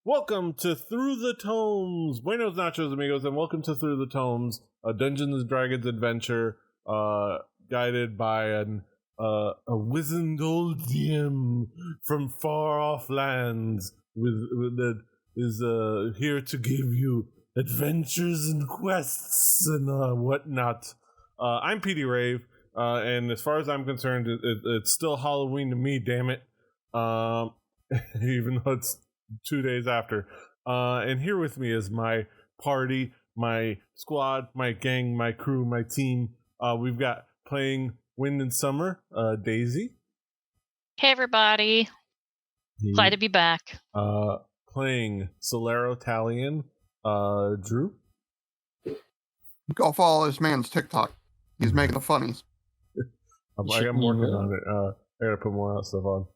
Welcome to Through the Tomes. Buenos nachos, amigos, and welcome to Through the Tomes, a Dungeons and Dragons adventure guided by a wizened old DM from far off lands that is here to give you adventures and quests and whatnot. I'm PD Rave, and as far as I'm concerned, it's still Halloween to me, damn it. Even though it's 2 days after. And here with me is my party, my squad, my gang, my crew, my team. We've got playing Wind and Summer, Daisy. Hey everybody. Glad to be back. Playing Solero Talion, Drew. Go follow this man's TikTok. He's making the funnies. I'm working on it. I gotta put more stuff on.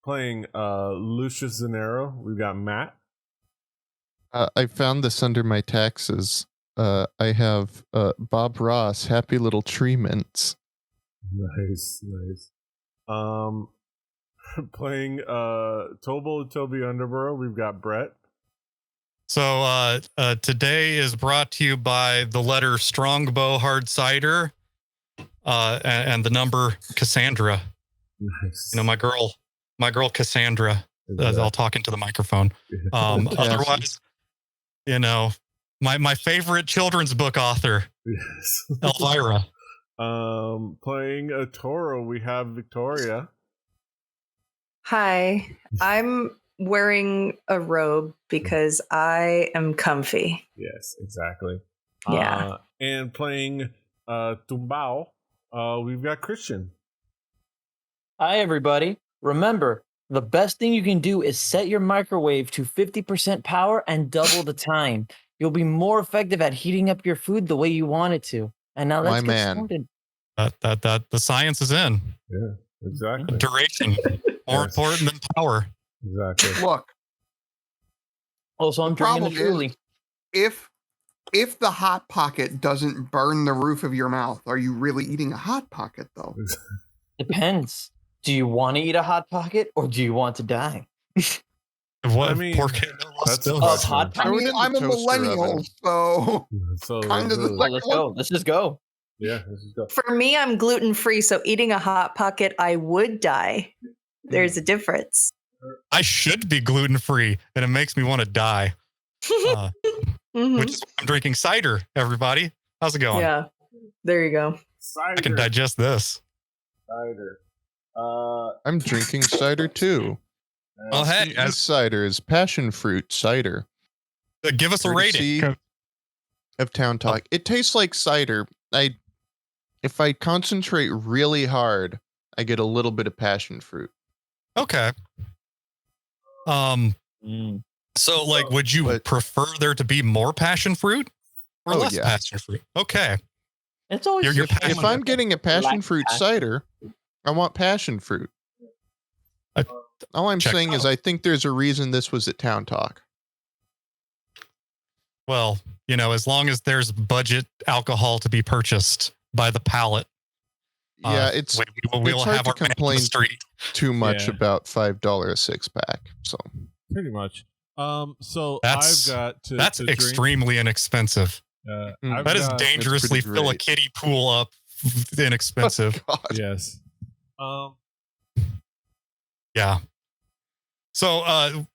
Playing Lucius Zanero, we've got Matt. I found this under my taxes. I have Bob Ross, Happy Little Tree Mints. Nice. Playing Toby Underborough, we've got Brett. So today is brought to you by the letter Strongbow Hard Cider and the number Cassandra. Nice. You know, my girl Cassandra. I'll talk into the microphone. Otherwise, you know, my favorite children's book author, Yes. Elvira. Playing a Toro, we have Victoria. Hi, I'm wearing a robe because I am comfy. Yes, exactly. Yeah. And playing Tumbao, we've got Christian. Hi, everybody. Remember, the best thing you can do is set your microwave to 50% power and double the time. You'll be more effective at heating up your food the way you want it to. And now let's get started. That the science is in. Yeah, exactly. Duration more important than power. Exactly. Look. Also, I'm drinking the Truly. If the Hot Pocket doesn't burn the roof of your mouth, are you really eating a Hot Pocket, though? Depends. Do you want to eat a Hot Pocket or do you want to die? What? I mean, that's Hot Pocket. I mean, I'm a millennial, so kind of the second let's go. Let's just go. Yeah, let's just go. For me, I'm gluten-free, so eating a Hot Pocket, I would die. There's a difference. I should be gluten-free, and it makes me want to die. Which is why I'm drinking cider, everybody. How's it going? Yeah, there you go. Cider. I can digest this. Cider. I'm drinking cider too. Oh, hey. This cider is passion fruit cider. Give us a rating. Of Town Talk. It tastes like cider. If I concentrate really hard, I get a little bit of passion fruit. Okay. So, like, would you prefer there to be more passion fruit or less passion fruit? Okay. It's always if I'm getting a passion fruit cider, I want passion fruit. All I'm saying is I think there's a reason this was at Town Talk. Well, you know, as long as there's budget alcohol to be purchased by the pallet. Yeah, it's we'll have hard to complain too much about $5 a six pack. So pretty much. So that's, I've got to. That's to extremely inexpensive. That is dangerously fill a kiddie pool up inexpensive. Oh, yes. Yeah. So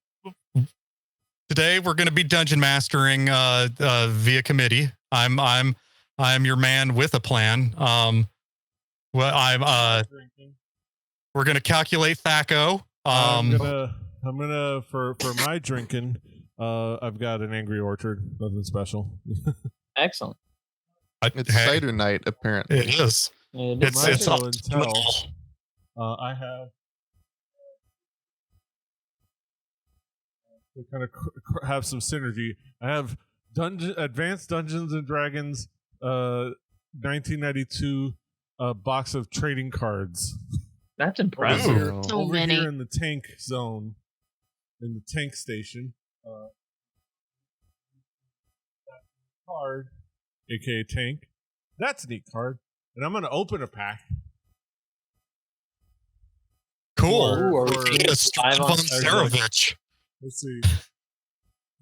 today we're going to be dungeon mastering via committee. I'm your man with a plan. We're going to calculate THACO. I'm gonna for my drinking. I've got an Angry Orchard. Nothing special. Excellent. It's cider night, apparently. It is. It's I have to kind of have some synergy. I have Advanced Dungeons and Dragons 1992 box of trading cards. That's impressive. Over here in the tank zone, in the tank station. Card, aka tank. That's a neat card. And I'm going to open a pack. Cool. Ooh, are we for- seeing Get a live on Strongbow Zarovich. Let's see.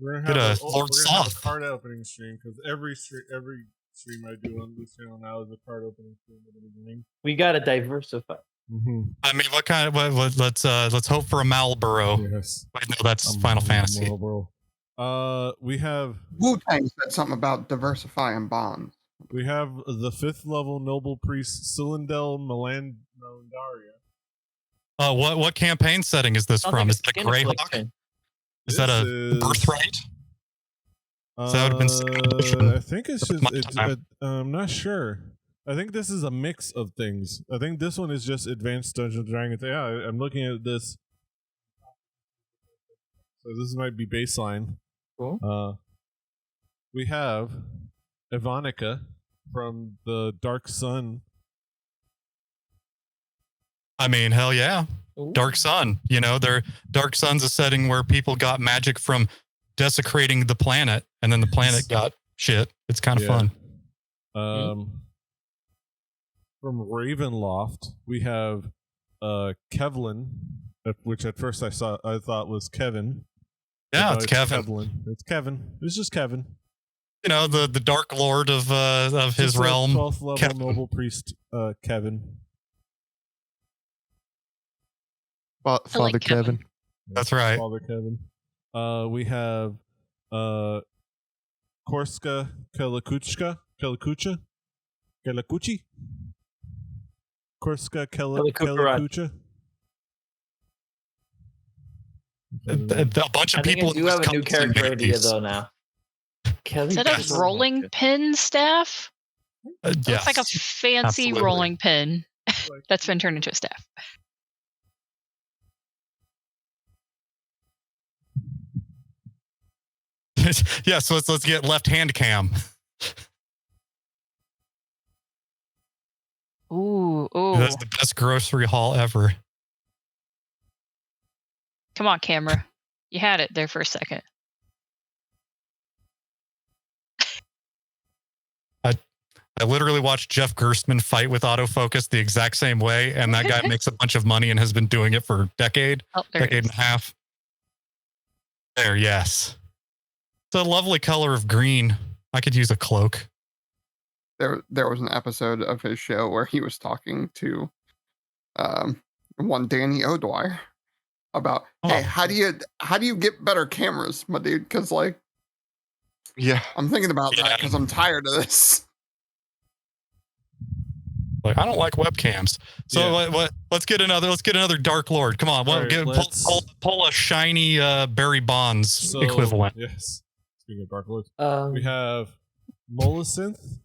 We're Get gonna have a we're Lord gonna have a Soth. card opening stream because every stream I do on this channel now is a card opening stream at the beginning. We gotta diversify. I mean, what kind of? Let's hope for a Marlboro. Yes. Wait, no, that's Final Fantasy. Marlboro. We have Wu-Tang said something about diversifying bonds. the 5th level noble priest Cylindel Melandaria. What campaign setting is this Sounds from? like Is that a Greyhawk? affliction. Is that a birthright? So that would've been second edition. I think it's That's just. my time. I'm not sure. I think this is a mix of things. I think this one is just Advanced Dungeons and Dragons. Yeah, I'm looking at this. So this might be baseline. Cool. We have Ivanica from the Dark Sun. I mean, hell yeah. Ooh. Dark Sun. You know, Dark Sun's a setting where people got magic from desecrating the planet, and then the planet got shit. It's kind of fun. From Ravenloft, we have Kevlin, which at first I thought was Kevin. Yeah, But it's Kevin. Kevlin. It's Kevin. It's just Kevin. You know, the Dark Lord of his Just a realm. 12th level Kevin. noble priest, Kevin. Father like Kevin. Kevin. That's right. Father Kevin. We have Korska Kelakuchka. Korska Kelakucha. A bunch I of think people I do have a new in character Wisconsin idea made though now. Kelly Is that Jackson. a rolling pin staff? these. It looks like a Yes. fancy absolutely. rolling pin that's been turned into a staff. Yeah, so let's get left hand cam. Ooh, ooh. That's the best grocery haul ever. Come on, camera. You had it there for a second. I literally watched Jeff Gerstmann fight with autofocus the exact same way, and that guy makes a bunch of money and has been doing it for a decade Oh, there it and is. a half. There, yes. It's a lovely color of green. I could use a cloak. There was an episode of his show where he was talking to one Danny O'Dwyer about, hey, how do you get better cameras, my dude? Because like, Yeah. I'm thinking about that Yeah. because I'm tired of this. Like, I don't like webcams. So Yeah. let's get another Dark Lord. Come on, All right, pull a shiny Barry Bonds So, equivalent. Yes. Speaking of Dark Lords, Um, we have Molosynth.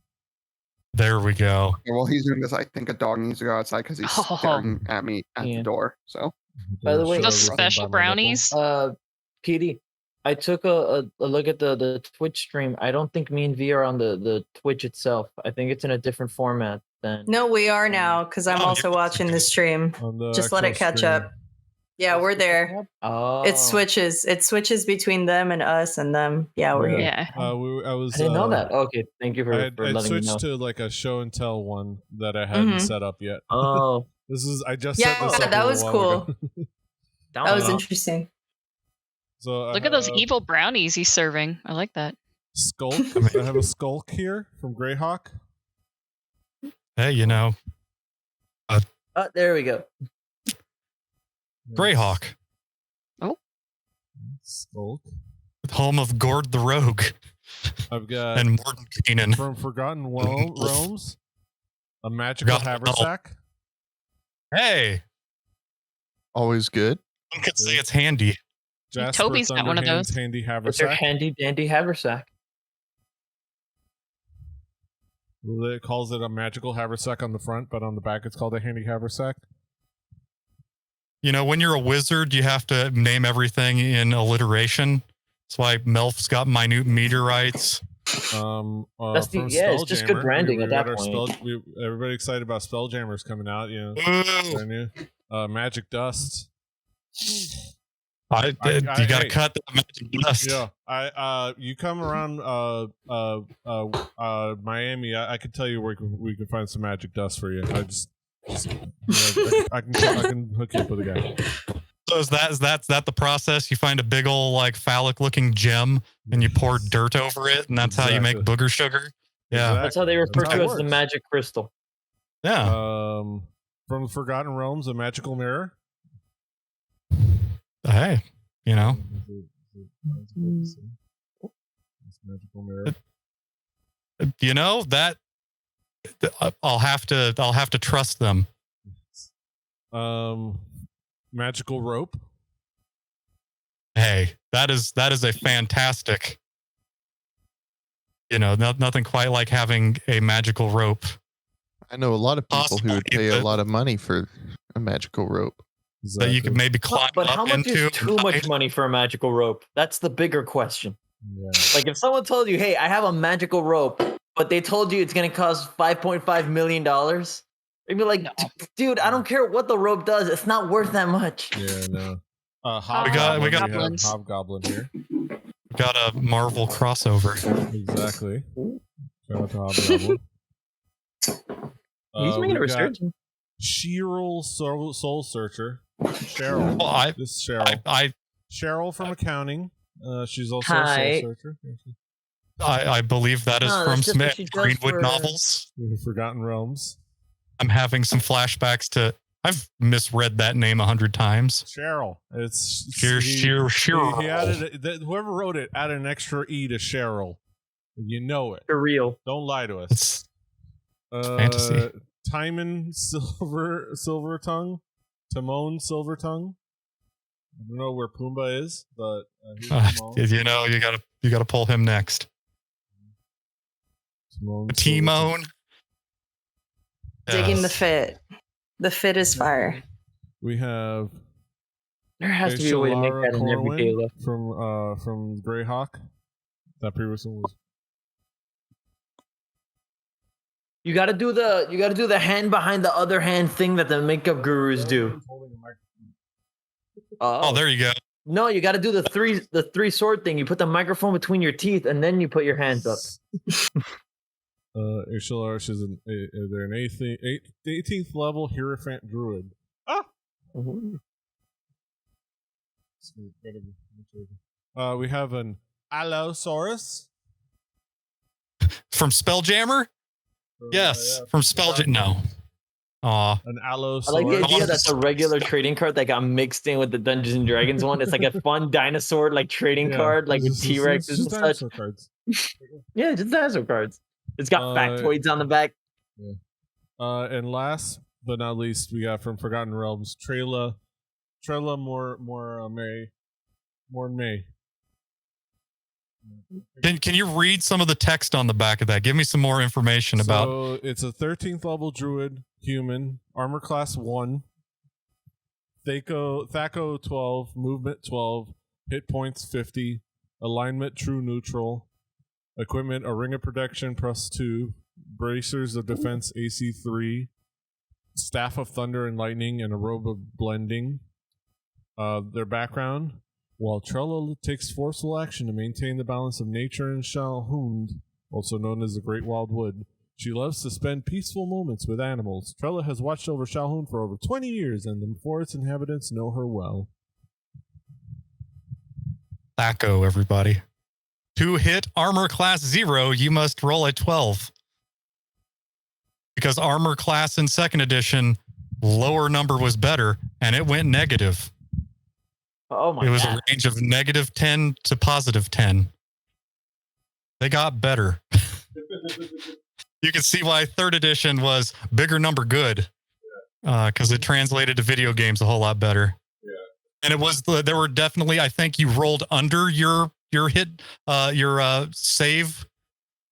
There we go. Yeah, well, he's doing this. I think a dog needs to go outside because he's Oh. staring at me at Yeah. the door. So By the way, Those Show everything special by my nipple. brownies. PD, I took a look at the Twitch stream. I don't think me and V are on the Twitch itself. I think it's in a different format than. No, we are now because I'm Oh, also you're- watching the stream. On the Just let it actual catch screen. up. Yeah, we're there. Oh, It switches. It switches between them and us and them. Yeah, we're here. Yeah. I was. I didn't know that. Okay, thank you for I'd letting me switched know. to like a show and tell one that I hadn't Mhm. set up yet. Oh, I just Yeah, set this up that a was little while cool. ago. That was wow. interesting. So Look at those evil brownies he's serving. I like that. Skulk. I have a Skulk here from Greyhawk. Hey, you know, There we go. Greyhawk, Skulk. home of Gord the Rogue I've got and Morton Keenan. from Forgotten Realms a magical Forgotten haversack. Hey, Always good. one could say it's handy. Jasper Toby's got one of Thunderhand's those. handy It's your haversack. handy dandy haversack. It calls it a magical haversack on the front, but on the back it's called a handy haversack. You know, when you're a wizard, you have to name everything in alliteration. That's why Melf's got minute meteorites. That's From it's just good Spelljammer, branding at got that our point. Everybody excited about Spelljammers coming out. You know, Ooh, brand new. Magic Dust. you I- gotta hey. cut that magic dust. Yeah, you come around Miami, I could tell you where we can find some Magic Dust for you. I can hook you up with a guy. So is that the process? You find a big old like phallic looking gem and you pour dirt over it, and that's how you make booger sugar. Yeah, Exactly. That's how they refer That's how to it it as the works. magic crystal. yeah. From the Forgotten Realms, a magical mirror. Hey, you know, This magical mirror. you know that I'll have to trust them. Magical rope. Hey, that is a fantastic. You know, nothing quite like having a magical rope. I know a lot of people who would Possibly pay a the- lot of money for a magical rope. That you could maybe climb But up how much into. is too much money for a magical rope? That's the bigger question. Yeah. Like if someone told you, "Hey, I have a magical rope," but they told you it's going to cost $5.5 million, you'd be like, "Dude, I don't care what the rope does. It's not worth that much." Yeah, no. We Hobgoblin. got- have Goblins. Hobgoblin here. Got a Marvel crossover. Exactly. Shout out to Hobgoblin. He's making a we got resurgence. Cheryl Soul Searcher. Cheryl. Well, This is Cheryl. I Cheryl from accounting. She's also a Hi. Soul Searcher. I believe that is No, from that's just some what she does Greenwood for- novels. Forgotten Realms. I'm having some flashbacks to. I've misread that name 100 times. Cheryl. It's Cheryl. He added whoever wrote it added an extra E to Cheryl. You know it. For real. Don't lie to us. It's fantasy. Timon Silver Tongue. Timon Silver Tongue. I don't know where Pumbaa is, but here's Timon. you know, you gotta pull him next. Timon Silver Tongue. Timon. Digging the Yes. fit. The fit is fire. We have There has to be a way to make Shalara that in everyday Corwin life. from Greyhawk. That previous one was You got to do the hand behind the other hand thing that the makeup gurus do. Oh, there you go. No, you got to do the three sword thing. You put the microphone between your teeth and then you put your hands up. Ishalar, they're an 18th level Hierophant Druid. We have an Allosaurus. From Spelljammer? Yes, Yeah, from Spelljammer. No. Aw. An I Allosaurus. like the idea that's a regular trading card that got mixed in with the Dungeons and Dragons one. It's like a fun dinosaur like trading card, like with It's T-Rexes just and such. dinosaur cards. Yeah, just dinosaur cards. It's got factoids on the back. And last but not least, we got from Forgotten Realms, Trela more May. Can you read some of the text on the back of that? Give me some more information about. So it's a 13th level druid human, armor class 1, Thaco 12, movement 12, hit points 50, alignment true neutral, equipment a ring of protection +2, bracers of defense AC 3, staff of thunder and lightning, and a robe of blending. Their background: while Trella takes forceful action to maintain the balance of nature and Shalhund, also known as the Great Wild Wood, she loves to spend peaceful moments with animals. Trella has watched over Shalhund for over 20 years, and the forest inhabitants know her well. Thaco, everybody. To hit armor class 0, you must roll a 12. Because armor class in 2nd edition, lower number was better, and it went negative. Oh my It was god. a range of -10 to +10. They got better. You can see why 3rd edition was bigger number good. Because it translated to video games a whole lot better. And it was there were definitely, I think you rolled under your hit your save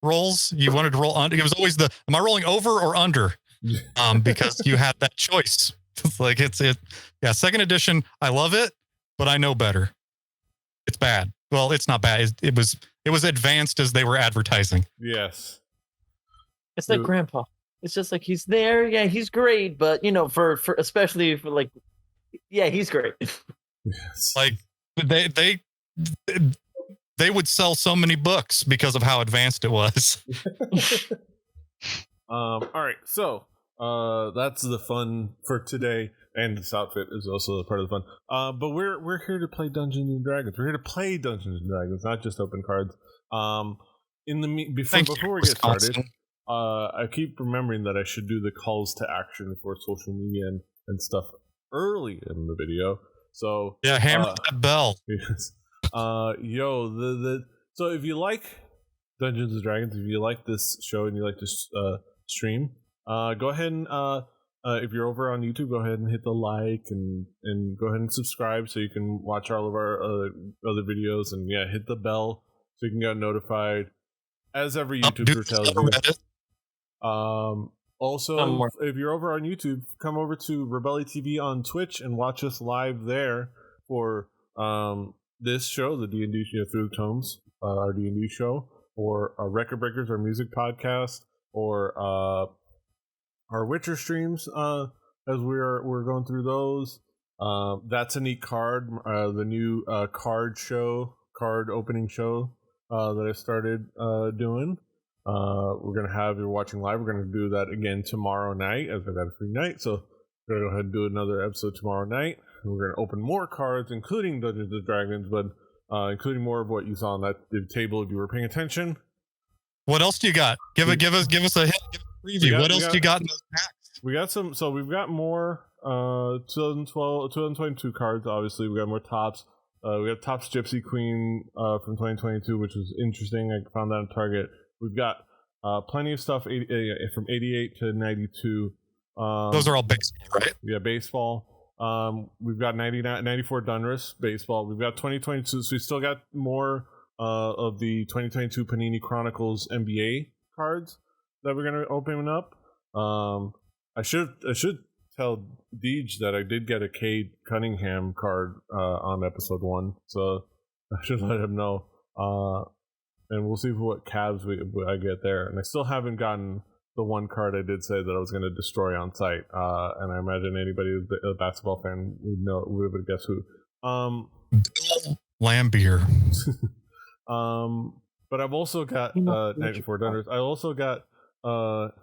rolls. You wanted to roll under. It was always am I rolling over or under? Because you had that choice. It's like yeah, 2nd edition, I love it, but I know better. It's bad. Well, it's not bad. It was advanced as they were advertising. Yes. It's like Dude. grandpa. It's just like he's there. Yeah, he's great, but you know, for especially for like, yeah, he's great. Yes. Like they would sell so many books because of how advanced it was. All right. So that's the fun for today, and this outfit is also a part of the fun. But we're here to play Dungeons and Dragons. We're here to play Dungeons and Dragons, not just open cards. Before we get started, I keep remembering that I should do the calls to action for social media and stuff early in the video. So yeah, hammer that bell. Yes. So if you like Dungeons and Dragons, if you like this show and you like this stream, go ahead and if you're over on YouTube, go ahead and hit the like and go ahead and subscribe so you can watch all of our other videos, and hit the bell so you can get notified as every YouTuber tells you. Also, if you're over on YouTube, come over to Rebelli TV on Twitch and watch us live there for this show, the D&D Through the Tomes, our D&D show, or our Record Breakers, our music podcast, or our Witcher streams as we're going through those. That's a neat card, the new card opening show that I started doing. We're gonna have, you're watching live, we're gonna do that again tomorrow night, as I've got a free night, so we're gonna go ahead and do another episode tomorrow night. We're gonna open more cards, including Dungeons and Dragons, but including more of what you saw on that table if you were paying attention. What else do you got? Give us a hint, give us a preview. What else do you got in those packs? We got some, so we've got more 2022 cards. Obviously, we got more tops. We got Topps Gypsy Queen from 2022, which was interesting. I found that on Target. We've got plenty of stuff from 88 to 92. Those are all baseball, right? Yeah, baseball. We've got 94 Donruss baseball. We've got 2022, so we still got more of the 2022 Panini Chronicles NBA cards that we're gonna open up. I should tell Deej that I did get a Cade Cunningham card on episode 1, so I should let him know. And we'll see what Cavs I get there. And I still haven't gotten the one card I did say that I was going to destroy on site. And I imagine anybody who's a basketball fan would guess who. Bill Lambier. But I've also got 94 Dunders. I also got the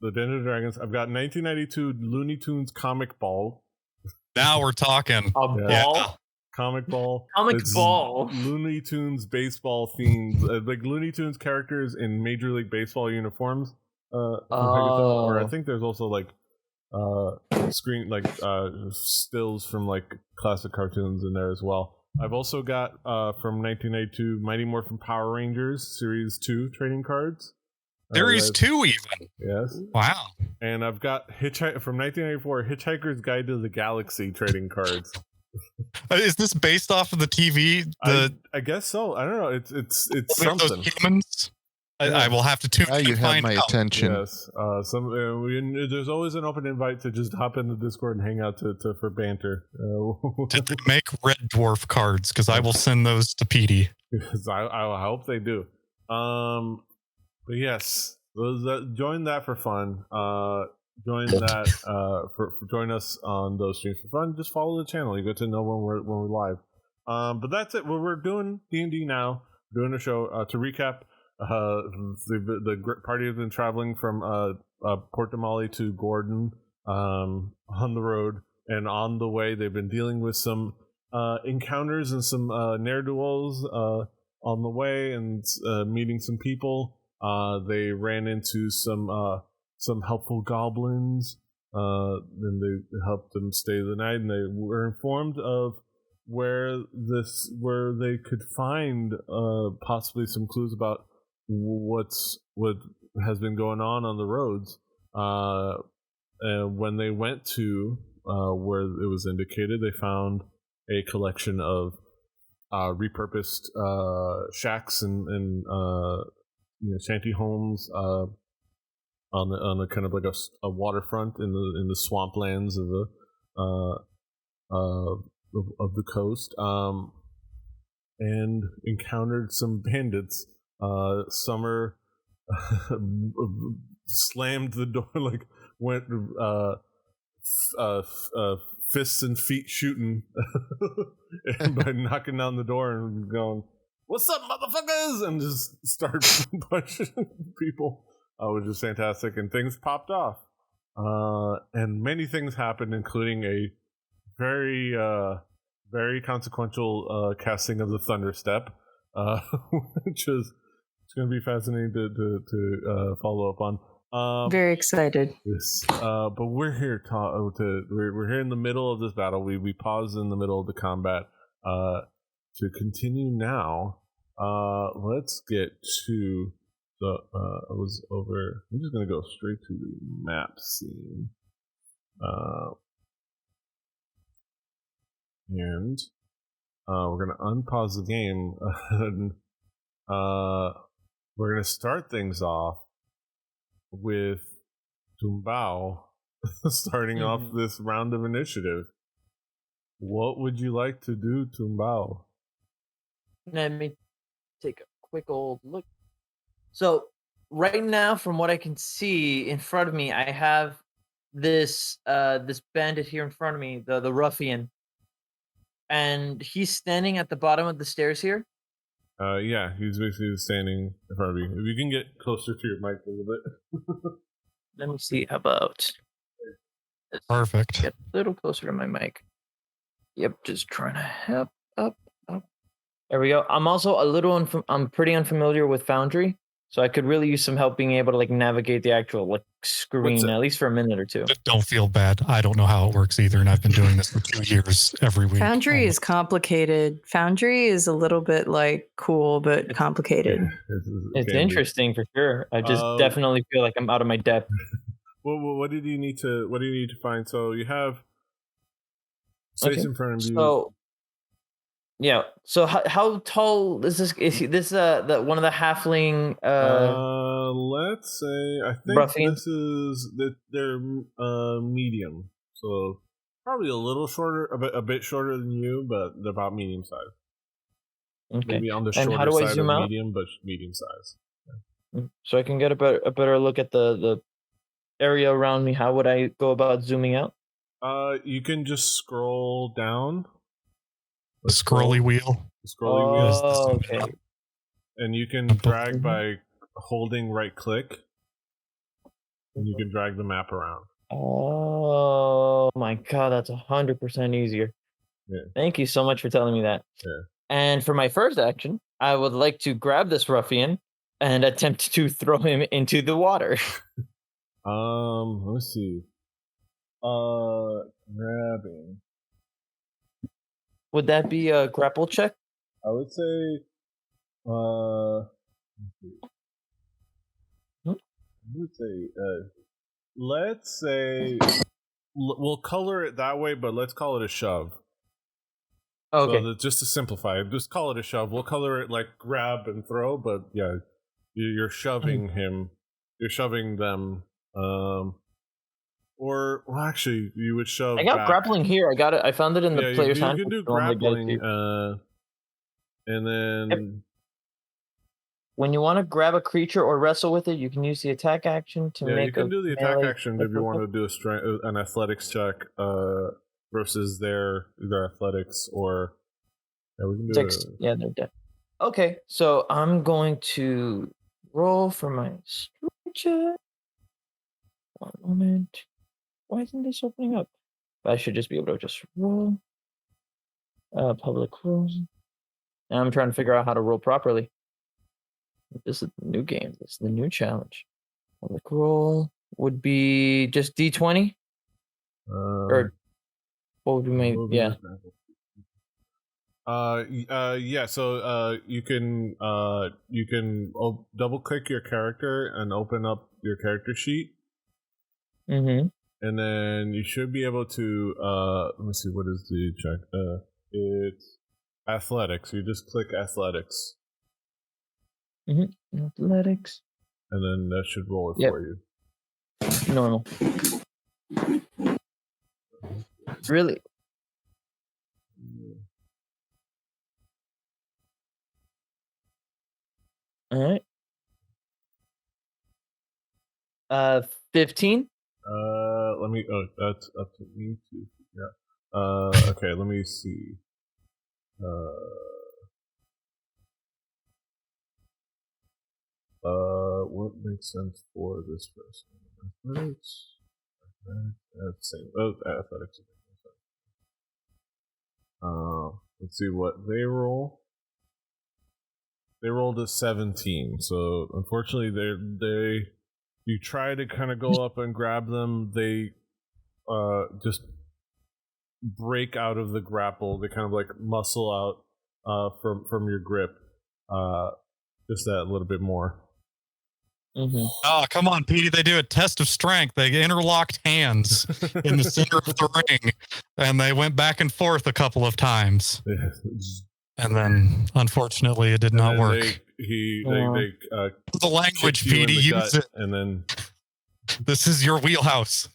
Dungeons and Dragons. I've got 1992 Looney Tunes Comic Ball. Now we're talking. Ball? Yeah. Comic Ball. Comic Ball. Looney Tunes baseball themed, like Looney Tunes characters in Major League Baseball uniforms. Or I think there's also like stills from like classic cartoons in there as well. I've also got from 1992 Mighty Morphin Power Rangers Series 2 trading cards. Series 2 even. Yes. Wow. And I've got from 1994 Hitchhiker's Guide to the Galaxy trading cards. Is this based off of the TV? I guess so. I don't know. It's something. Those humans. I will have to tune. Now you have my attention. Yes. There's always an open invite to just hop into Discord and hang out for banter. Did they make red dwarf cards? Because I will send those to Petey. Because I hope they do. But yes, join that for fun. Join that join us on those streams for fun. Just follow the channel. You get to know when we're live. But that's it. We're doing D&D now. We're doing a show to recap. The party has been traveling from Port Damali to Gordon on the road, and on the way they've been dealing with some encounters and some ne'er-do-wells on the way, and meeting some people. They ran into some helpful goblins, and they helped them stay the night, and they were informed of where they could find possibly some clues about what has been going on the roads. And when they went to where it was indicated, they found a collection of repurposed shacks and shanty homes on a kind of like a waterfront in the swamplands of the coast, and encountered some bandits. Summer slammed the door, like went fists and feet shooting and by knocking down the door and going, "What's up, motherfuckers?" and just start punching people. Which is fantastic, and things popped off. and many things happen, including a very very consequential casting of the Thunder Step, which is it's going to be fascinating to follow up on. Very excited. Yes, but we're here we're here in the middle of this battle. We pause in the middle of the combat to continue now. Let's get to the. I'm just gonna go straight to the map scene. And we're gonna unpause the game and we're gonna start things off with Tumbao starting off this round of initiative. What would you like to do, Tumbao? Let me take a quick old look. So right now, from what I can see in front of me, I have this this bandit here in front of me, the ruffian, and he's standing at the bottom of the stairs here. Yeah, he's basically standing in front of you. If you can get closer to your mic a little bit. Let me see. How about Perfect. get a little closer to my mic? Yep, just trying to help up. There we go. I'm also I'm pretty unfamiliar with Foundry, so I could really use some help being able to like navigate the actual screen at least for a minute or two. Don't feel bad. I don't know how it works either, and I've been doing this for 2 years every week. Foundry is complicated. Foundry is a little bit like cool, but complicated. It's interesting for sure. I just definitely feel like I'm out of my depth. Well, what do you need to find? So you have space in front of you. So yeah. So how tall is this? Is this one of the halfling? Let's say I think ruffians? they're medium, so probably a little shorter, a bit shorter than you, but they're about medium size. Okay. Maybe on the And shorter how do I side zoom of out? medium, but medium size. So I can get a better look at the area around me. How would I go about zooming out? You can just scroll down. The scrolly wheel. The scrolly wheel. Oh, okay. And you can drag by holding right click. And you can drag the map around. Oh my god, that's 100% easier. Yeah. Thank you so much for telling me that. Yeah. And for my first action, I would like to grab this ruffian and attempt to throw him into the water. Let's see. Grabbing. Would that be a grapple check? I would say, let's say, we'll color it that way, but let's call it a shove. Okay. So just to simplify it, just call it a shove. We'll color it like grab and throw, but yeah, you're shoving him. You're shoving them. Or well, actually, you would shove. I got back. grappling here. I got it. I found it in the player's handbook. You can do grappling, and then when you want to grab a creature or wrestle with it, you can use the attack action to make. You can do the attack action if you want to do an athletics check versus their athletics, or we can do yeah, they're dead. Okay, so I'm going to roll for my strength check. One moment. Why isn't this opening up? I should just be able to just roll. Public rolls. Now I'm trying to figure out how to roll properly. This is the new game. This is the new challenge. Public roll would be just D20? Or what would be my yeah, so you can double click your character and open up your character sheet. Mm-hmm. And then you should be able to let me see, what is the check? It's athletics. You just click athletics. Mm-hmm. Athletics. And then that should roll it for you. Normal. Really? All right. 15. Let me. Oh, that's up to me to figure out. Okay, let me see. What makes sense for this person? Athletics. That's same. Athletics. Let's see what they roll. They rolled a 17, so unfortunately, they. You try to kind of go up and grab them. They just break out of the grapple. They kind of like muscle out from your grip. Just that little bit more. Mm-hmm. Oh, come on, Petey. They do a test of strength. They interlocked hands in the center of the ring, and they went back and forth a couple of times. Yeah. And then, unfortunately, it did not work. The language, Petey, use it. And then this is your wheelhouse.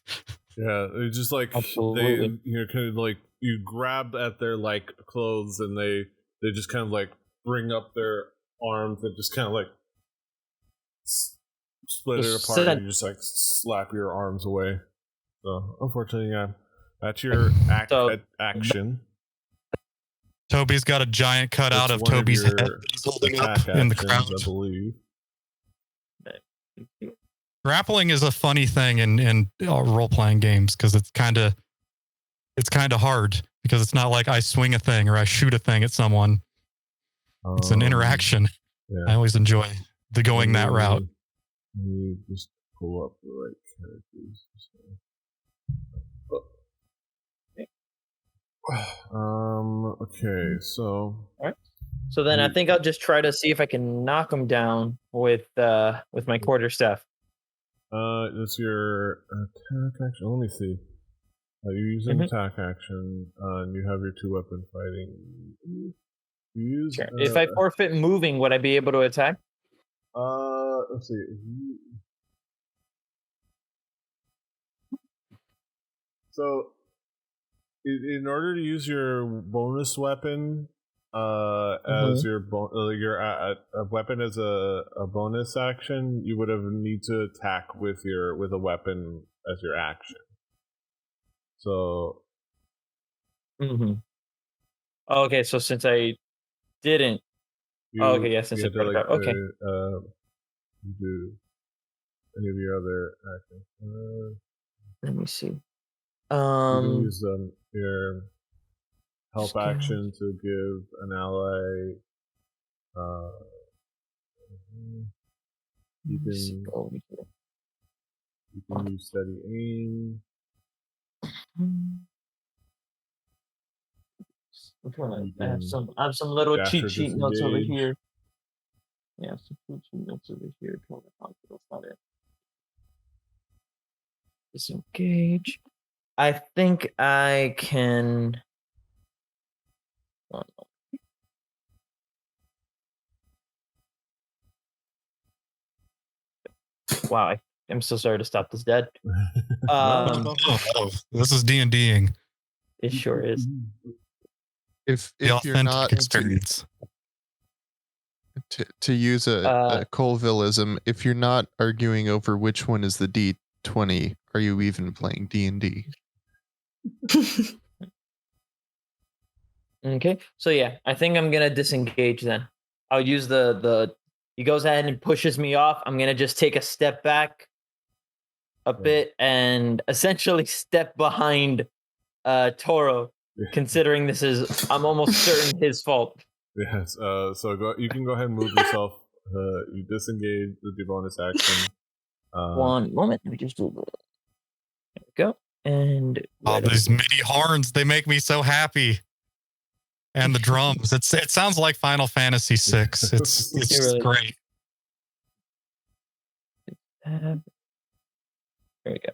Yeah, it's just like Absolutely. they, kind of like you grab at their like clothes, and they just kind of like bring up their arms and just kind of like split it apart, and you just like slap your arms away. So unfortunately, yeah, that's your action. Toby's got a giant cutout of Toby's head that he's holding up in the crowd. I believe. Grappling is a funny thing in role-playing games because it's kind of hard because it's not like I swing a thing or I shoot a thing at someone. It's an interaction. Yeah. I always enjoy going that route. Let me just pull up the right characters. Okay, so. All right. So then I think I'll just try to see if I can knock him down with my quarterstaff. That's your attack action. Let me see. You use an attack action, and you have your 2-weapon fighting. You use, if I forfeit moving, would I be able to attack? Let's see. So, in order to use your bonus weapon, as your weapon as a bonus action, you would have need to attack with a weapon as your action. So. Okay, so since I didn't. Since I put it up. Okay. You do any of your other actions. Let me see. You can use your help action to give an ally. You can use steady aim. I have some little cheat sheet notes over here. Yeah, some cheat sheet notes over here. That's not it. Disengage. I think I can. Wow, I'm so sorry to stop this dead. This is D&Ding. It sure is. If the you're authentic not experience. To use a Colvillism, if you're not arguing over which one is the D20, are you even playing D&D? Okay, so yeah, I think I'm gonna disengage then. I'll use the. He goes ahead and pushes me off. I'm gonna just take a step back, a bit, and essentially step behind Toro. Considering this is, I'm almost certain his fault. Yes. So you can go ahead and move yourself. You disengage with your bonus action. One moment. Let me just do this. There we go. And these MIDI horns, they make me so happy. And the drums. It sounds like Final Fantasy VI. It's really great. There we go.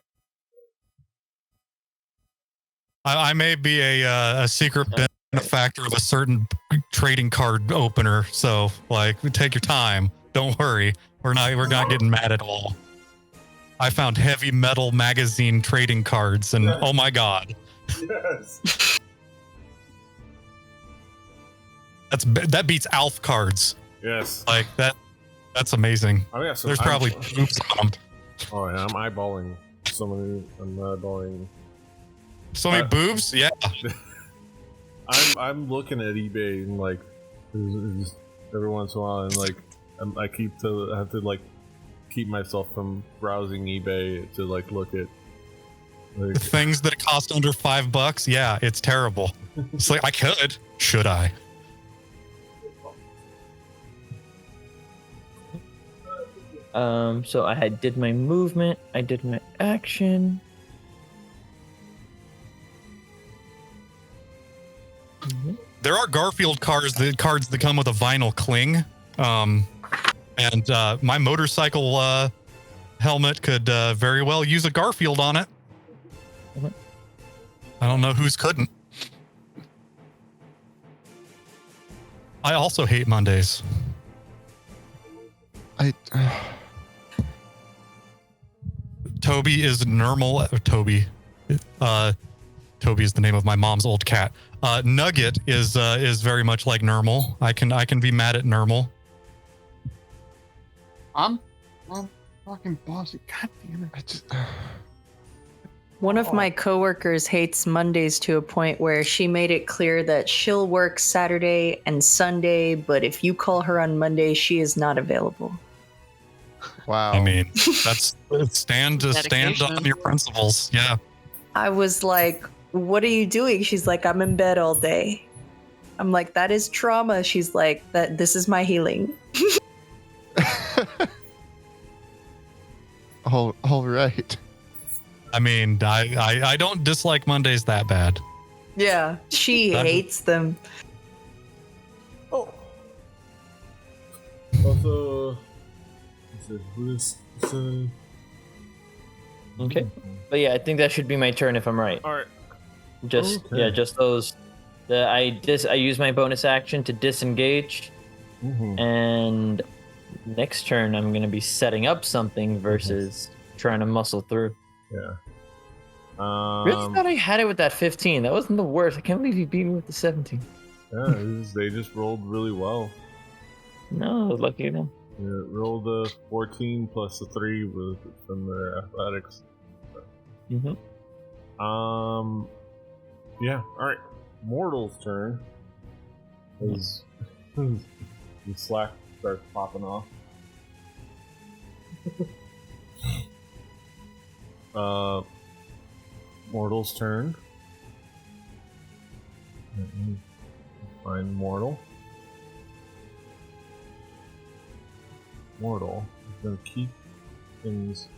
I may be a secret benefactor of a certain trading card opener, so like take your time. Don't worry. We're not getting mad at all. I found heavy metal magazine trading cards, and oh my god. Yes. That beats Alf cards. Yes. Like that's amazing. Oh, yeah, There's probably boobs on them. Oh yeah, I'm eyeballing so many. I'm eyeballing. So many boobs? Yeah. I'm looking at eBay and like every once in a while, and like I have to like keep myself from browsing eBay to like look at Like, Things that cost under $5, yeah, it's terrible. It's like, I could. Should I? So I did my movement. I did my action. There are Garfield cards that come with a vinyl cling. And my motorcycle helmet could very well use a Garfield on it. I don't know whose couldn't. I also hate Mondays. Toby is normal. Toby is the name of my mom's old cat. Nugget is very much like normal. I can be mad at normal. I'm fucking bossy. God damn it! One of my coworkers hates Mondays to a point where she made it clear that she'll work Saturday and Sunday, but if you call her on Monday, she is not available. Wow. I mean, that's stand Dedication. on your principles. Yeah. I was like, what are you doing? She's like, I'm in bed all day. I'm like, that is trauma. She's like, this is my healing. all right. I mean, I don't dislike Mondays that bad. Yeah, she hates them. oh. Also, Okay. But yeah, I think that should be my turn if I'm right. All right. Just Okay. just those. I use my bonus action to disengage, and next turn I'm gonna be setting up something versus trying to muscle through. Yeah. Really thought I had it with that 15. That wasn't the worst. I can't believe you beat me with the 17. Yeah, they just rolled really well. No, lucky enough. Yeah, rolled a 14 plus a 3 from their athletics. Mm-hmm. Yeah. All right. Mortal's turn. As the slack starts popping off. Mortal's turn. Let me find Mortal. Mortal is going to keep things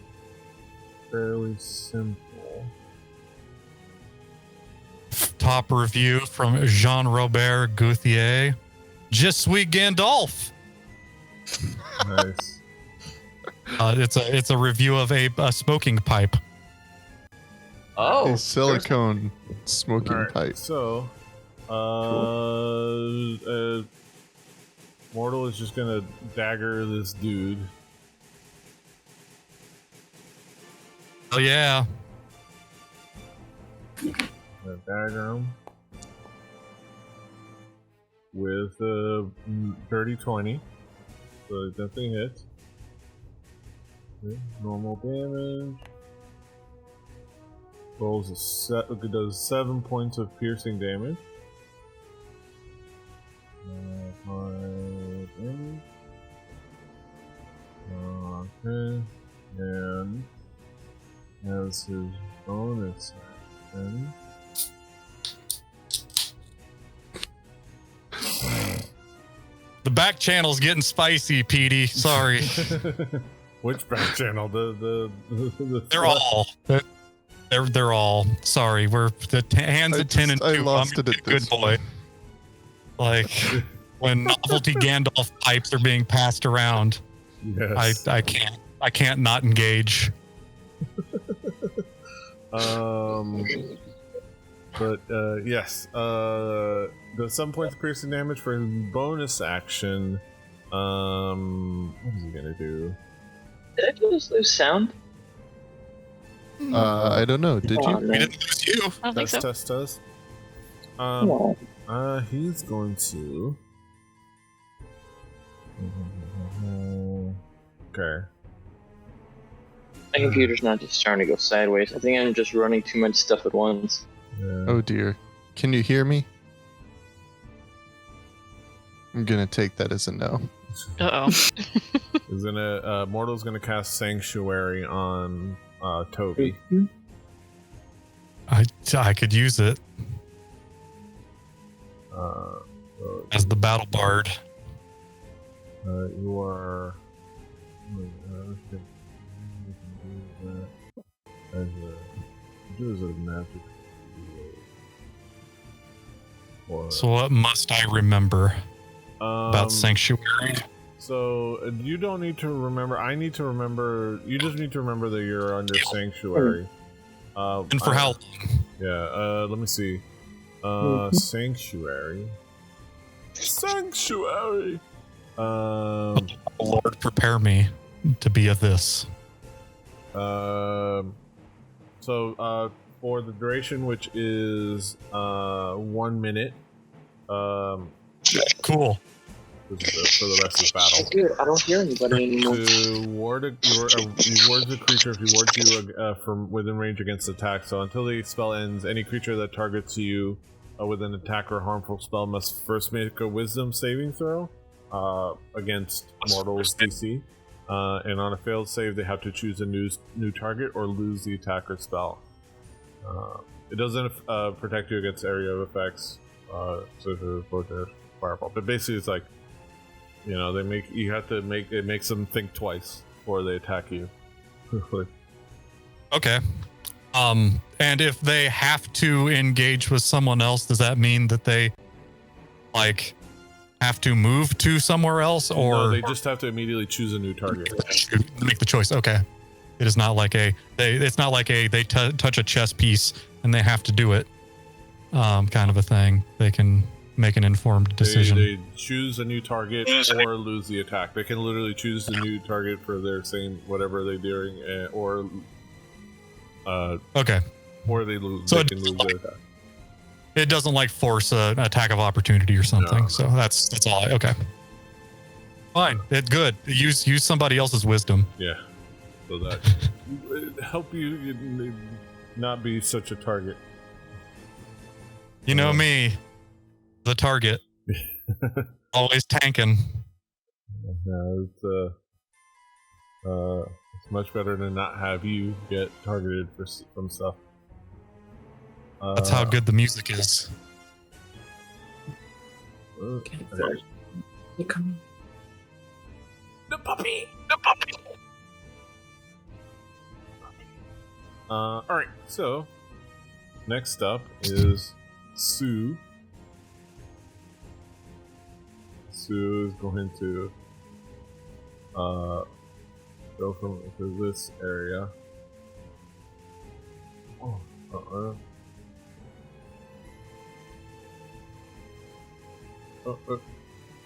fairly simple. Top review from Jean-Robert Gauthier. Je suis Gandalf. Nice. It's a review of a smoking pipe. Oh, A silicone smoking All right, pipe. so, Mortal is just gonna dagger this dude. Oh yeah. Gonna dagger him with a dirty 20. So it definitely hits. Okay, normal damage. Rolls does 7 points of piercing damage. 5 damage. Okay, and as his bonus action. The back channel's getting spicy, Petey. Sorry. Which back channel? The They're all. They're all. Sorry, we're the hands at 10 and 2. I lost I'm it a at good this boy. Like when novelty Gandalf pipes are being passed around, Yes. I can't not engage. But yes. The 7 points of piercing damage for his bonus action. What is he gonna do? did I just lose sound? I don't know. Did Oh, you? We man. didn't lose you. I don't think so. Test. No. He's going to. Okay. My computer's not just starting to go sideways. I think I'm just running too much stuff at once. Yeah. Oh dear. Can you hear me? I'm gonna take that as a no. Uh-oh. He's gonna Mortal's gonna cast Sanctuary on Toby. I could use it So, as the battle bard. you are. As a magic. Or, So what must I remember about Sanctuary? So you don't need to remember. I need to remember. You just need to remember that you're under Sanctuary. And for how long? Yeah. Let me see. Sanctuary. Sanctuary. Lord, prepare me to be of this. So for the duration, which is 1 minute. Cool. For the rest of the battle. Dude, I don't hear anybody anymore. To ward you ward the creature if you ward you from within range against attack. So until the spell ends, any creature that targets you with an attack or harmful spell must first make a Wisdom saving throw against mortals DC. And on a failed save, they have to choose a new target or lose the attack or spell. It doesn't protect you against area of effects, such as fireball. But basically, it's like, you know, it makes them think twice before they attack you. Okay. And if they have to engage with someone else, does that mean that they like have to move to somewhere else, or no, they just have to immediately choose a new target? Make the choice. Okay. It is not like they touch a chess piece and they have to do it. Kind of a thing. They can make an informed decision. They choose a new target or lose the attack. They can literally choose a new target for their same whatever they're doing, or okay. Or they lose. So they can lose their attack. It doesn't like force an attack of opportunity or something. No. So that's all. Okay. Fine. It's good. Use somebody else's wisdom. Yeah. So that help you not be such a target. You know me, the target, always tanking. Yeah, it's much better to not have you get targeted from stuff. That's how good the music is. Okay. The puppy. Alright, so next up is Sue. Sue is going to go to this area. Oh,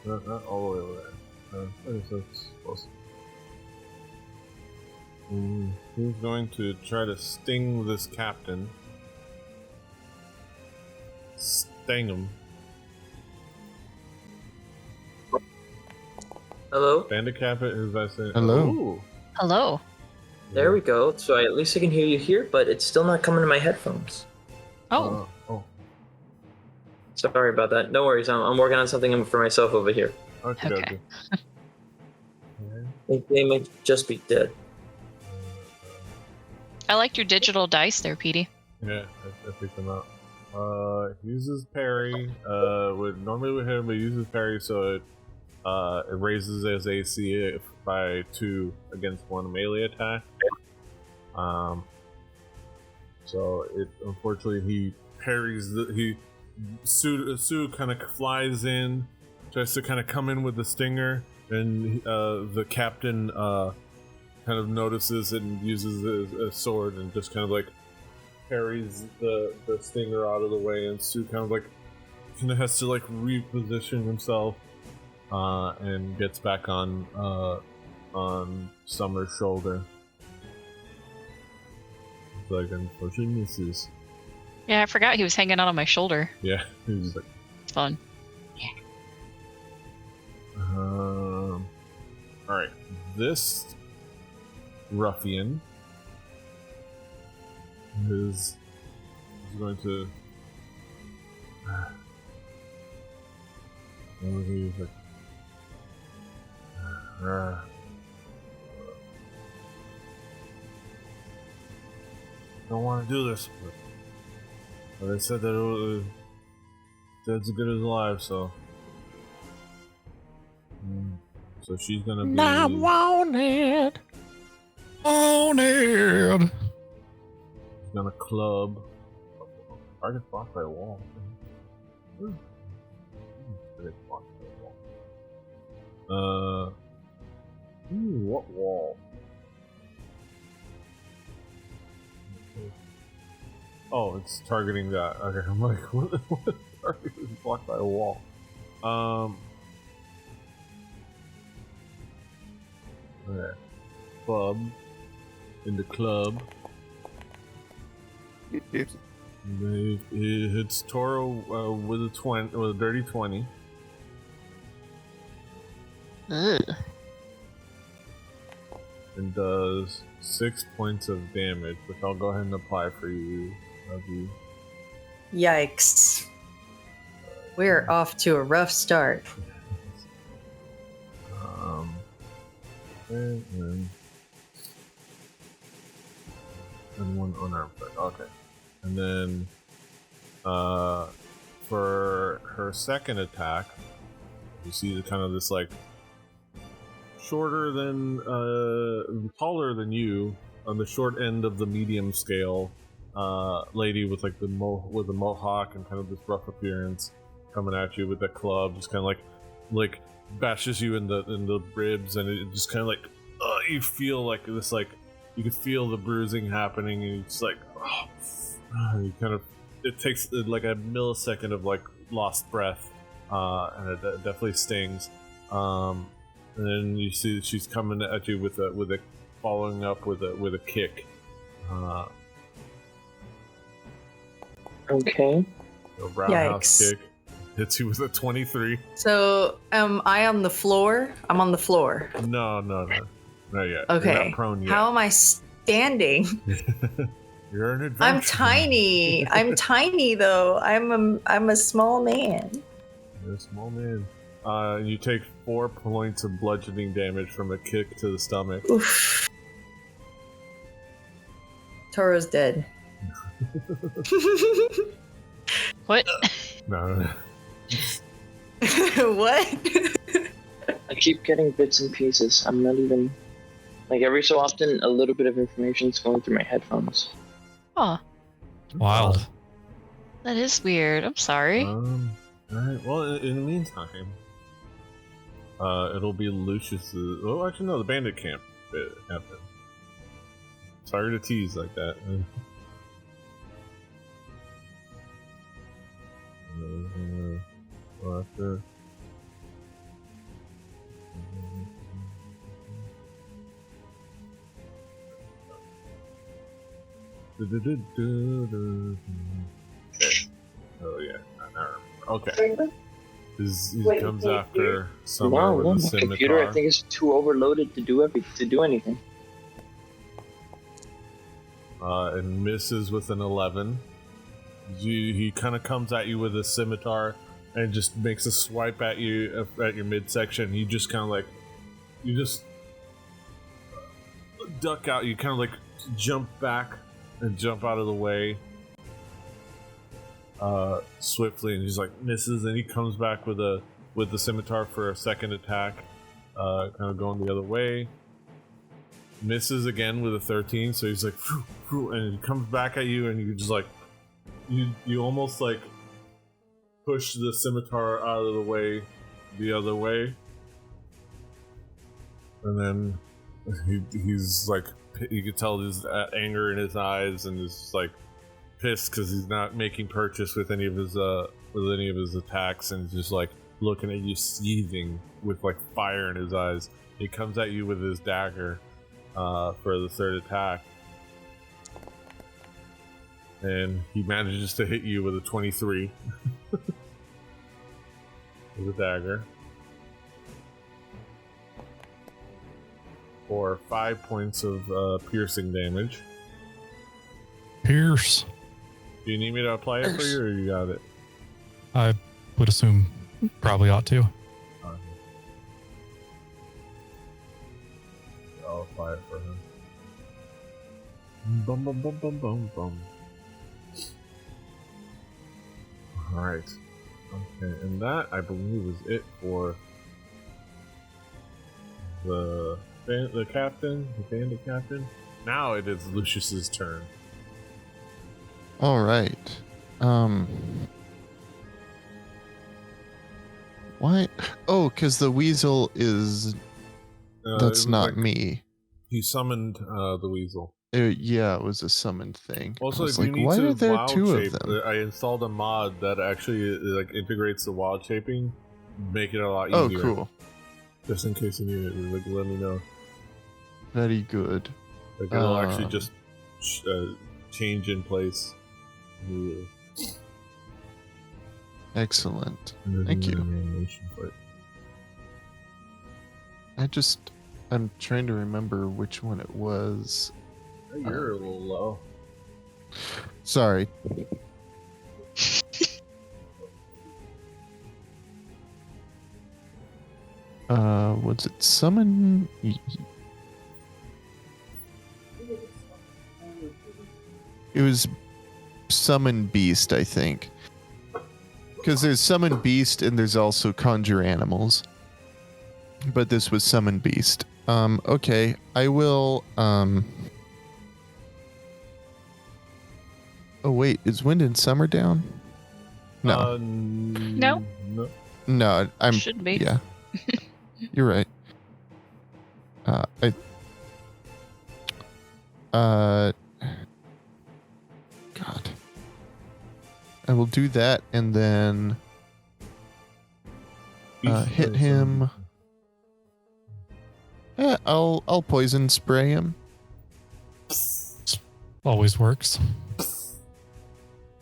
not all the way over there. I guess that's close. He's going to try to sting this captain. Sting him. Hello? Bandit Captain is by saying, hello. Ooh. Hello. There we go. So at least I can hear you here, but it's still not coming to my headphones. Oh. Sorry about that. No worries. I'm working on something for myself over here. Okay. I think they may just be dead. I liked your digital dice there, Petey. Yeah, I picked them up. Uses parry. Normally would hit him, but uses parry, so it raises his AC by 2 against 1 melee attack. So it unfortunately he parries Sue kind of flies in, tries to kind of come in with the stinger, and the captain kind of notices and uses a sword and just kind of like parries the stinger out of the way, and Sue kind of has to like reposition himself and gets back on Summer's shoulder. It's like, unfortunately misses. Yeah, I forgot he was hanging out on my shoulder. Yeah, he's like, It's fun. Alright, this ruffian is going to he's like, don't want to do this, but They said that it was dead's as good as alive, so. So she's gonna be. Not wanted. Wanted. She's gonna club. Target blocked by a wall. Target blocked by a wall. What wall? Oh, it's targeting that. Okay, I'm like, what target is blocked by a wall? Okay. Club. In the club. It hits Toro with a dirty 20. And does 6 points of damage, which I'll go ahead and apply for you. Yikes. We're off to a rough start. And one unarmed strike. Okay. And then for her second attack, you see the kind of this like shorter than taller than you on the short end of the medium scale lady with like the mohawk and kind of this rough appearance coming at you with that club, just kind of like bashes you in the ribs, and it just kind of like you feel like this, like you can feel the bruising happening, and it's like you kind of, it takes like a millisecond of like lost breath, and it definitely stings. And then you see that she's coming at you with a following up with a kick. Okay. A roundhouse Yikes. kick hits you with a 23. So, am I on the floor? I'm on the floor. No, not yet. You're Okay. not prone yet. How am I standing? You're an adventurer. I'm tiny. I'm tiny though. I'm a small man. You're a small man. You take 4 points of bludgeoning damage from a kick to the stomach. Oof. Toro's dead. What? No. What? I keep getting bits and pieces. I'm not even... Like, every so often, a little bit of information is going through my headphones. Huh. Wild. That is weird. I'm sorry. Alright, well, in the meantime, it'll be Lucius's... Oh, actually, no, the bandit camp bit happened. Sorry to tease like that. After... Oh yeah, okay. He comes after somewhere with a my scimitar. computer, I think, is too overloaded to do anything. And misses with an 11. He kind of comes at you with a scimitar and just makes a swipe at you at your midsection. You just kind of like, you just duck out. You kind of like jump back and jump out of the way swiftly, and he's like misses, and he comes back with the scimitar for a second attack, kind of going the other way. Misses again with a 13, so he's like, phew, phew, and he comes back at you, and you just like, you almost like push the scimitar out of the way, the other way, and then he's like, you can tell there's anger in his eyes, and he's like pissed because he's not making purchase with any of his attacks, and he's just like looking at you, seething with like fire in his eyes. He comes at you with his dagger for the third attack, and he manages to hit you with a 23 with a dagger for 5 points of piercing damage. Pierce. Do you need me to apply it for you, or you got it? I would assume probably ought to. I'll apply it for him. Bum bum bum bum bum bum. Alright. Okay, and that, I believe, is it for the captain, the bandit captain. Now it is Lucius's turn. All right. Why? Oh, because the weasel is. That's not me. He summoned the weasel. Yeah, it was a summoned thing. Also, I was if you like, need why to are there wild two shape, of them? I installed a mod that actually like integrates the wild shaping, make it a lot Oh, easier. cool. Just in case you need it, like, let me know. Very good. Like it'll actually just change in place. Excellent. And Thank there's you. an animation for it. I'm trying to remember which one it was. You're a little low. Sorry. Was it summon? It was summon beast, I think. Because there's summon beast and there's also conjure animals. But this was summon beast. Okay, I will, Oh wait, is wind and summer down? No. No. No, I'm. Should be. Yeah. You're right. God. I will do that and then hit him. I'll poison spray him. Always works.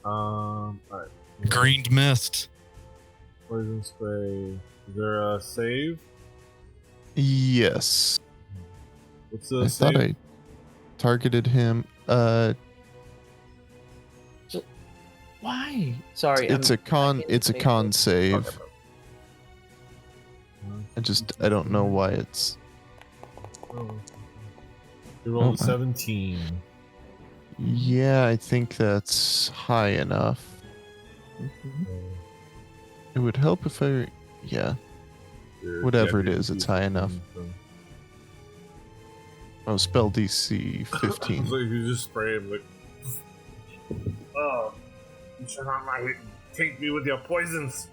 Alright. Greened mist. Poison spray. Is there a save? Yes. What's the I save? thought I targeted him. Why? Sorry. It's a con save. Okay. I don't know why it's. Oh. You rolled Oh, 17. Yeah, I think that's high enough. It would help if I. Yeah. Whatever it is, it's high enough. Oh, spell DC 15. So you just spray him like, oh, you should not take me with your poisons.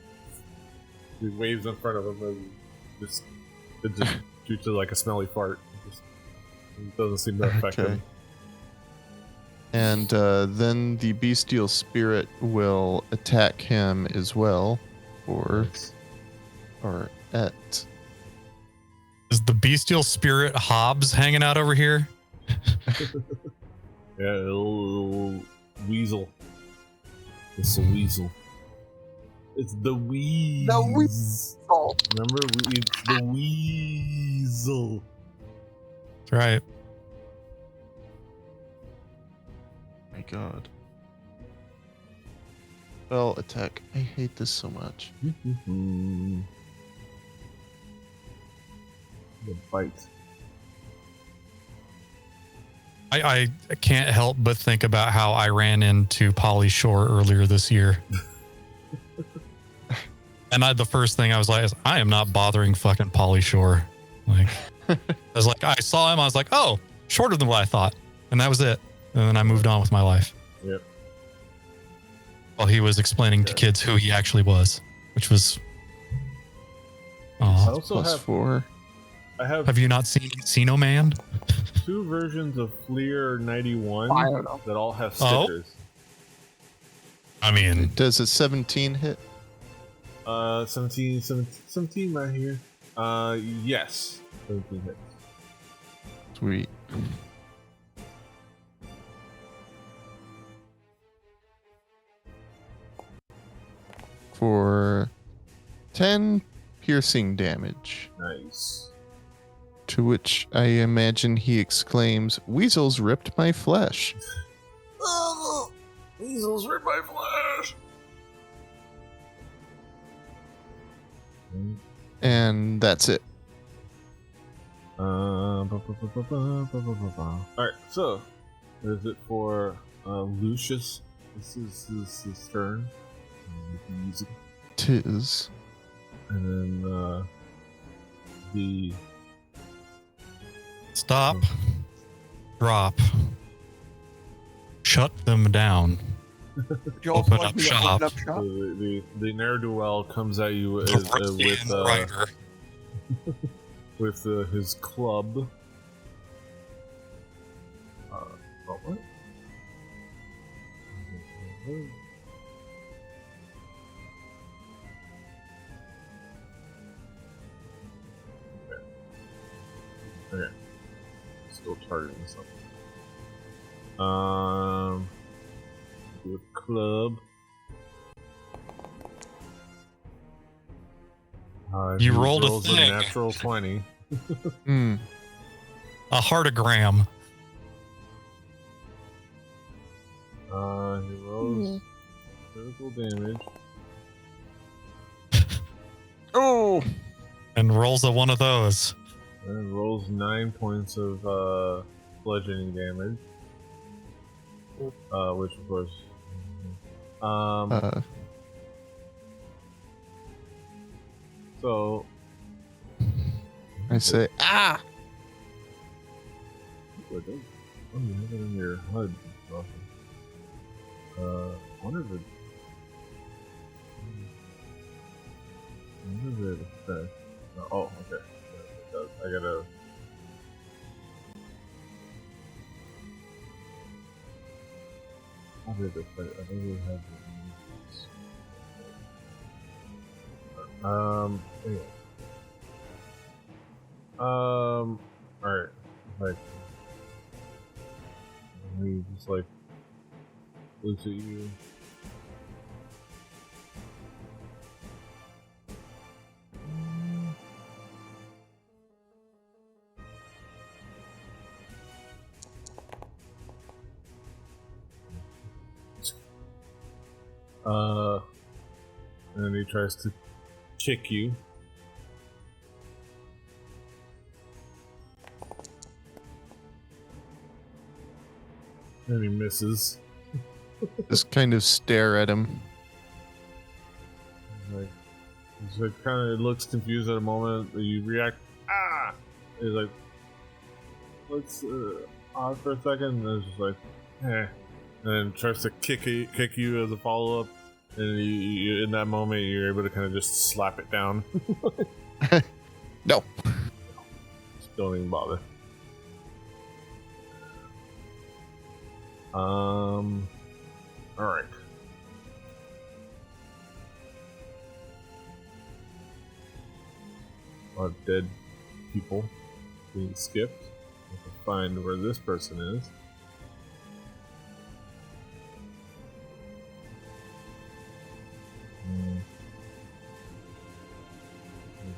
He waves in front of him and just due to like a smelly fart. It doesn't seem to affect him. And then the bestial spirit will attack him as well, or at. Is the bestial spirit Hobbs hanging out over here? Yeah, a little weasel. It's a weasel. It's the weasel. The weasel. Remember, it's the weasel. That's right. My God. Spell attack. I hate this so much. The bite. I can't help but think about how I ran into Polly Shore earlier this year. And the first thing I was like, I am not bothering fucking Polly Shore. Like, I was like, I saw him, I was like, oh, shorter than what I thought. And that was it. And then I moved on with my life. Yep. While he was explaining to kids who he actually was, which was. I Oh, also have 4. have you not seen Encino Man? 2 versions of Fleer 91 I don't know. that all have Oh. stickers. I mean, Does a 17 hit? 17 right here. Yes. 17 hits. Sweet. For 10 piercing damage. Nice. To which I imagine he exclaims, "Weasels ripped my flesh." Oh, weasels rip my flesh. And that's it. Alright, so is it for Lucius? This is his turn. Easy. Tis. And then the Stop. Drop. Shut them down. Would you also Open like up me to shop. open up so shop? the ne'er-do-well comes at you The writer. with his club. What? Okay. Still targeting something. With club. You he rolled a rolls thing. natural 20. Hmm. A heartogram. He rolls critical damage. Oh! And rolls a one of those. And rolls 9 points of bludgeoning damage. Which of course. So I say, ah! what does? Oh, you have it in your HUD. Awesome. What is it? What is it? Oh, okay. It does. I gotta. How did it play? I think we have it. Anyway. Alright. Like. We just like. Looks at you. And he tries to kick you. And he misses. Just kind of stare at him. He's like kind of looks confused at a moment. You react. Ah! He's like, looks odd for a second. And it's just like, eh. And then tries to kick you as a follow up. And you, in that moment, you're able to kind of just slap it down. No. Just don't even bother. Alright. A lot of dead people being skipped. I have to find where this person is.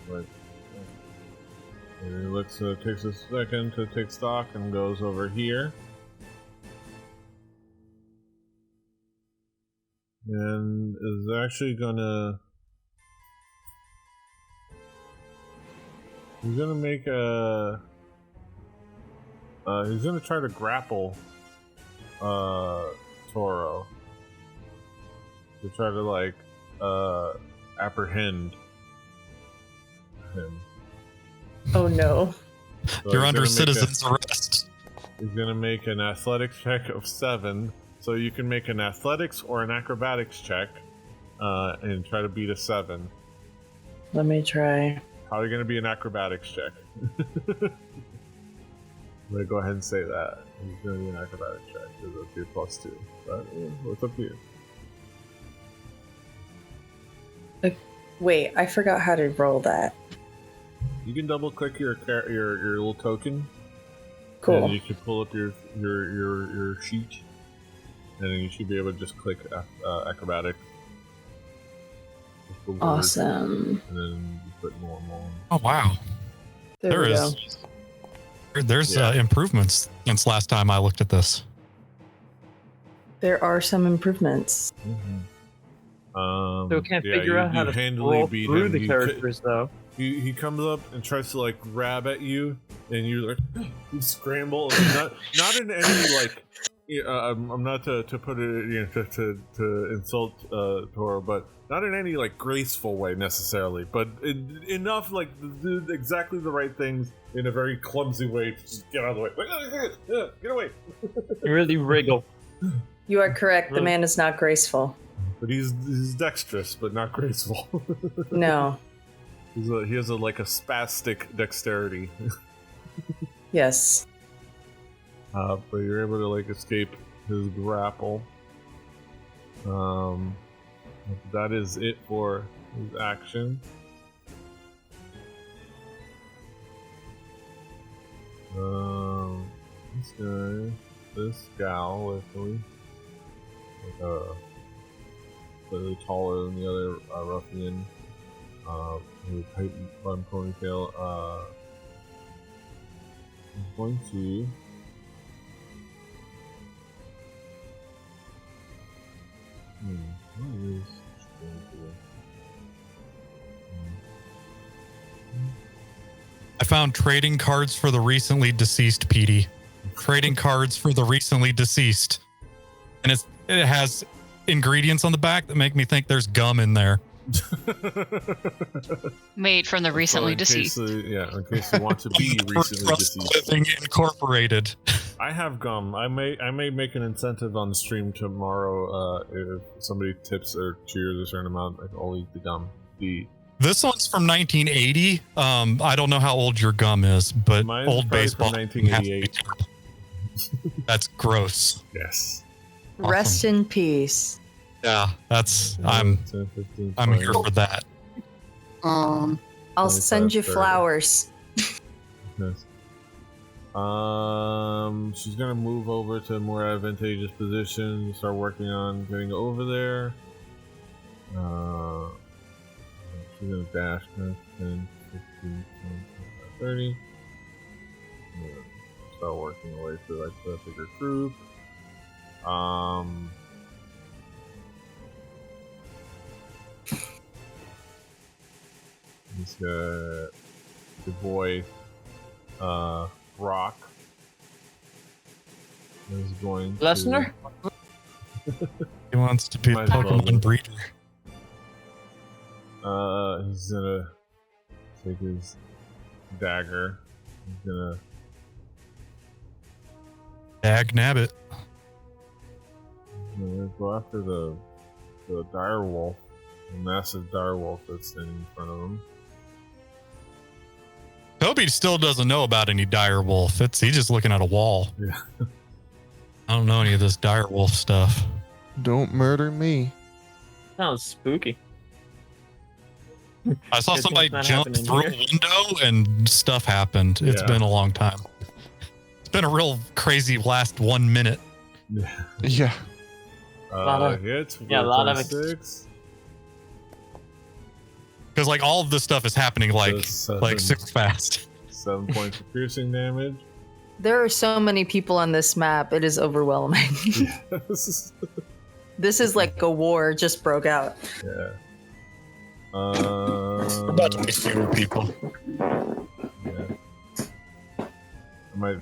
Like, and he looks, takes a second to take stock and goes over here. And is actually gonna. He's gonna make a. He's gonna try to grapple Toro. To try to, like, apprehend him. Oh no. So You're he's under gonna make citizen's arrest. He's gonna make an athletics check of 7. So you can make an athletics or an acrobatics check and try to beat a 7. Let me try. How are you gonna be an acrobatics check? I'm gonna go ahead and say that. He's gonna be an acrobatics check because it'll be +2. But it's up to you. Wait, I forgot how to roll that. You can double click your little token. Cool. And you can pull up your sheet, and then you should be able to just click acrobatic. Just the word, Awesome. And then you put normal. Oh wow. There we go. There's improvements since last time I looked at this. There are some improvements. Mm-hmm. So we can't figure out how to handily roll beat through him. the You characters, though. He comes up and tries to, like, grab at you, and you, like, you scramble. And not in any, like, I'm not to put it to insult Tora, but not in any like graceful way necessarily, but enough like do exactly the right things in a very clumsy way to just get out of the way. Get away! You really wriggle. You are correct. The man is not graceful. But he's dexterous, but not graceful. No. He has like a spastic dexterity. Yes. But you're able to like escape his grapple. That is it for his action. This guy, this gal, actually, like slightly taller than the other ruffian, with a tight bun ponytail. I'm going to. What is Strongbow? I found trading cards for the recently deceased, Petey. Trading cards for the recently deceased. And it has ingredients on the back that make me think there's gum in there. Made from the recently deceased. In case you want to be recently deceased. Living Incorporated. I have gum. I may make an incentive on the stream tomorrow. If somebody tips or cheers a certain amount, I'll eat the gum. This one's from 1980. I don't know how old your gum is, but Mine's old probably baseball. from 1988. That's gross. Yes. Awesome. Rest in peace. Yeah, that's I'm 10, 15, I'm 20. here for that. I'll send you 30. flowers. Yes. She's gonna move over to a more advantageous position. Start working on getting over there. She's gonna dash 10, 15, 20, 30. Yeah. Start working away to like the bigger group. He's got the boy, Rock. Is going Lesnar? He wants to be a Might as well. Pokemon breeder. He's gonna take his dagger. He's gonna Dag nabbit. go after the dire wolf, the massive dire wolf that's standing in front of him. Toby still doesn't know about any dire wolf. He's just looking at a wall. Yeah. I don't know any of this dire wolf stuff. Don't murder me. Sounds spooky. I saw Good somebody things not jump happening through a window and stuff happened. It's Yeah. been a long time. It's been a real crazy last 1 minute. Yeah. Lot of- Hits. yeah, a lot of 26. Because like all of this stuff is happening like So super fast. 7 points of piercing damage. There are so many people on this map. It is overwhelming. Yes. This is like a war just broke out. Yeah. About to be fewer people. Yeah. I might.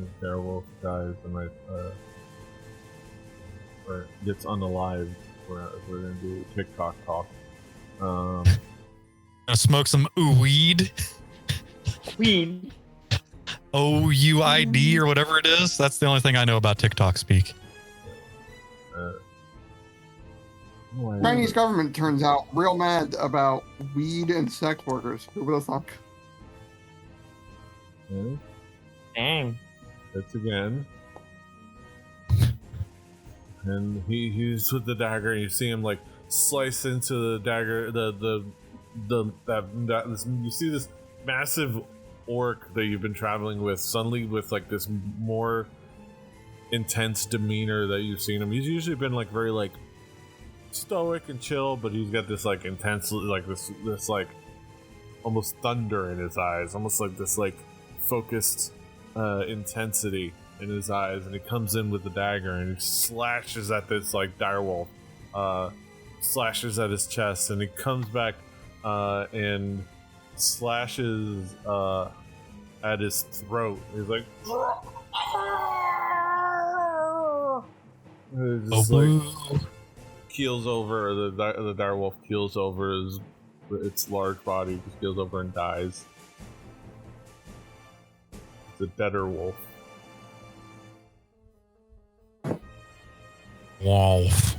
If Werewolf dies, I might. Or gets unalived. We're gonna do TikTok talk. Gonna smoke some weed. Weed. OUID or whatever it is. That's the only thing I know about TikTok speak. Chinese government turns out real mad about weed and sex workers. Who would have thought? Okay. Dang. Hits again. And he's with the dagger, and you see him like slice into the dagger. You see this massive orc that you've been traveling with suddenly with like this more intense demeanor that you've seen him. He's usually been like very like stoic and chill, but he's got this like intense like this like almost thunder in his eyes, almost like this like focused intensity in his eyes, and he comes in with the dagger and he slashes at this like direwolf, slashes at his chest, and he comes back and slashes at his throat. He's like, It Oh, just like boo. keels over. The dire wolf keels over. Its large body just keels over and dies. It's a deader wolf. Wolf.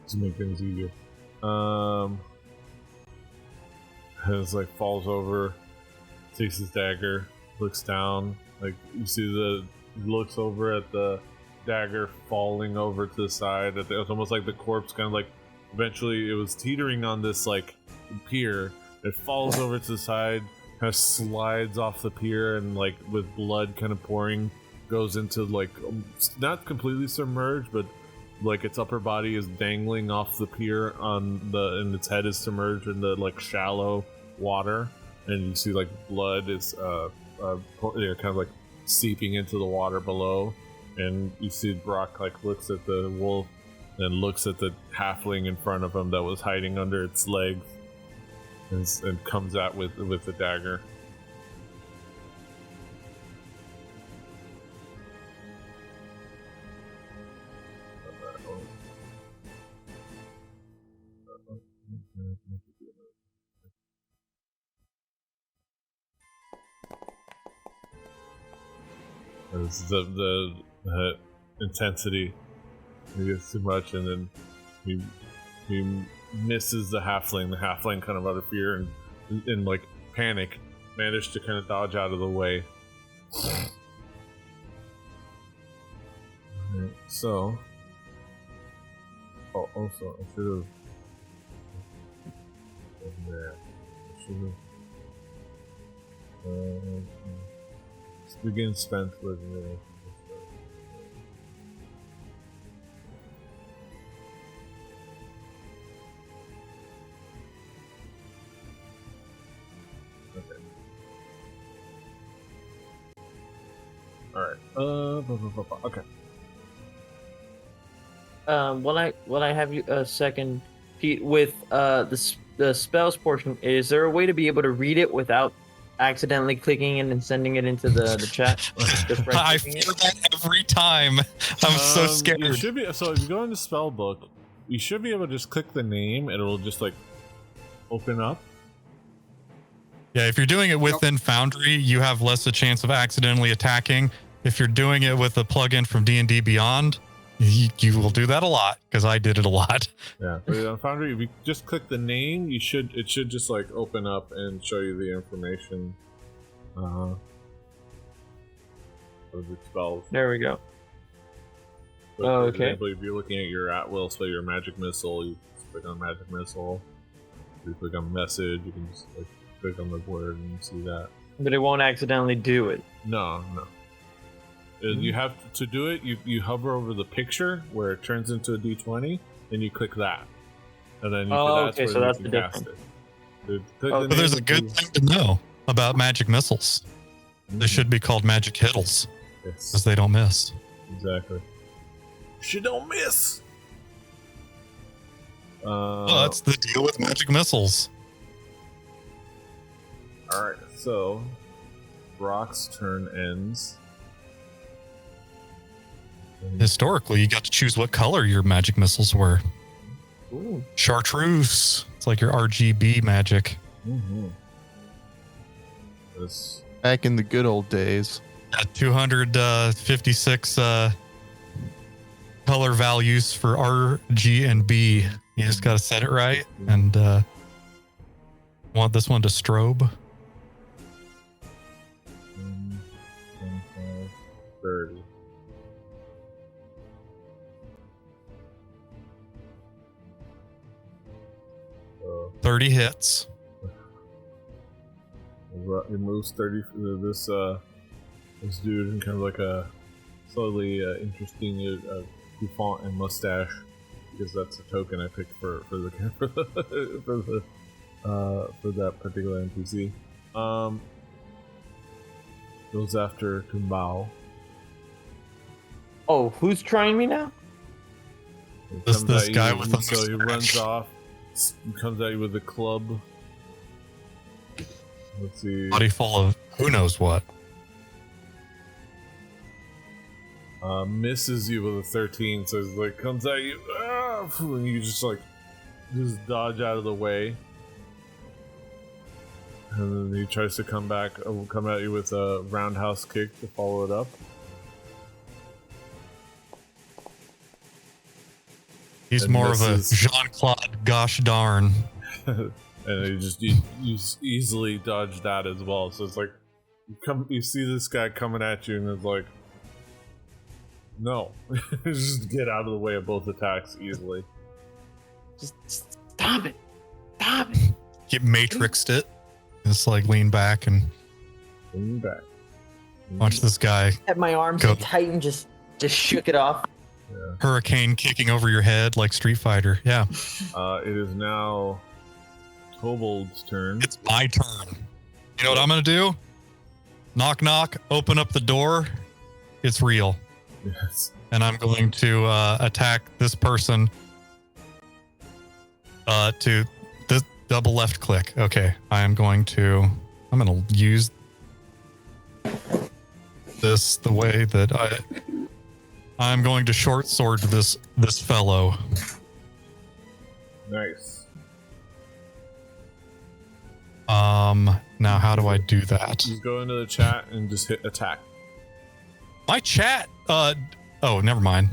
To make things easier. It's like falls over, takes his dagger, looks down. Like you see looks over at the dagger falling over to the side. It was almost like the corpse kind of like eventually it was teetering on this like pier. It falls over to the side, kind of slides off the pier, and like with blood kind of pouring, goes into like not completely submerged, but like its upper body is dangling off the pier and its head is submerged in the like shallow water, and you see like blood is kind of like seeping into the water below, and you see Brock like looks at the wolf and looks at the halfling in front of him that was hiding under its legs, and comes out with the dagger. It's the intensity gets too much, and then he misses the halfling. The halfling kind of out of fear and in like panic managed to kind of dodge out of the way. Right, so also I should have begin spent with okay. Alright. Okay. While I have you a second, Pete, with the spells portion, is there a way to be able to read it without accidentally clicking in and sending it into the chat? Just I feel that every time. I'm so scared. You should be, so if you go into spell book, you should be able to just click the name and it'll just like open up. Yeah, if you're doing it within Foundry, you have less a chance of accidentally attacking. If you're doing it with a plugin from D&D Beyond, you will do that a lot, because I did it a lot. Yeah, but on Foundry, if you just click the name, it should just like open up and show you the information of the spells. There we go. So Oh, for okay. example, if you're looking at your at-will, so your magic missile, you just click on magic missile. If you click on message, you can just like click on the word and see that. But it won't accidentally do it. No. You have to do it. You hover over the picture where it turns into a D20, and you click that, and then okay, so that's the cast difference. it. But there's a good thing to know about magic missiles. They should be called magic hittles, because Yes, they don't miss. exactly. She don't miss. Well, that's the deal with magic missiles. All right. So, Brock's turn ends. Historically, you got to choose what color your magic missiles were. Ooh. Chartreuse. It's like your RGB magic. Mm-hmm. This. Back in the good old days. 256 color values for R, G, and B. You just got to set it right. And want this one to strobe. 25, 30. So 30 hits. it moves 30. This dude in kind of like a slightly interesting bouffant and mustache, because that's a token I picked for that particular NPC. Goes after Tumbao. Oh, who's trying me now? This guy with the so he runs mustache. off. He comes at you with a club. Let's see. Body full of who knows what. Misses you with a 13, so he's like comes at you, and you just dodge out of the way. And then he tries to come at you with a roundhouse kick to follow it up. He's And more of a misses. Jean-Claude gosh darn. And you easily dodge that as well. So it's like you see this guy coming at you, and it's like, no, just get out of the way of both attacks easily. Just stop it. Stop it. He matrixed it. Just like lean back and Lean back. watch this guy Had my arms Go. tight and just shook it off. hurricane kicking over your head like Street Fighter. Yeah, It is now Kobold's turn. it's my turn. You know what I'm gonna do? Knock knock. Open up the door. It's real, Yes. and I'm going to attack this person. To this double left click. Okay, I'm gonna use this the way that I'm going to short sword this fellow. Nice. Now how do I do that? Just go into the chat and just hit attack. My chat oh, never mind.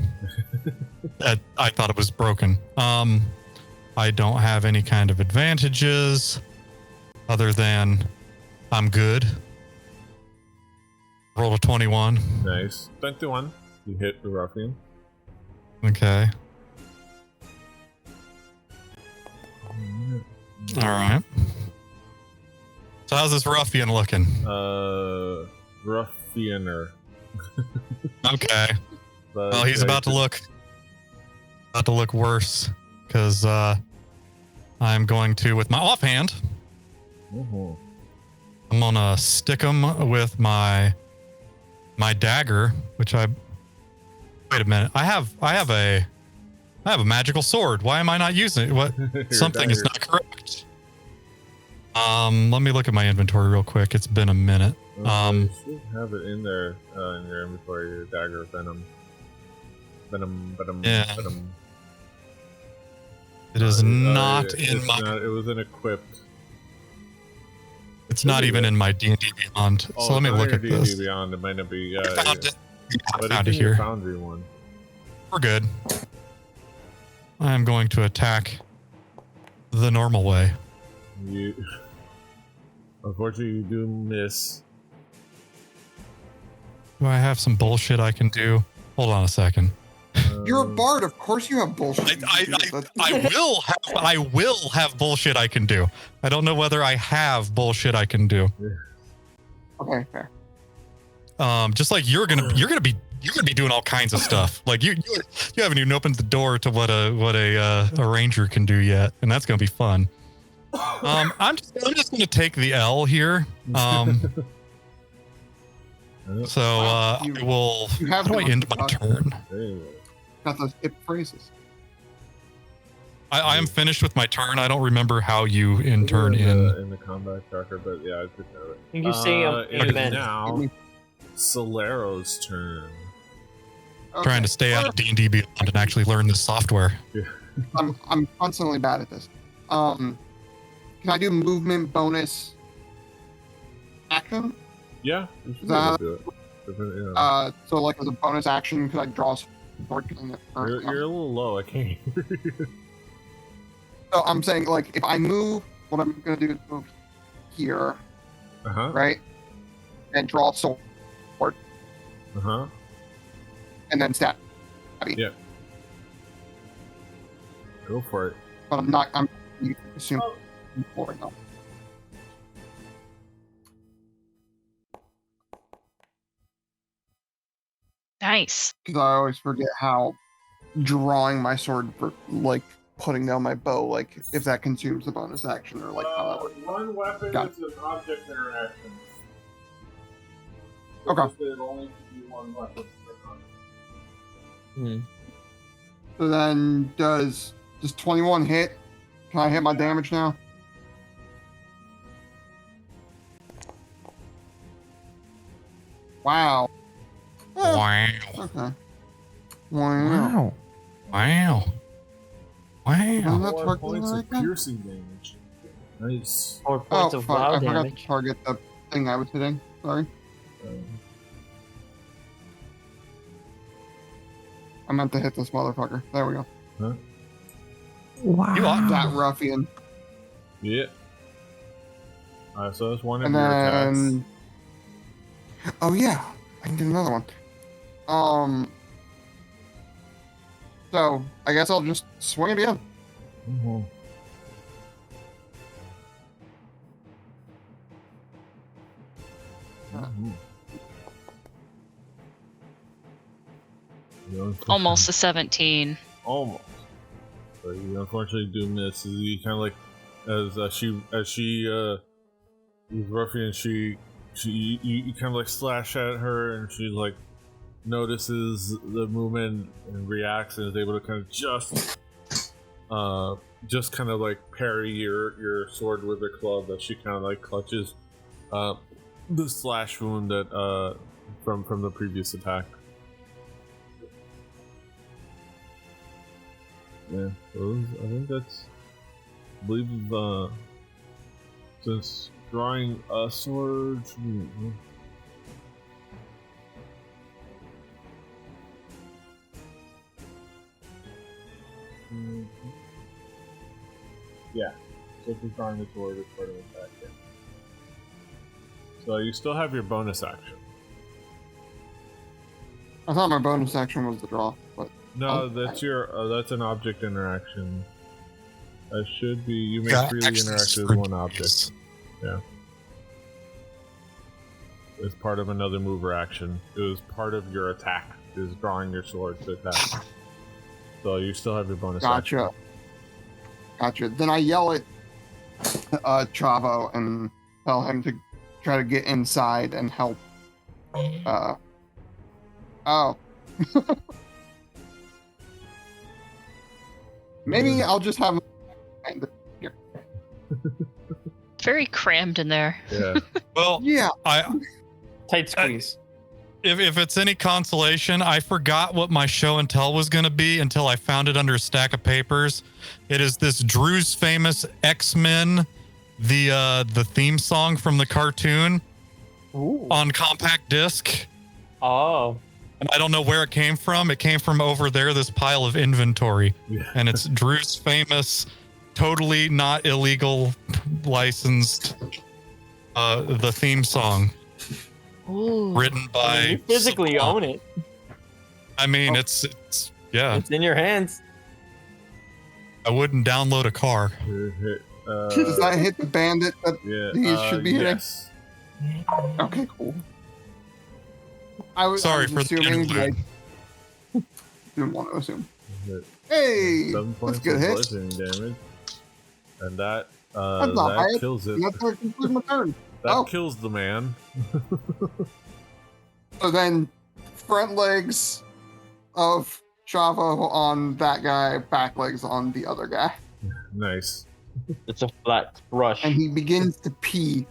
I thought it was broken. I don't have any kind of advantages other than I'm good. Roll a 21. Nice. 21. You hit the ruffian. Okay. All right. So how's this ruffian looking? Ruffianer. Okay. But Well, he's about to look worse because I'm going to, with my offhand, Mhm. I'm gonna stick him with my dagger, which wait a minute. I have a magical sword. Why am I not using it? What? Your Something is dagger. not correct. Let me look at my inventory real quick. It's been a minute. You should have it in there in your inventory. Your dagger, venom. Yeah. Venom. It is not Yeah, in it's my. not- it wasn't equipped. It's not even in my D&D Beyond. Oh, So let me it's look not at your D&D this. Beyond. It might not be. I found it. I But found it's it in your here. Foundry one. We're good. I'm going to attack the normal way. You. Unfortunately, you do miss. Do I have some bullshit I can do? Hold on a second. You're a bard. Of course you have bullshit. I will have bullshit I can do. I don't know whether I have bullshit I can do. Okay, fair. Just like you're gonna be doing all kinds of stuff. Like you haven't even opened the door to what a ranger can do yet, and that's gonna be fun. I'm just gonna take the L here. So I will. You have How do I the- end my turn? There you Got those hip phrases. I am finished with my turn. I don't remember how you in go. turn in the combat tracker, but yeah, I took care of it. I think you say It is event. now Solero's turn. trying to stay out of D&D Beyond and actually learn this software. I'm constantly bad at this. Can I do movement bonus action? Yeah, you should be That- able to do it. Yeah. So like as a bonus action, could I draw a sword? You're a little low. I can't hear you. So I'm saying like if I move, what I'm gonna do is move here, Uh-huh. right, and draw a sword, Uh-huh. and then stab. Yeah. Go for it. But I'm not. You can assume for it now. Nice. Because I always forget how drawing my sword for like putting down my bow, like if that consumes the bonus action or like how that works. One weapon Got is an object interaction. Okay. It only can be one weapon per turn. So then does 21 hit? Can I hit my damage now? Wow. Wow. Okay. Wow. Wow. Wow. I'm Wow. not 4 targeting points like of that? piercing damage. Nice. 4 points of fuck. wow I forgot damage. to target the thing I was hitting. Sorry. I meant to hit this motherfucker. There we go. Huh? Wow. You are- That ruffian. Yeah. Alright, so that's one of And your attacks. then... Oh yeah, I can get another one. So I guess I'll just swing it again. Mhm. Mhm. You Almost a 17. Almost. But you unfortunately do miss. You kind of like as she was ruffian, you kind of like slash at her, and she like notices the movement and reacts, and is able to kind of just kind of like parry your sword with her club that she kind of like clutches the slash wound that from the previous attack. Yeah, so I think that's, I believe, since drawing a sword. Yeah, so if you're drawing a sword, it's part of the attack. Yeah. So you still have your bonus action. I thought my bonus action was the draw, but No, that's that's an object interaction. That should be, you may Yeah, freely actually, interact with one object. Yeah. It's part of another move or action. It was part of your attack, is drawing your sword to attack. So you still have your bonus action. Gotcha. Then I yell at Chavo and tell him to try to get inside and help. Oh. Maybe I'll just have. Very crammed in there. Yeah. Well, Yeah. Tight squeeze. If it's any consolation, I forgot what my show and tell was going to be until I found it under a stack of papers. It is this Drew's famous X-Men, the theme song from the cartoon on compact disc. Oh. And I don't know where it came from. It came from over there, this pile of inventory. Yeah. And it's Drew's famous, totally not illegal licensed, the theme song. Ooh. Written by... You physically own it. I mean, it's yeah. It's in your hands. I wouldn't download a car. Does that hit the bandit that he should be hitting? Yes. Okay, cool. I was For assuming, the but I interlude. didn't want to assume. Hit. Hey, 7 that's points good of hit. bludgeoning damage. And that That's not that bad. kills it. And that's where I conclude my turn. That Oh. kills the man. So then, front legs of Chavo on that guy, back legs on the other guy. Nice. It's a flat brush. And he begins to pee.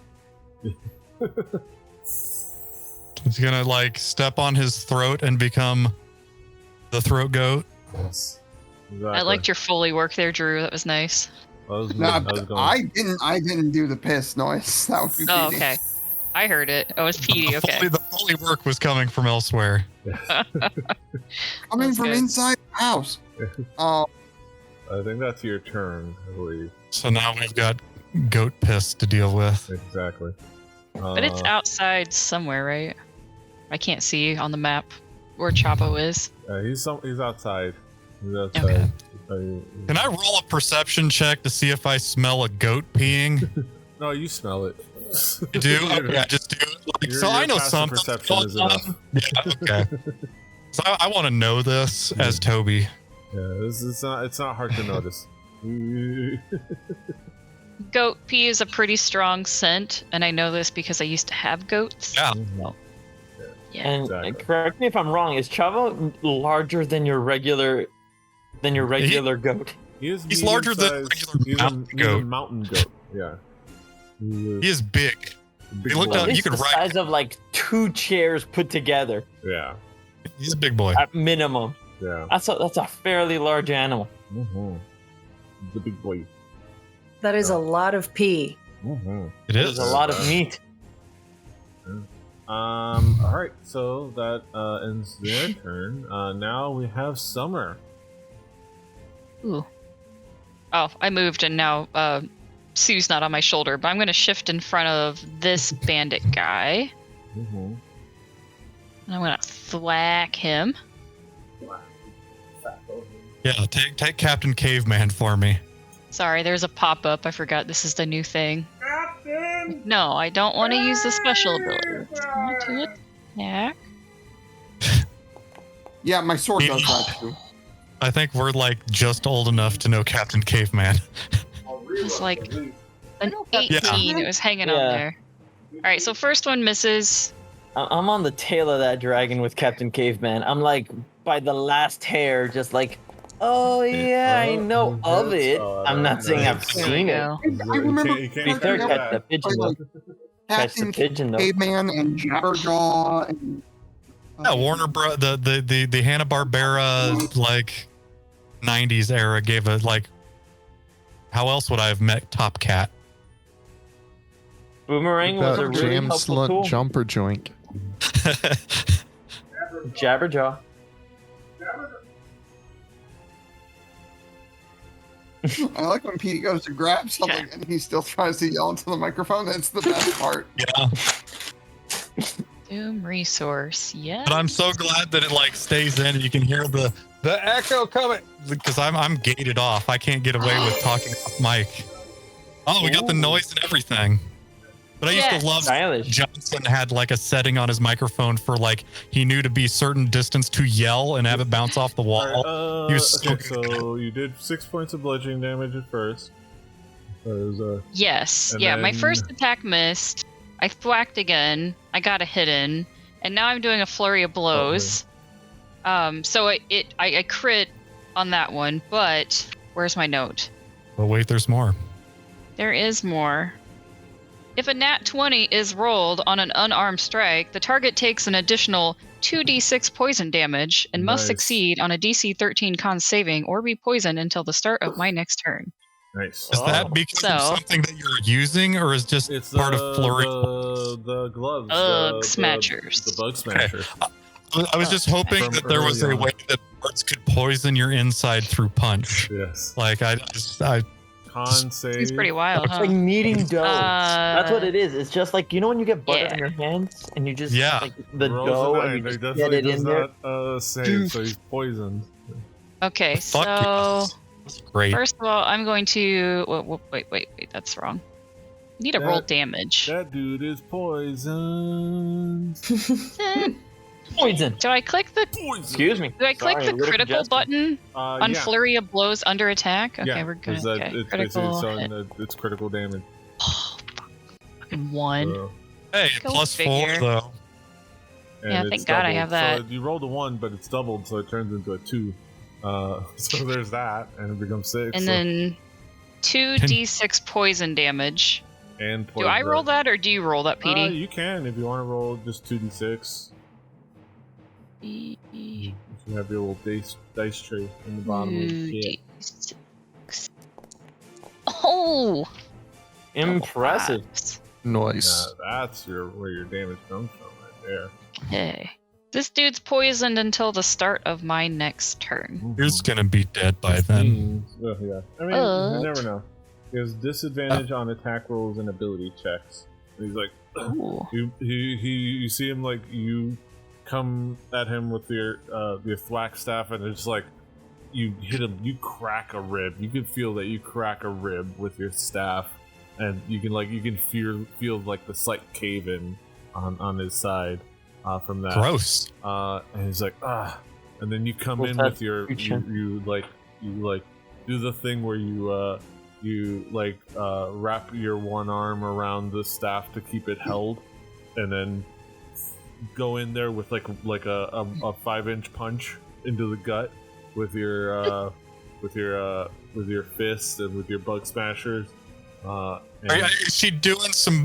He's gonna like step on his throat and become the throat goat. Yes. I liked your Foley work there, Drew. That was nice. Nah, I didn't do the piss noise. That would be Oh, Petey. okay. I heard it. Oh, it's Petey. Okay. The Foley work was coming from elsewhere. Coming That's from good. inside the house. I think that's your turn, I believe. So now we've got goat piss to deal with. Exactly. But it's outside somewhere, right? I can't see on the map where Chavo is. He's outside. He's outside. Okay. Can I roll a perception check to see if I smell a goat peeing? No, you smell it. You do? Okay, just do it. Like, so I know passive something. perception is going enough. on. Yeah, okay. So I want to know this as Toby. Yeah, it's not hard to notice. Goat pee is a pretty strong scent, and I know this because I used to have goats. Yeah. Yeah. And Exactly. correct me if I'm wrong. Is Chavo larger than your regular goat? He's larger than a medium-sized- regular mountain he's a goat. mountain goat. Yeah. He's He is big. a big he looked boy. up- At you least could the ride- size of like 2 chairs put together Yeah. He's a big boy. at minimum. Yeah. That's a fairly large animal. Mm-hmm. The big boy. That is a lot of pee. Mm-hmm. It There's is. a lot of meat. All right, so that ends their turn. Now we have Summer. Ooh. Oh, I moved and now Sue's not on my shoulder, but I'm going to shift in front of this bandit guy. Mm-hmm. And I'm going to thwack him. Yeah, take Captain Caveman for me. Sorry, there's a pop-up. I forgot this is the new thing. No, I don't want to use the special ability. I want to attack. Yeah, my sword does that too. I think we're like just old enough to know Captain Caveman. It's like an 18. Yeah. It was hanging on Yeah. there. All right, so first one misses. I'm on the tail of that dragon with Captain Caveman. I'm like by the last hair, just like, oh yeah, I know of it. I'm not saying I've There we seen it. go. I remember You Be can't fair, do catch the that. pigeon though. Catch the Captain pigeon though. Caveman and Jabberjaw and Yeah, Warner Bro. The Hanna Barbera like '90s era gave a like. How else would I have met Top Cat? Boomerang was a About really jam helpful slut tool. jumper joint. Jabberjaw. I like when Pete goes to grab something and he still tries to yell into the microphone. That's the best part. Yeah, Doom resource. Yeah. but I'm so glad that it like stays in and you can hear the echo coming because I'm gated off. I can't get away with talking off mic. Oh, we got the Ooh. noise and everything. But I used Yes. to love Stylish. Johnson had like a setting on his microphone for like he knew to be certain distance to yell and have it bounce off the wall. Alright, He was so okay, so you did 6 points of bludgeoning damage at first. So it was, Yes. And Yeah, my then- first attack missed. I thwacked again. I got a hit in. And now I'm doing a flurry of blows. So I crit on that one, but where's my note? But wait, there's more. There is more. If a nat 20 is rolled on an unarmed strike, the target takes an additional 2d6 poison damage and must Nice. succeed on a DC 13 con saving or be poisoned until the start of my next turn. nice. Is that because of So- something that you're using, or is just It's part of flurry? the gloves. Bug the smashers. The bug smashers. I was just hoping From that there was early a on. way that birds could poison your inside through punch. Yes. Like I Con save. It's pretty wild, It's huh? like kneading dough. That's what it is. It's just like, you know when you get butter yeah. in your hands and you just Yeah. like the Rolls dough a and nine. you He just get definitely it does in there. not save, so he's poisoned. Okay, fuck so yes. That's great. first of all, I'm going to wait, that's wrong. I need to roll damage. That dude is poisoned. Poison. Do I click the Excuse me. Do I click Sorry, the a little critical congested. button on Yeah. flurry of blows under attack? Okay, Yeah, we're good. 'cause that- Okay, it's basically critical showing hit. that it's critical damage. Fucking 1. So, Hey, Go plus figure. 4 though. and Yeah, it's thank God I have doubled. that. So you rolled a 1, but it's doubled, so it turns into a 2. So there's that, and it becomes 6. And so- then 2d6 poison damage. and Do I roll that or do you roll that, PD? You can if you want to roll just 2d6. E- You have your little dice tray in the bottom of the kit. 2d6. Oh! Impressive. Nice. That's where your damage comes from, right there. Okay. This dude's poisoned until the start of my next turn. You're just gonna be dead by then. Well, yeah. I mean, But- you never know. He has disadvantage on attack rolls and ability checks. And he's like, Ooh. you see him like you come at him with your thwack staff, and it's like you hit him, you crack a rib. You can feel that you crack a rib with your staff, and you can feel like the slight cave in on his side from that. Gross. And he's like, and then you come Well, in that's with your future. you do the thing where you wrap your one arm around the staff to keep it held, and then go in there with like a 5-inch punch into the gut with your fist and with your bug smashers. Is she doing some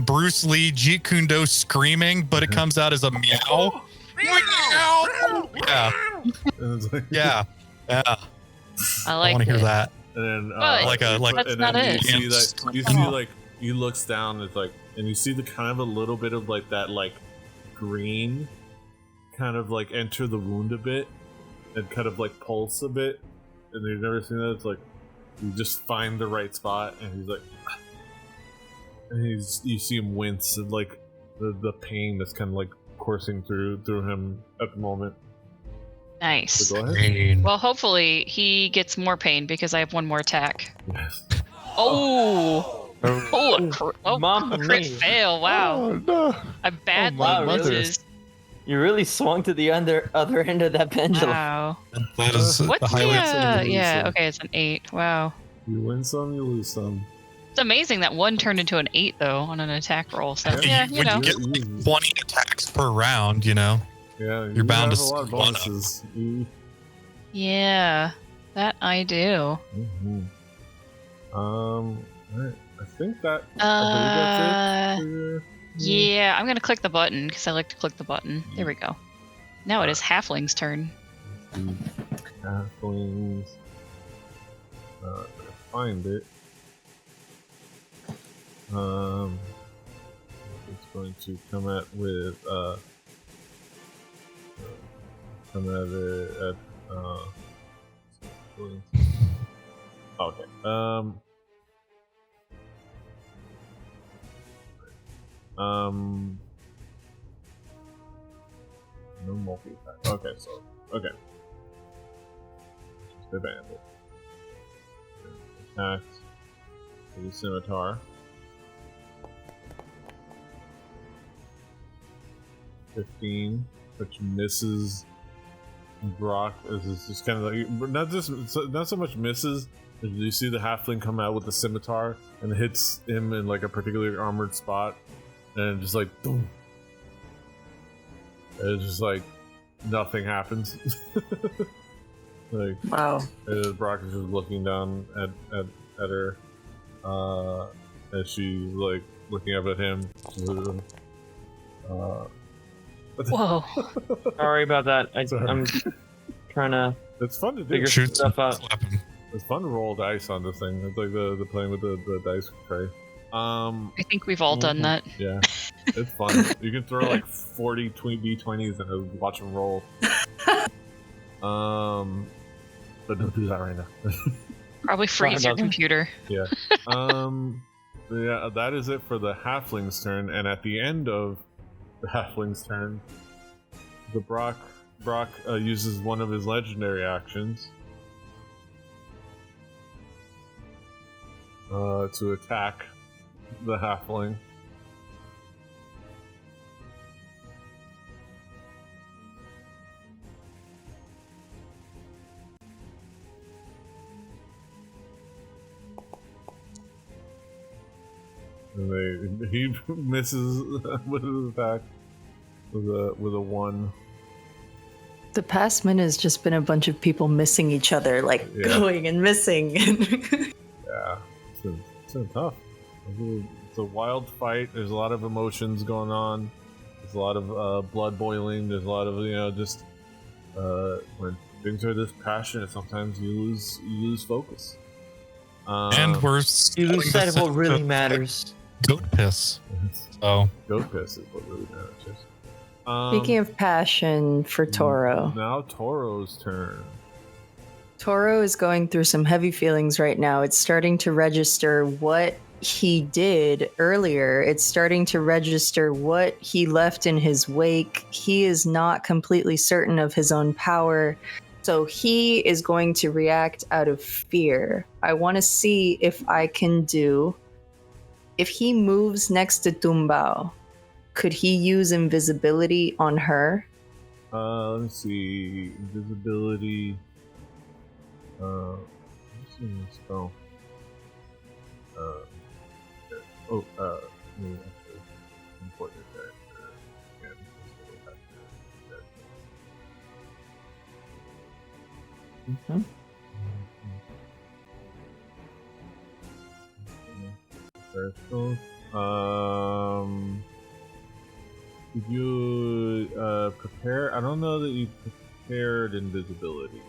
Bruce Lee Jeet Kune Do screaming, but it comes out as a meow? Meow! Yeah. Yeah. Yeah. I like want to hear it. that. And then that's not it. You see like he looks down. It's like, and you see the kind of a little bit of like that like green, kind of like enter the wound a bit, and kind of like pulse a bit. And you've never seen that. It's like you just find the right spot, and he's like, and you see him wince, and like the pain that's kind of like coursing through him at the moment. Nice. So go ahead. Well, hopefully he gets more pain because I have one more attack. Yes. Oh! Mamma crit mia. fail! Wow. Oh, no. I badly wow, really? loses. You really swung to the other end of that pendulum. Wow. That is What's the highlight. yeah? Okay, it's an 8. Wow. You win some, you lose some. It's amazing that one turned into an 8 though on an attack roll. So yeah, you When know. you get like 20 attacks per round, you know. Yeah, You're bound have to a lot of screw one up. bonuses. Yeah, that I do. Mm-hmm. Alright. I think that. I Uh, believe that's it. Yeah, I'm gonna click the button because I like to click the button. There we go. Now it is Halfling's turn. Halflings. Find it. It's going to come at with come at it at okay. No multi attack. Okay, so okay. Just abandon it. Attacked with the scimitar. 15, which misses Brock. Is just kind of like not so much misses. You see the halfling come out with the scimitar and hits him in like a particularly armored spot, and just like boom. It's just like nothing happens. Like Wow. Brock is just looking down at her as she's like looking up at him. Whoa. Sorry about that. I'm trying to It's fun to do. figure Shoot stuff out. slap him. It's fun to roll dice on this thing. It's like the playing with the dice tray. I think we've all done that. Yeah, it's fun. You can throw like 40 d20s and watch them roll. But don't do that right now. Probably freeze your computer. Yeah. Yeah, that is it for the halfling's turn. And at the end of the halfling's turn, the Brock uses one of his legendary actions to attack the halfling. And he misses with his attack with a 1. The past minute has just been a bunch of people missing each other, like Yeah. going and missing. Yeah, it's been tough. It's a wild fight. There's a lot of emotions going on. There's a lot of blood boiling. There's a lot of just when things are this passionate, sometimes you lose focus. And we're You lose sight of what really matters. Goat piss. So goat piss is what really matters. Speaking of passion for Toro, Now Toro's turn. Toro is going through some heavy feelings right now. It's starting to register what he did earlier. It's starting to register what he left in his wake. He is not completely certain of his own power. So he is going to react out of fear. I want to see if I can do... If he moves next to Tumbao, could he use invisibility on her? Let's see. Invisibility. Let's see this spell. Let me actually import your character again. Mhm. Crystals. Did you prepare? I don't know that you prepared invisibility.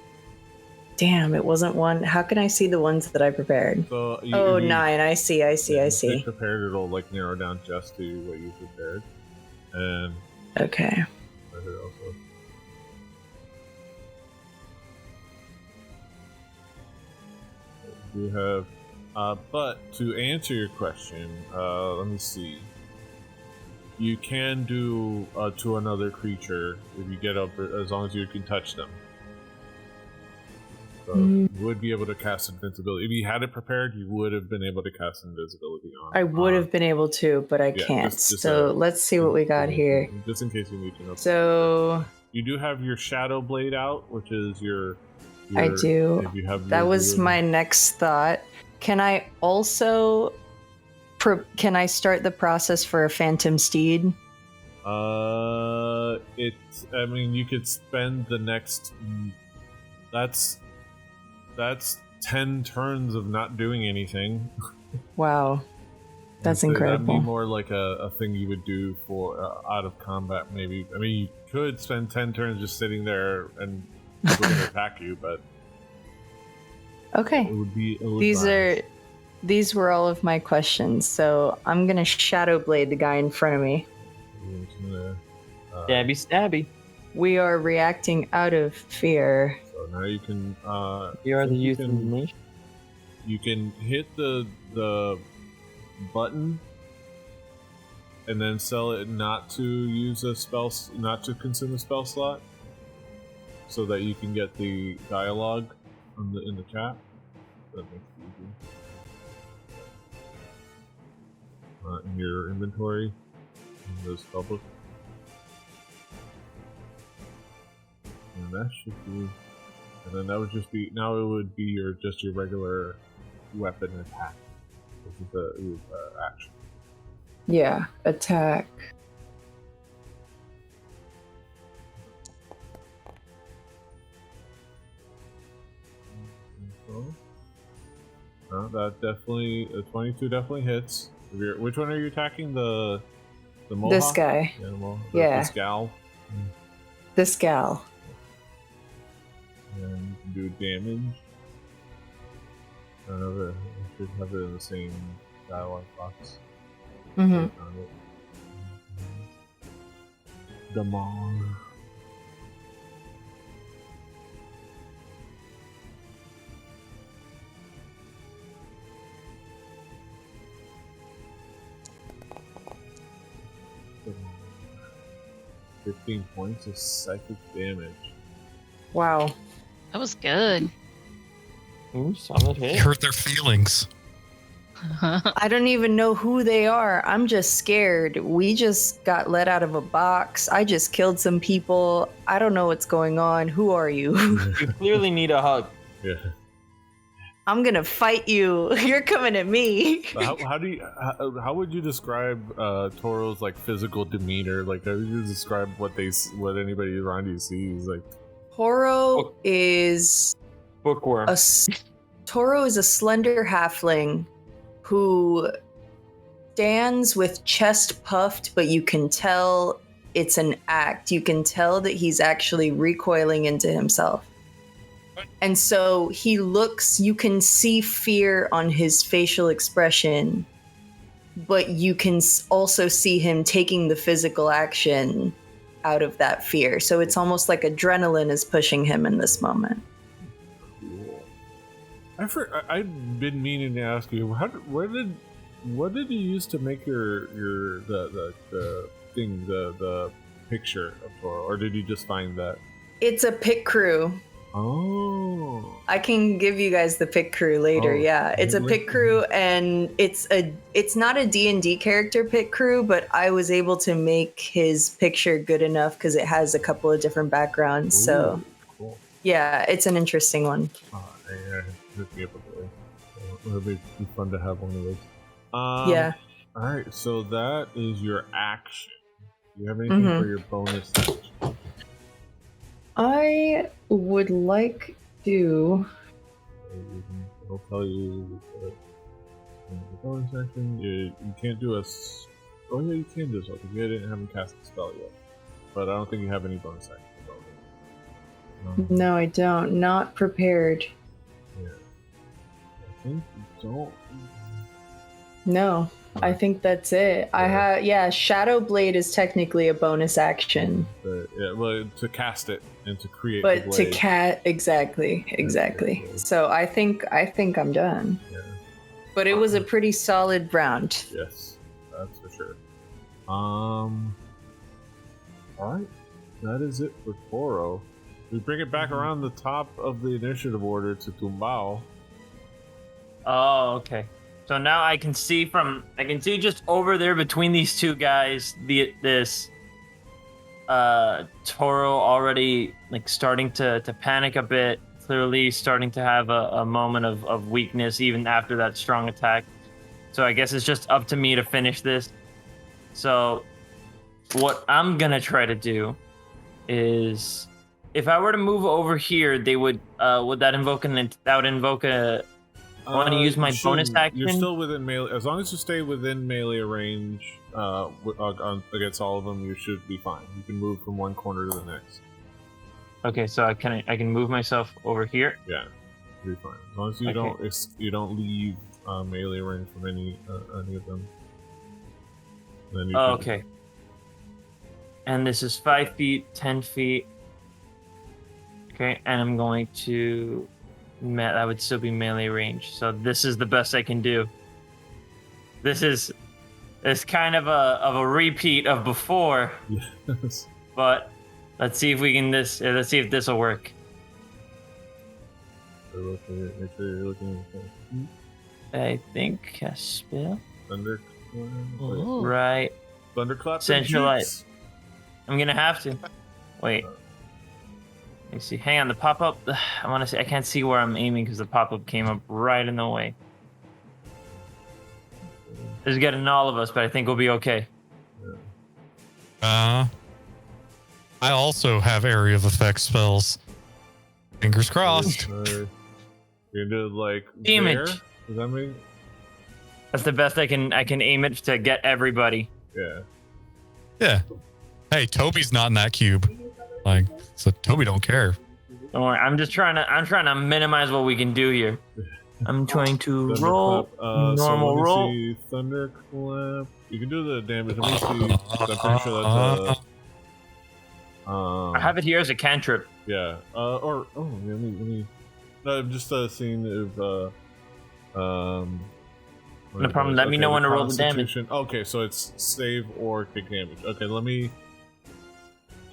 Damn, it wasn't one. How can I see the ones that I prepared? So Oh, if you- 9. I see. if you see. prepared, it'll like narrow down just to what you prepared. And Okay. I heard also. You have, but to answer your question, let me see. You can do to another creature if you get up, as long as you can touch them. So you would be able to cast invincibility. If you had it prepared, you would have been able to cast invisibility on. I would have been able to, but I yeah, can't. just, So let's see what we got here. Just in case you need to know. So You do have your Shadow Blade out, which is your I do. If you have That your was my next thought. Can I also can I start the process for a Phantom Steed? It's. I mean, you could spend the next. That's 10 turns of not doing anything. Wow, that's That'd incredible. be more like a thing you would do for out of combat, maybe. I mean, you could spend 10 turns just sitting there and people would attack you, but Okay. it would be. These were all of my questions, so I'm gonna Shadow Blade the guy in front of me. Stabby, stabby. We are reacting out of fear. So now you can. You are the you youth of the can, nation. you can hit the button and then sell it not to use a spell, not to consume a spell slot, so that you can get the dialogue in the chat. That makes it easy. In your inventory, in the spell book. And that should be. And then that would just be. Now it would be your regular weapon attack. This is the action. Yeah, attack. That definitely. 22 definitely hits. Which one are you attacking? The Mohawk? This guy. Yeah, Yeah. The Scowl. This gal. And you can do damage. I should have it in the same dialogue box. Mm-hmm. Damon. Damon. 15 points of psychic damage. Wow. That was good. Ooh, solid hit. Hurt their feelings. I don't even know who they are. I'm just scared. We just got let out of a box. I just killed some people. I don't know what's going on. Who are you? You clearly need a hug. Yeah. I'm gonna fight you. You're coming at me. How would you describe Toro's like physical demeanor? Like, how would you describe what anybody around you sees? Like, Toro is Bookworm. Toro is a slender halfling who stands with chest puffed, but you can tell it's an act. You can tell that he's actually recoiling into himself. And so he looks, you can see fear on his facial expression, but you can also see him taking the physical action out of that fear. So it's almost like adrenaline is pushing him in this moment. cool. I've been meaning to ask you, what did you use to make the thing, the picture of Toro, or did you just find that? It's a pit crew. Oh. I can give you guys the pit crew later. Oh, yeah, it's a pit crew, and it's not a D&D character pit crew, but I was able to make his picture good enough because it has a couple of different backgrounds. Ooh, so cool. yeah, it's an interesting one. I should be able to. It'll be fun to have one of those. Yeah. All right, so that is your action. Do you have anything for your bonus action? I would like do. It'll tell you the bonus action. You can't do a. Oh yeah, you can do something. You haven't cast a spell yet, but I don't think you have any bonus action. No, I don't. Not prepared. Yeah. I think you don't. No, I think that's it. I have Shadow Blade is technically a bonus action. Yeah, well, to cast it and to create. But the to blade. exactly. So I think I'm done. Yeah. But it was a pretty solid round. Yes, that's for sure. All right, that is it for Toro. We bring it back around the top of the initiative order to Tumbao. Oh, okay. So now I can see just over there between these two guys, this Toro already like starting to panic a bit, clearly starting to have a moment of weakness even after that strong attack. So I guess it's just up to me to finish this. So what I'm gonna try to do is, if I were to move over here, they would that invoke a I want to use my bonus action. You're still within melee. As long as you stay within melee range against all of them, you should be fine. You can move from one corner to the next. Okay, so I can move myself over here. Yeah, you'll be fine. As long as you don't leave melee range from any of them. Then you okay. And this is 5 feet, 10 feet. Okay, and I'm going to. That would still be melee range. So this is the best I can do. It's kind of a repeat of before. Yes. But let's see if we can let's see if this will work. Make sure you're looking at I think a spell. Thunder. Right. Thunderclap. Centralize. I'm gonna have to. Wait. Let me see. Hang on. The pop up. I want to see. I can't see where I'm aiming because the pop up came up right in the way. It's getting all of us, but I think we'll be okay. I also have area of effect spells. Fingers crossed. You're gonna do like damage. Does that mean? That's the best I can aim it to get everybody. Yeah. Yeah. Hey, Toby's not in that cube. Like, so Toby don't care. Don't worry. I'm trying to minimize what we can do here. I'm trying to roll normal roll. See Thunderclap. You can do the damage. Let me see. I'm pretty sure that's I have it here as a cantrip. Yeah. Let me. No, I'm just seeing if no problem. Let me know when to roll the damage. Okay, so it's save or take damage. Okay, let me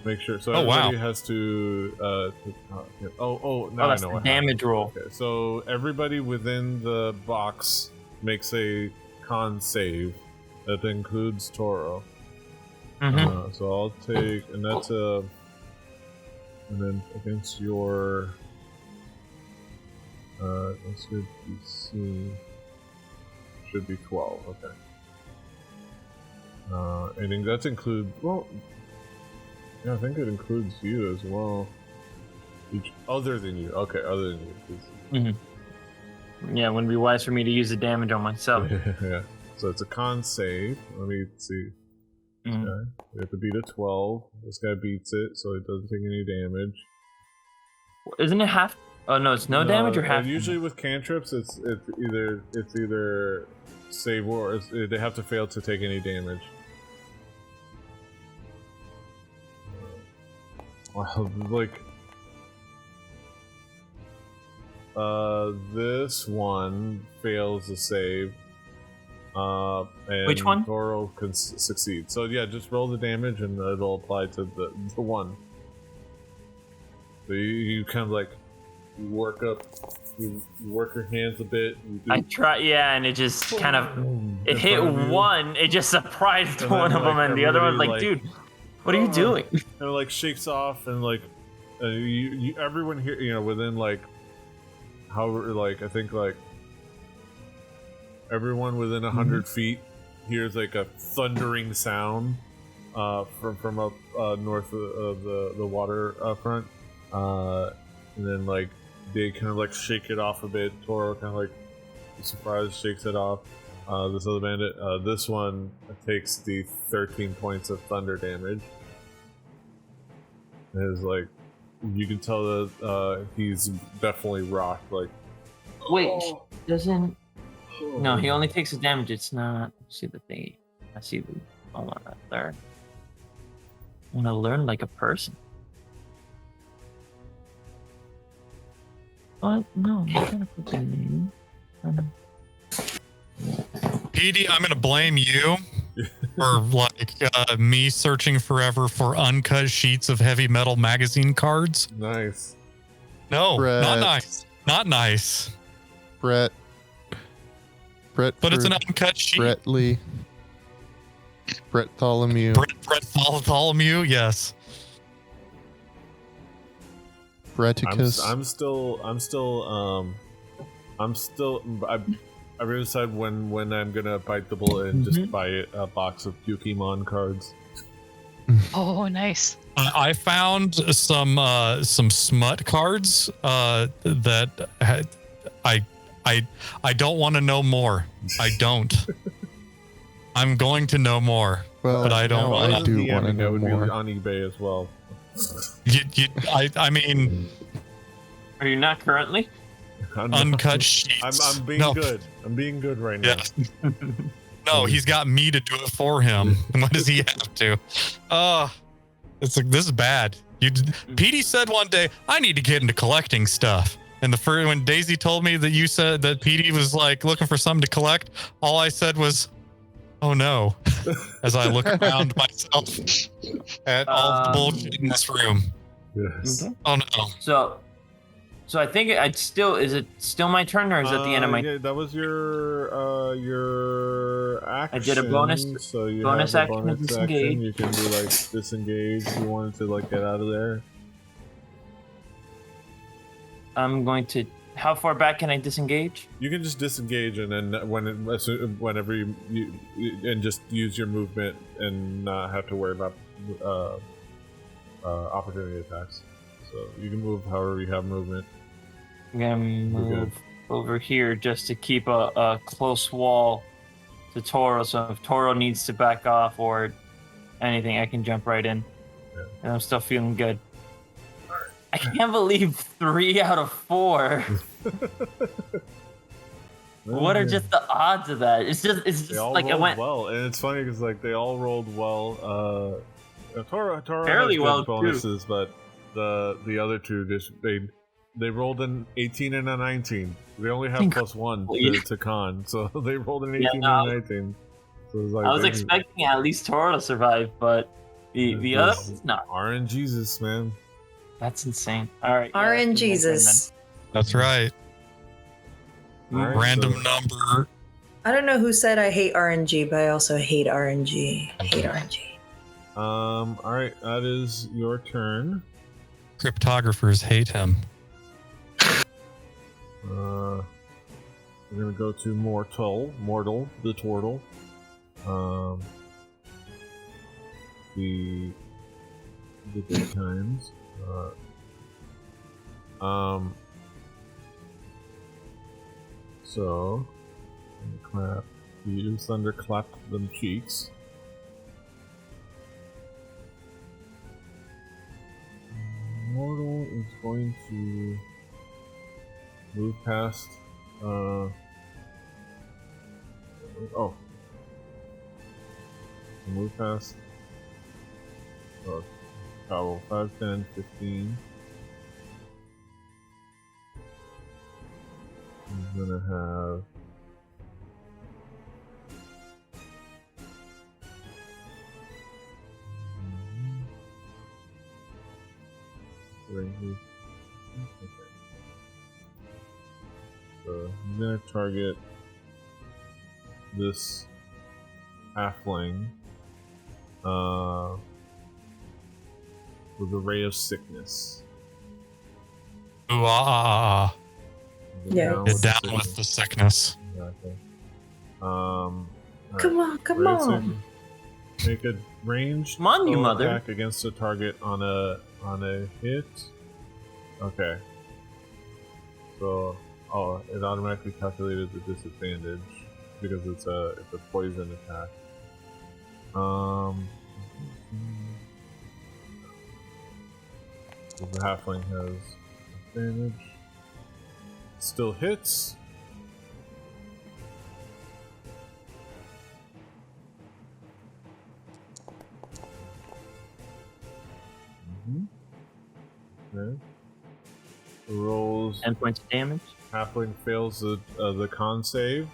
make sure. So wow. everybody has to. Now I that's know the what damage roll. Okay, so everybody within the box makes a con save that includes Toro. Mm-hmm. So I'll take, and that's and then against your DC should be 12. Okay. I think that's include. Well, yeah, I think it includes you as well. Each other than you. Okay, other than you. Mm-hmm. Yeah, it wouldn't be wise for me to use the damage on myself. Yeah. So it's a con save. Let me see. Mm-hmm. Okay. We have to beat a 12. This guy beats it, so it doesn't take any damage. Isn't it half? Oh no, it's no damage or half. Usually with cantrips, it's either save or they have to fail to take any damage. Well, like this one fails the save. And which one? Toro can succeed. So yeah, just roll the damage and it'll apply to the one. So you kind of like work your hands a bit. I try, yeah, and it just kind of it hit one. It just surprised one of them, and the other one's like, "Dude, what are you doing?" And it like shakes off, and like you everyone here, within like however, like I think like everyone within 100 feet hears like a thundering sound from up north of the water front, and then like they kind of like shake it off a bit. Toro kind of like surprised shakes it off. This other bandit, this one takes the 13 points of thunder damage. Is like, you can tell that he's definitely rocked. Like, Wait, doesn't. No, he only takes the damage. It's not. See the thing. I see the. Hold on, that there. I want to learn like a person. What? No, I'm not gonna put the name. PD, I'm gonna blame you for like me searching forever for uncut sheets of heavy metal magazine cards. Nice. No, Brett. not nice. Not nice. Brett. But it's an uncut sheet. Brett Lee. Brett Tholomew. Brett Bartholomew, yes. Bretticus. I really decide when I'm gonna bite the bullet and just buy a box of Pokemon cards. Oh, nice. I found some smut cards that I don't want to know more. I don't. I'm going to know more, Well, but I don't. I do want to know would more. be on eBay as well. I mean, Are you not currently? uncut sheets. I'm being good. I'm being good right now. Yeah. No, he's got me to do it for him. Why does he have to? It's like, this is bad. Petey said one day, I need to get into collecting stuff. And when Daisy told me that you said that Petey was like looking for something to collect, all I said was, oh no, as I look around myself at all the bullshit in this room. Yes. Okay. Oh no. So I think I'd still. Is it still my turn, or is it the end of my? Yeah, that was your action. I did a bonus. So you bonus have a action bonus to disengage. action. You can do like disengage. You wanted to like get out of there. I'm going to. How far back can I disengage? You can just disengage, and then whenever you and just use your movement and not have to worry about opportunity attacks. So you can move however you have movement. I'm gonna move over here just to keep a close wall to Toro. So if Toro needs to back off or anything, I can jump right in. Yeah. And I'm still feeling good. I can't believe 3 out of 4. What are just the odds of that? It's just They all like I rolled went well, and it's funny because like they all rolled well. Toro Fairly has good well, too. bonuses, but the other two just they rolled an 18 and a 19. They only have +1 to con, so they rolled an 18 and a 19. So it was like I was expecting at least Toro to survive, but the other one's not. RNGesus, man. That's insane. All right. RNGesus. That's right. All right, Random so- number. I don't know who said I hate RNG, but I also hate RNG. I hate RNG. All right, that is your turn. Cryptographers hate him. We're gonna go to Mortal, the Turtle. The good times. So, clap. You thunderclap them cheeks. Mortal is going to move past. Move past. Travel 5, 10, 15. I'm gonna have. Okay. So I'm gonna target this halfling with a ray of sickness. Ooh, Yeah. Get down with the sickness. Exactly. Come on, come Ray of on. sickness. Make a ranged Come on, you spell mother. attack against a target on a hit. Okay. So, it automatically calculated the disadvantage because it's a poison attack. The halfling has advantage. Still hits. Okay. Rolls. 10 points of damage. Halfling fails the con save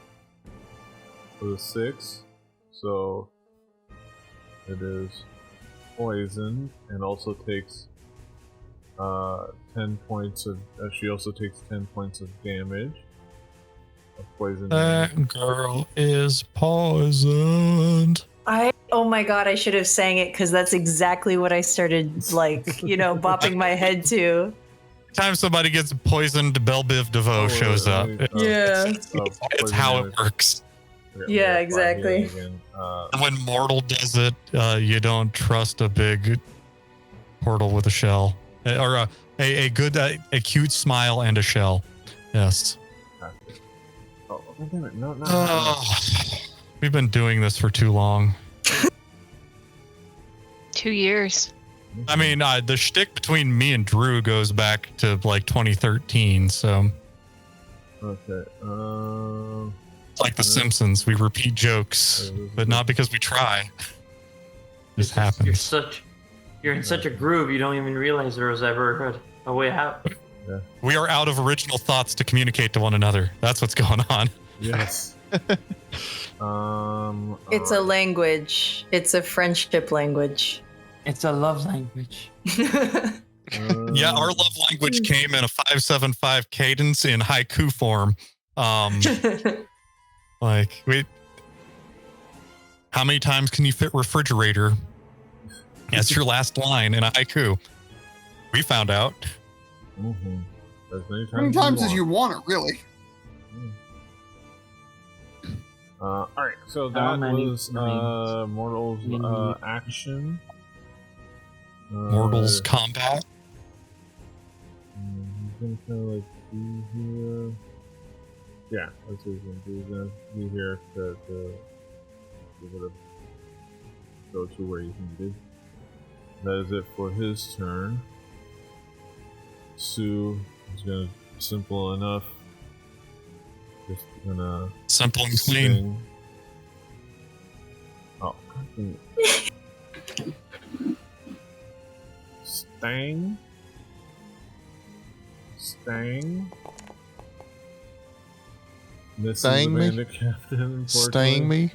for the 6, so it is poisoned and also takes 10 points of. She also takes 10 points of damage. Of poison. That girl is poisoned. Oh my god, I should have sang it because that's exactly what I started bopping my head to. Time somebody gets poisoned, Belle Biv DeVoe shows up. Yeah. It's how it works. Yeah, exactly. When Mortal does it, you don't trust a big portal with a shell. Or a good, a cute smile and a shell. Yes. Oh, damn it. No. We've been doing this for too long. 2 years. I mean, the shtick between me and Drew goes back to like 2013, so. Okay. It's like The Simpsons. We repeat jokes, but not because we try. This happens. You're in such a groove, you don't even realize there was ever a way out. Yeah. We are out of original thoughts to communicate to one another. That's what's going on. Yes. It's a language. It's a friendship language. It's a love language. Yeah, our love language came in a 5/7/5 cadence in haiku form. Like, wait, how many times can you fit refrigerator? That's your last line in a haiku. We found out. Mm-hmm. As many times as you want it, really. All right, so that was Mortal's action. Mortal's combat. He's gonna kind of like be here. Yeah, that's what he's gonna do. He's gonna be here to go to where he's needed. That is it for his turn. Sue is gonna simple enough. Just gonna simple and clean. Oh, Stang. Stang me. Captain. Stang me.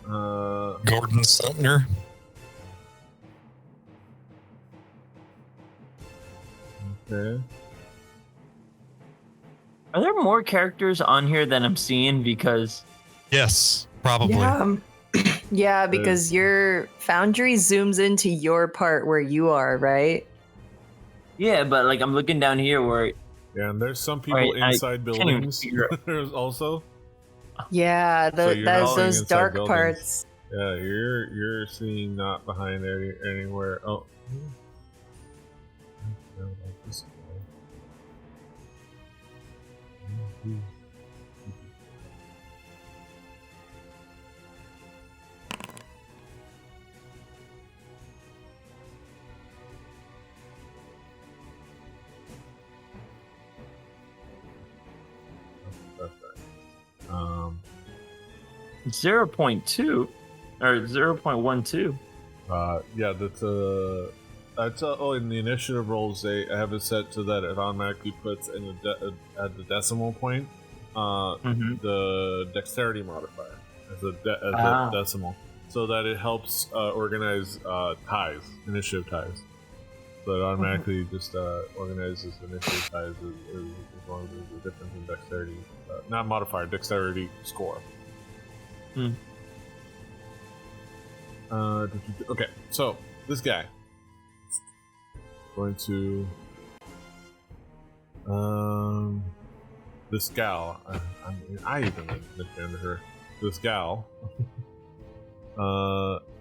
Gordon Sumner. Okay. Are there more characters on here than I'm seeing? Because yes, probably. Yeah, yeah, because your foundry zooms into your part where you are, right? Yeah, but like I'm looking down here where. Yeah, and there's some people inside buildings. There's also. Yeah, those dark buildings. parts. Yeah, you're seeing not behind anywhere. Oh. That's right. 0.2 or 0.12. Yeah, that's in the initiative rolls I have it set to that it automatically puts in at the decimal point the dexterity modifier as a decimal, so that it helps organize initiative ties. So it automatically just organizes initiative ties as long as there's a difference in dexterity, not modifier, dexterity score. Okay, so this guy going to this gal. I even nicknamed her. This gal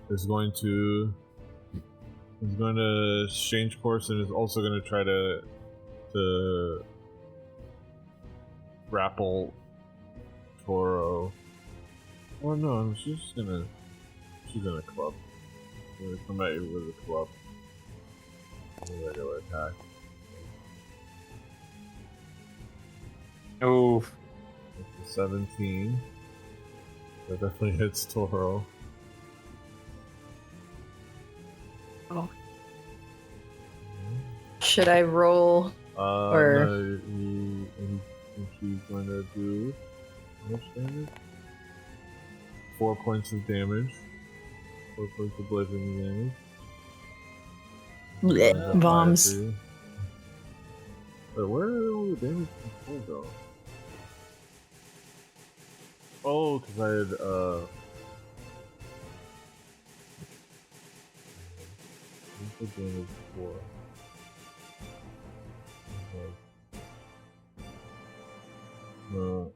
is going to change course and is also going to try to grapple Toro. Oh no, she's gonna club. She's gonna come at you with a club. A regular attack. Oh, 17. That definitely hits Toro. Oh. Should I roll? Or no, she's going to do how much damage? 4 points of damage. 4 points of bludgeoning damage. bleh, bombs. But where did all the damage control go? Oh, because I had what's the damage before? No.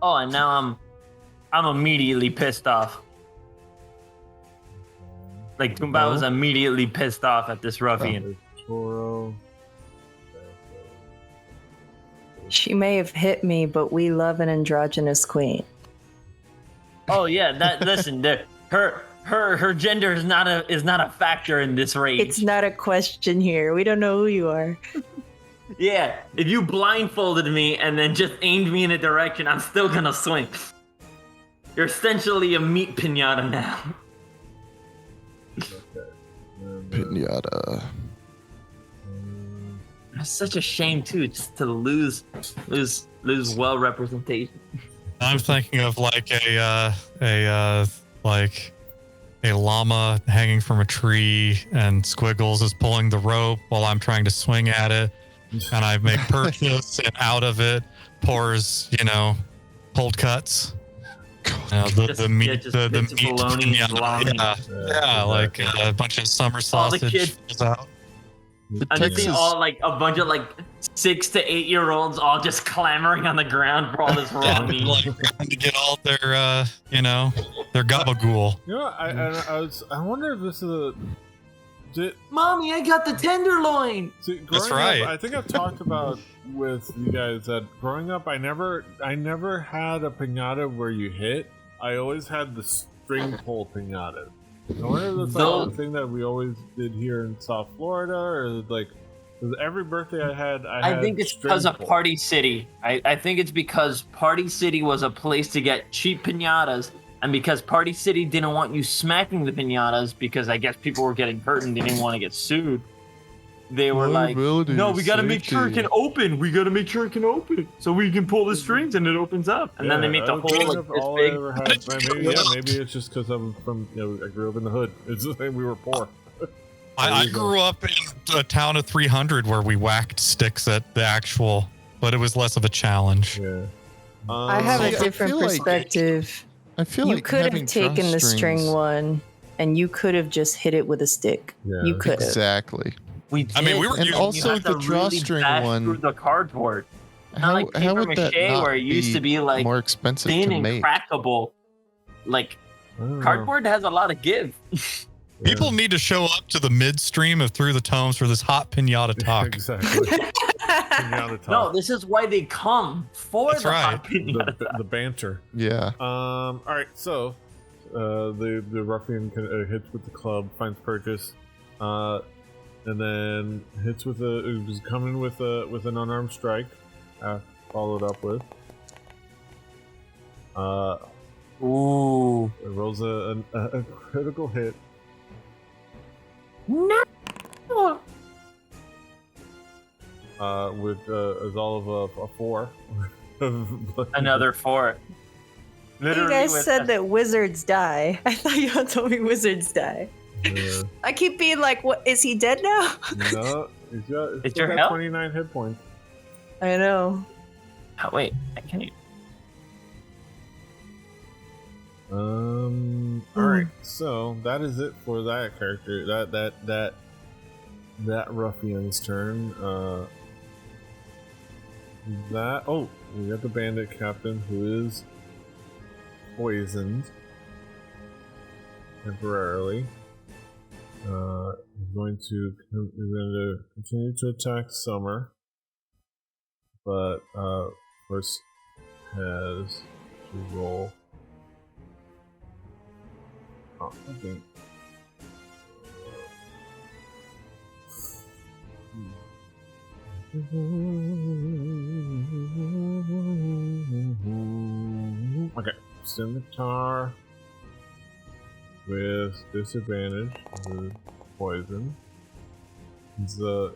oh, and now I'm immediately pissed off. Like Toomba was immediately pissed off at this ruffian. Toro. She may have hit me, but we love an androgynous queen. Oh yeah, that listen, her gender is not a factor in this raid. It's not a question here. We don't know who you are. Yeah, if you blindfolded me and then just aimed me in a direction, I'm still gonna swing. You're essentially a meat pinata now. Okay. Pinata. It's such a shame too, just to lose well representation. I'm thinking of like a llama hanging from a tree, and Squiggles is pulling the rope while I'm trying to swing at it, and I make purchase, and out of it pours, cold cuts. The meat, the meat, bologna, yeah, like a bunch of summer sausage. All the kids falls out. I'm just seeing all like a bunch of 6 to 8 year olds all just clamoring on the ground for all this raw meat. Like trying to get all their, their gabagool. I wonder if this is Mommy, I got the tenderloin. See, That's right. I think I've talked about with you guys that growing up, I never had a piñata where you hit. I always had the string pull piñata. I wonder if that's like the thing that we always did here in South Florida, or because every birthday I had I think it's because of Party City. I think it's because Party City was a place to get cheap piñatas, and because Party City didn't want you smacking the piñatas because I guess people were getting hurt and they didn't want to get sued. They were like, no, we got to make sure it can open. We got to make sure it can open so we can pull the strings and it opens up. And then they make the hole like this big. Maybe it's just because I'm from, I grew up in the hood. It's just like we were poor. I grew up in a town of 300 where we whacked sticks at the actual, but it was less of a challenge. Yeah. I have a different perspective. I feel you like could have taken the string one, and you could have just hit it with a stick. Yeah. You could have. Exactly. We were and also the drawstring one. Through the cardboard. How like paper would that mache, not where it used to be like more expensive thin to and make? crackable? Like cardboard has a lot of give. People need to show up to the midstream of Through the Tomes for this hot pinata talk. Exactly. Pinata talk. No, this is why they come for That's the right. hot pinata talk. The banter. Yeah. All right. So, the ruffian hits with the club, finds purchase, and then hits with it was coming with an unarmed strike, followed up with. Ooh. It rolls a critical hit. No. With is all of a 4. Another 4. Literally You guys said that wizards die. I thought y'all told me wizards die. Yeah. I keep being like, what? Is he dead now? No, he's It's still your got health? 29 hit points. I know. Oh, wait, I can't even. All right. So that is it for that character. That ruffian's turn. We got the bandit captain who is poisoned temporarily. He's going to continue to attack Summer, but first has to roll. Oh, okay. Okay, Scimitar with disadvantage with poison. He's kind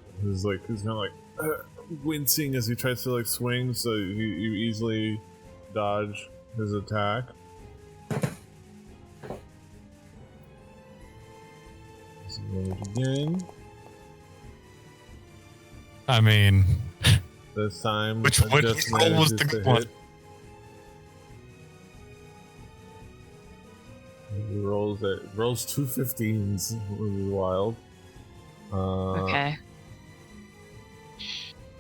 of like wincing as he tries to like swing, so you easily dodge his attack. Disadvantage again. I mean, This time, which roll was the good one? He rolls two 15s, which is wild. Okay.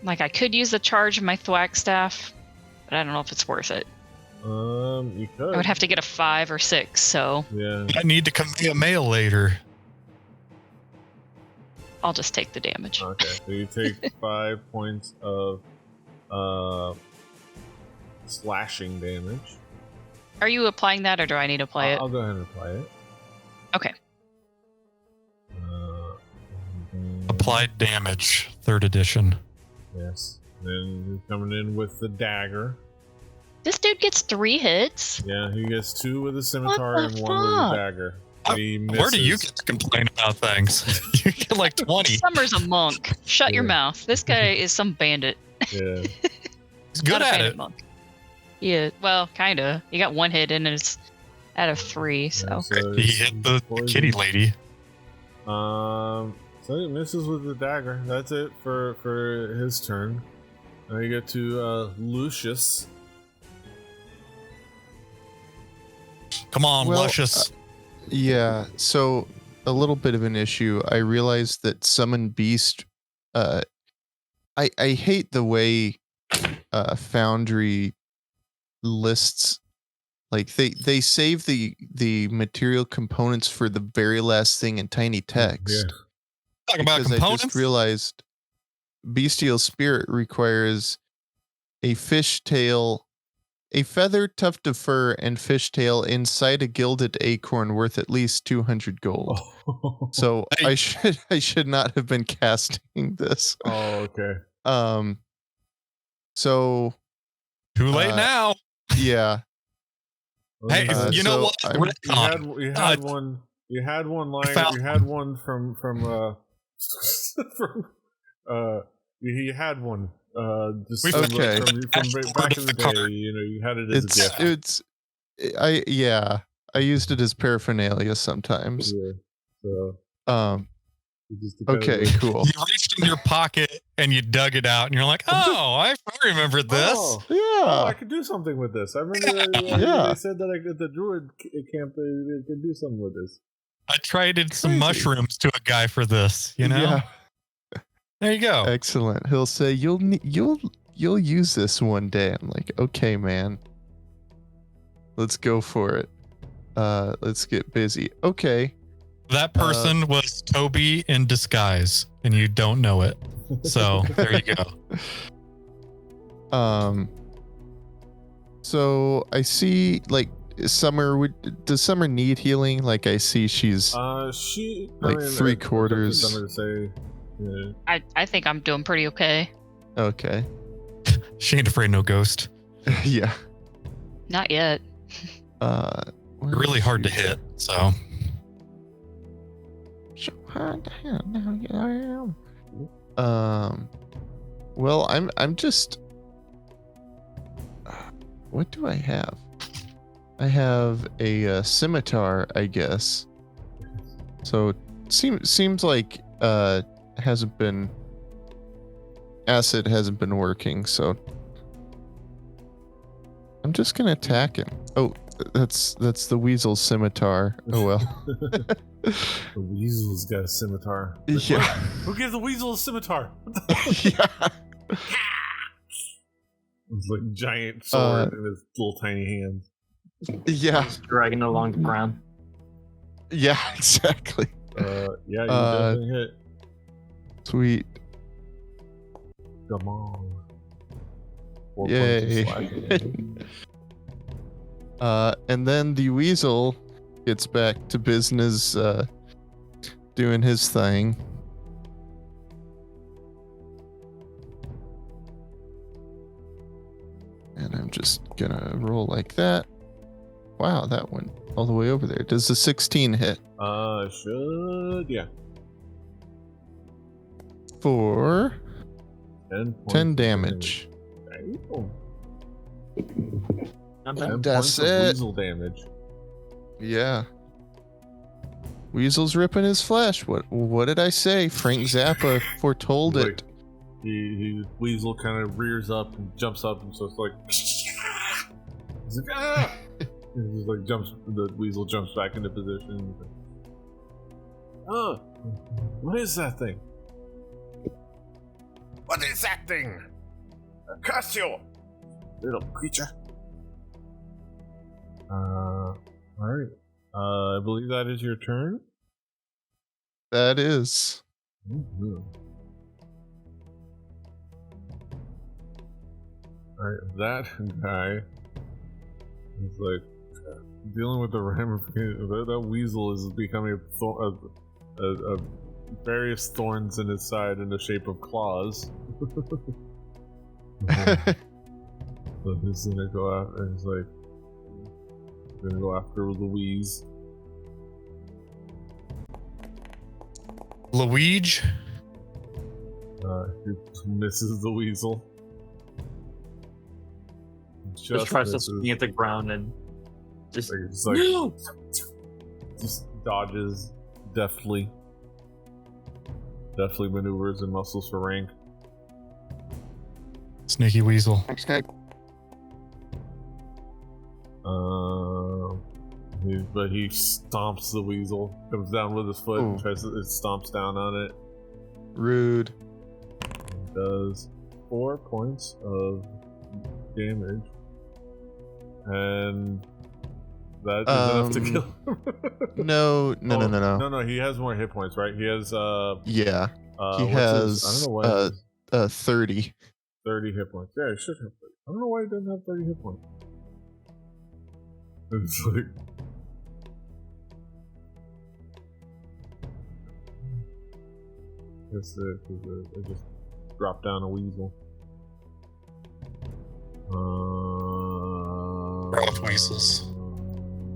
Like I could use the charge of my thwack staff, but I don't know if it's worth it. You could. I would have to get a 5 or 6, so Yeah. I need to Kamehameha later. I'll just take the damage. Okay, so you take 5 points of slashing damage. Are you applying that, or do I need to apply it? I'll go ahead and apply it. Okay. Applied damage, 3rd edition. Yes. Then he's coming in with the dagger. This dude gets 3 hits. Yeah, he gets 2 with a scimitar What and the 1 with a fuck? dagger. He Where do you misses. get to complain about things? You get like 20. Summer's a monk. Shut your Yeah. mouth. This guy is some bandit. Yeah. He's good Not a at bandit it. monk. Yeah, well, kinda. You got 1 hit in, and it's out of 3, so. He hit the kitty lady. So he misses with the dagger. That's it for his turn. Now you get to Lucius. Come on, Well, Luscious. Yeah, so a little bit of an issue. I realized that Summon Beast, I hate the way Foundry lists, like they save the material components for the very last thing in tiny text. Yeah. Talking about Because I components. just realized Bestial Spirit requires a fishtail, a feather, tuft of fur, and fishtail inside a gilded acorn worth at least 200 gold. So Hey. I should not have been casting this. Oh, okay. So Too late now. yeah. Hey, you know so what? I'm- Retcon. You had one. You had one lying. found- You had one from you had one. Just We from, found Okay. from back in the day. You know, you had it as a gift. I used it as paraphernalia sometimes. Yeah. So Okay, cool. You reached in your pocket and you dug it out, and you're like, "Oh, I remember this." Oh, I Yeah. could do something with this. I remember Yeah. they said that at the druid camp they could do something with this. I traded some Crazy. mushrooms to a guy for this. You know, Yeah. there you go. Excellent. He'll say you'll use this one day. I'm like, okay, man. Let's go for it. Let's get busy. Okay. That person was Toby in disguise, and you don't know it. So there you go. So I see, like, Summer. Does Summer need healing? Like, I see she's She Like three quarters. Something to say. Yeah. I think I'm doing pretty okay. okay. She ain't afraid no ghost. Yeah. Not yet. Where Really is hard to she? hit. So So hard to hit. Now you am. Well, I'm just. What do I have? I have a scimitar, I guess. So seems like hasn't been acid hasn't been working. So I'm just gonna attack him. Oh, that's the weasel's scimitar. Oh well. The weasel's got a scimitar. Yeah. Who gave the weasel a scimitar? Yeah. It's like a giant sword in his little tiny hands. Yeah. Just dragging it along the ground. Yeah, exactly. Yeah, you definitely hit. Sweet. Come on. 4 points Yay. of slashing damage. And then the weasel gets back to business, doing his thing. And I'm just gonna roll like that. Wow, that went all the way over there. Does the 16 hit? Should, yeah. For 10 points 10 of damage. Damn. Not 10 bad. That's points of it. weasel damage. Yeah. Weasel's ripping his flesh. What did I say? Frank Zappa foretold Like, it. Weasel kind of rears up and jumps up, and so it's like, he's like, ah! And just like the weasel jumps back into position. Oh, what is that thing? What is that thing? I curse you, little creature. Alright. I believe that is your turn. That is. Mm-hmm. Alright, that guy is like dealing with the ramifications. That weasel is becoming a various thorns in his side in the shape of claws. So he's gonna go out and he's like gonna go after Louise. Luigi? He misses the weasel. Just tries to misses. swing at the ground and just Like, no! just dodges deftly maneuvers and muscles for rank. Sneaky weasel. Okay. But he stomps the weasel, comes down with his foot and Ooh. tries to, it stomps down on it. Rude. And does 4 points of damage. And that is enough to kill him. No. No, he has more hit points, right? He has Yeah. He what's has his, I don't know why 30. 30 hit points. Yeah, he should have 30. I don't know why he doesn't have 30 hit points. It's like I just dropped down a weasel. Both weasels.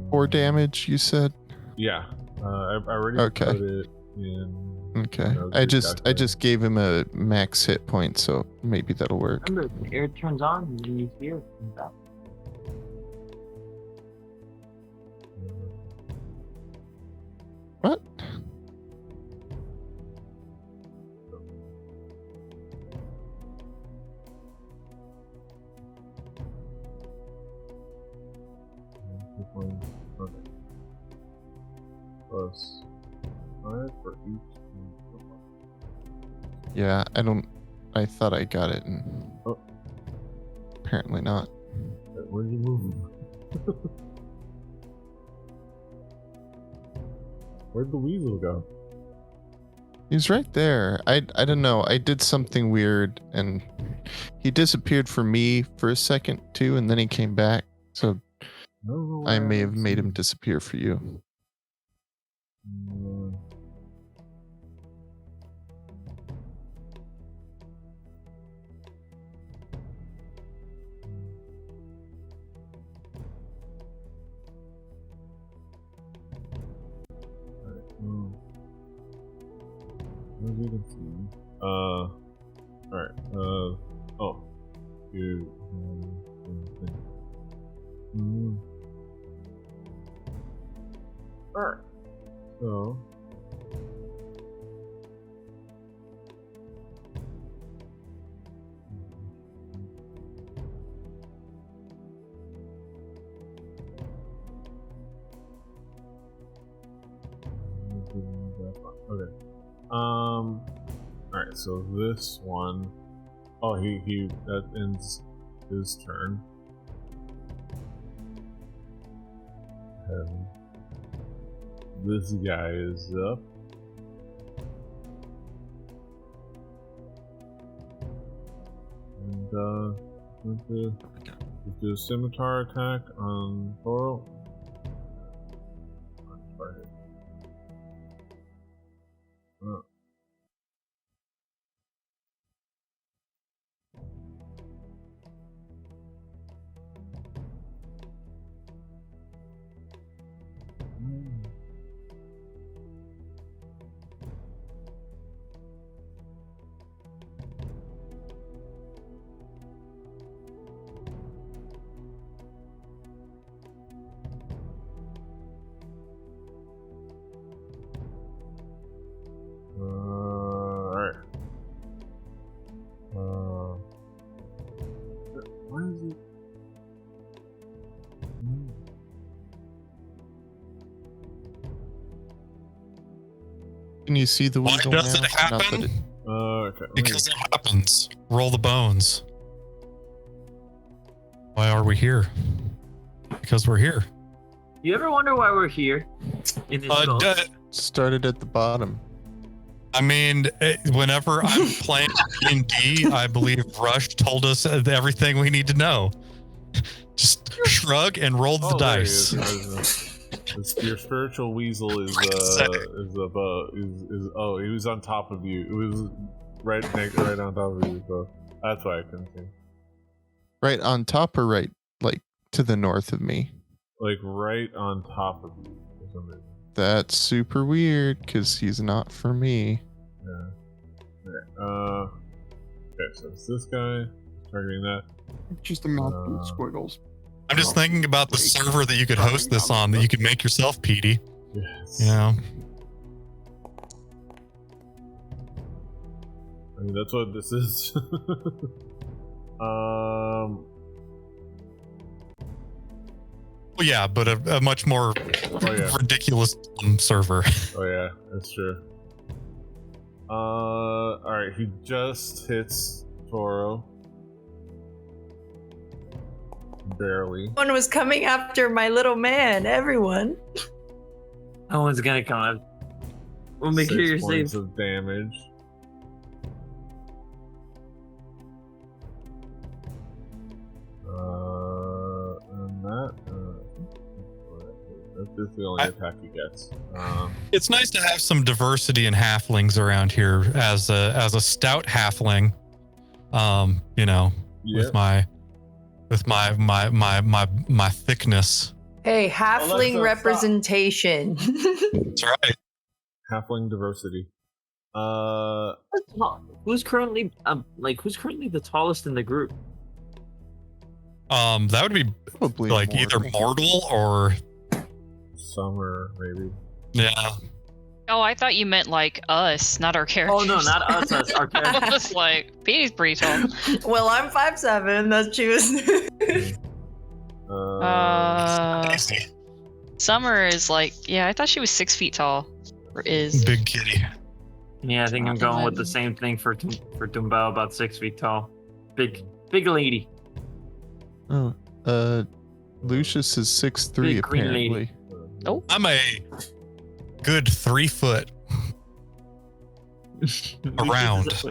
4 damage, you said? Yeah. I already Okay. put it in. Okay. that was I your just calculator. gave him a max hit point, so maybe that'll work. Remember, the air turns on and you hear it comes out. What? Okay. Plus 5 for each. Yeah, I thought I got it, and Oh. apparently not. Where'd you move? Where'd the weasel go? He's right there. I don't know. I did something weird, and he disappeared for me for a second too, and then he came back. So I don't know I why may have don't made see him disappear for you. As you can see. Alright. Oh. You. Alright. So. Okay. Alright, so this one. Oh, that ends his turn. And this guy is up. let's do a scimitar attack on Toro. On target. Oh. Alright. Why is it? Can you see the Why weasel does now? it Not that happen? it- Okay. Because it happens. Roll the bones. Why are we here? Because we're here. You ever wonder why we're here? In this ghost? started at the bottom. I mean, whenever I'm playing D&D, I believe Rush told us everything we need to know. Just shrug and roll the dice. Your spiritual weasel is oh, he was on top of you. It was right on top of you, so that's why I couldn't see. Right on top or right, like, to the north of me? Like, right on top of you for some reason. That's super weird, because he's not for me. Yeah. Okay, so it's this guy. Targeting that. Just imagine squiggles. I'm just thinking about the server that you could host this on, that you could make yourself, Petey. Yes. You know? I mean, that's what this is. Well, yeah, but a much more ridiculous server. Oh yeah, that's true. Alright, he just hits Toro. Barely. One was coming after my little man. Everyone. No one's gonna come out. We'll make sure 6 you're points safe. of damage. And that's the only attack he gets. It's nice to have some diversity in halflings around here as a stout halfling. You know, with my thickness. Hey, halfling representation. That's right. Halfling diversity. Who's currently the tallest in the group? That would be Probably like either mortal or Summer, maybe. yeah. Oh, I thought you meant like us, not our characters. Oh no, not us. Us, our I characters. was like, Petey's pretty tall. Well, I'm 5'7". That's she was. Summer is like, yeah, I thought she was 6 feet tall. Or is. Big kitty. Yeah, I think I'm going with the same thing for Tumbao, about 6 feet tall. Big lady. Oh, Lucius is 6'3", Big green lady. apparently. Oh. I'm a good 3 foot around.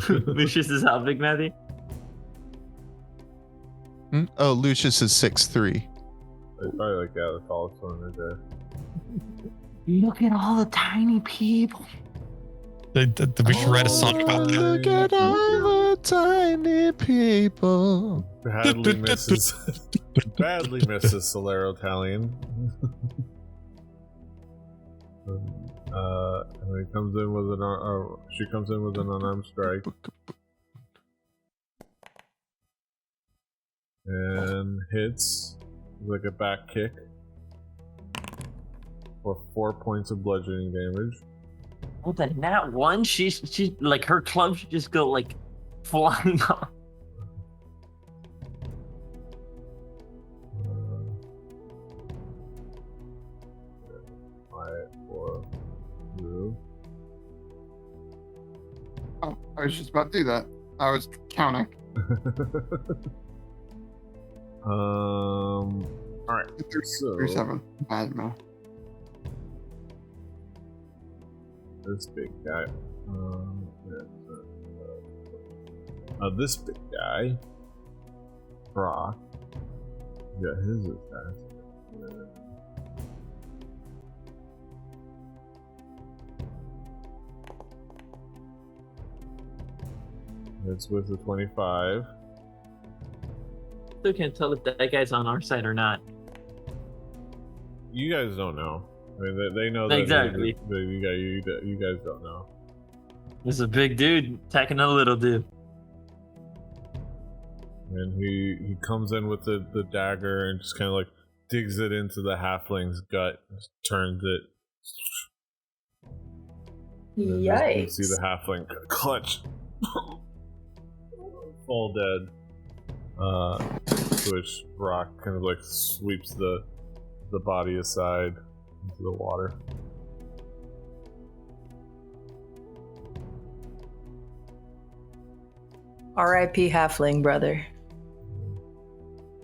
Lucius is how big, Matthew? Oh, Lucius is 6'3". Probably like the tallest one right there. Look at all the tiny people. We should write a song about that. Look at all the tiny people. Badly misses Solero Italian. And he comes in with she comes in with an unarmed strike. And hits like a back kick for 4 points of bludgeoning damage. With a nat 1, she like her club should just go like flying off. Oh, I was just about to do that. I was counting. All right. So 37. Bad man. This big guy. This big guy, Brock, got his attack. It's with the 25. Still can't tell if that guy's on our side or not. You guys don't know. I mean, they know that Exactly. You guys don't know. This is a big dude attacking a little dude. And he comes in with the dagger and just kind of like digs it into the halfling's gut, just turns it. And you Yikes. see the halfling clutch, fall dead. To which Brock kind of like sweeps the body aside into the water. R.I.P. Halfling brother.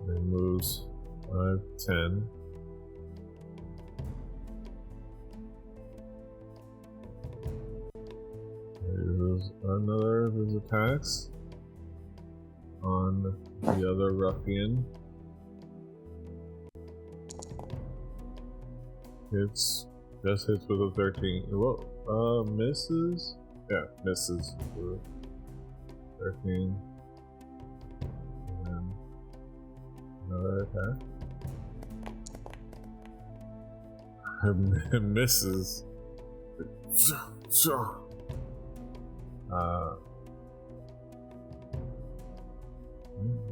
It moves 5, 10. There's another of his attacks on the other ruffian. Just hits with a 13. Whoa, misses? Yeah, misses. 13. And then another attack. It misses.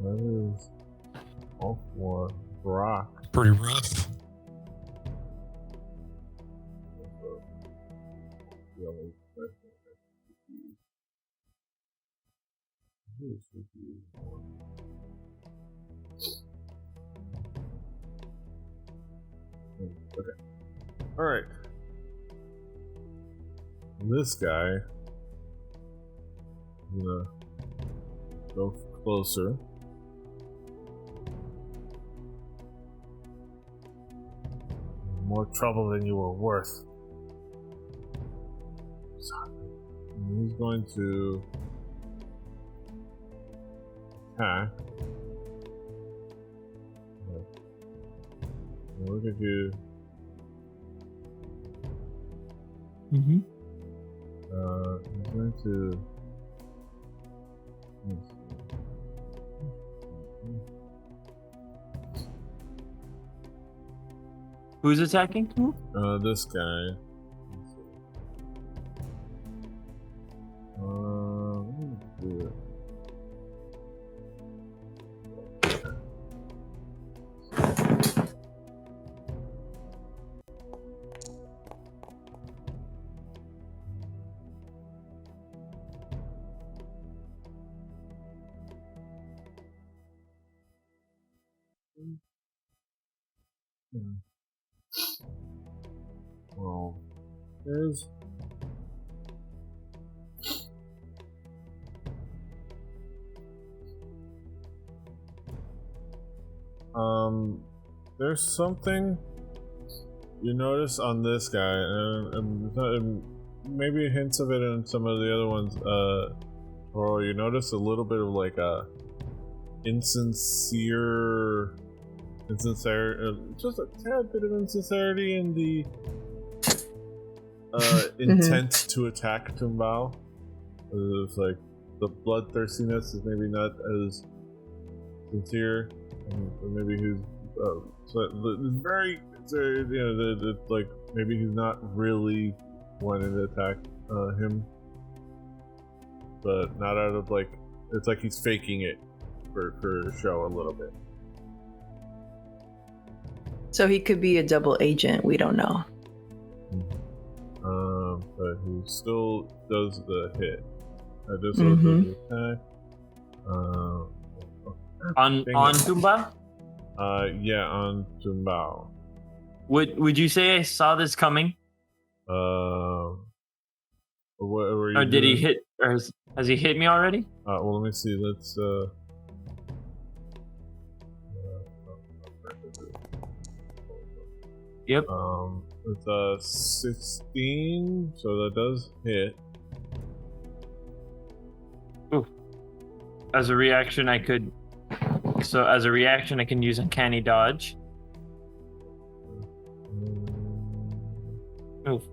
That is all for Brock. Pretty rough. Okay. Alright. This guy is gonna go closer. More trouble than you were worth. And he's going to attack. Look at you. Mm-hmm. He's going to. Who's attacking? This guy. Let me do it. Well, there's there's something you notice on this guy, and maybe hints of it in some of the other ones. Or you notice a little bit of like a insincere, just a tad bit of insincerity in the intent to attack Tumbao. It's like the bloodthirstiness is maybe not as sincere, or maybe he's like maybe he's not really wanting to attack him, but not out of like, it's like he's faking it for show a little bit. So he could be a double agent, we don't know. But he still does the hit. This was the attack. On Tumba? Yeah, on Tumbao. Would you say I saw this coming? What were you Or did he doing? hit? Or has he hit me already? Well, let me see. Let's Yep. It's 16, so that does hit. Ooh. as a reaction, I can use Uncanny Dodge. Move.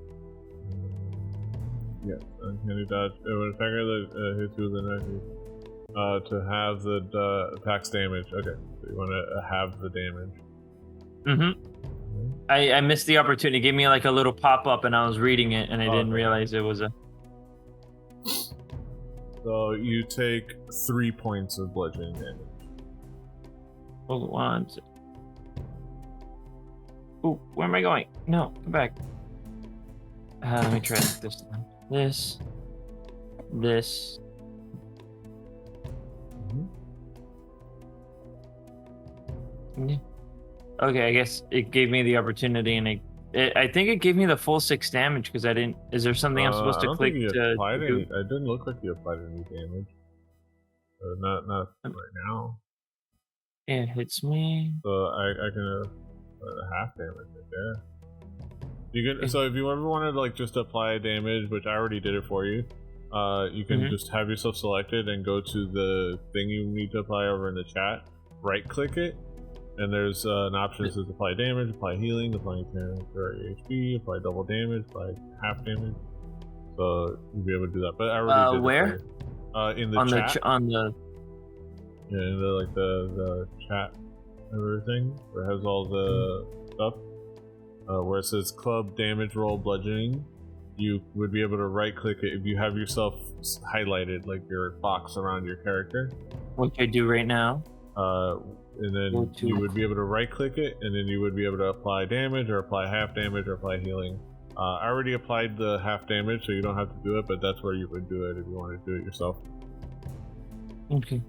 Yeah, Uncanny Dodge. When attacker that hits you with an attack, to have the attacks damage. Okay, so you want to have the damage. Mm-hmm. I missed the opportunity. It gave me like a little pop-up and I was reading it and I didn't realize it was a... So you take 3 points of bludgeoning damage. Hold on. Ooh, where am I going? No, come back. Let me try this one. This. Yeah. Okay, I guess it gave me the opportunity, and I think it gave me the full 6 damage because I didn't. Is there something I'm supposed to click to do? It didn't look like you applied any damage. Not right now. Yeah, it hits me. So I can half damage right there. You can. So if you ever wanted to like just apply damage, which I already did it for you, you can just have yourself selected and go to the thing you need to apply over in the chat. Right click it. And there's an option that says apply damage, apply healing, apply for HP, apply double damage, apply half damage. So you'll be able to do that. But I already did where? it for you. In the chat. Yeah, in the chat and everything, where it has all the stuff. Where it says club damage roll bludgeoning, you would be able to right click it if you have yourself highlighted, like your box around your character. Which I do right now. And then you would be able to right click it, and then you would be able to apply damage or apply half damage or apply healing. I already applied the half damage, so you don't have to do it, but that's where you would do it if you wanted to do it yourself. Okay.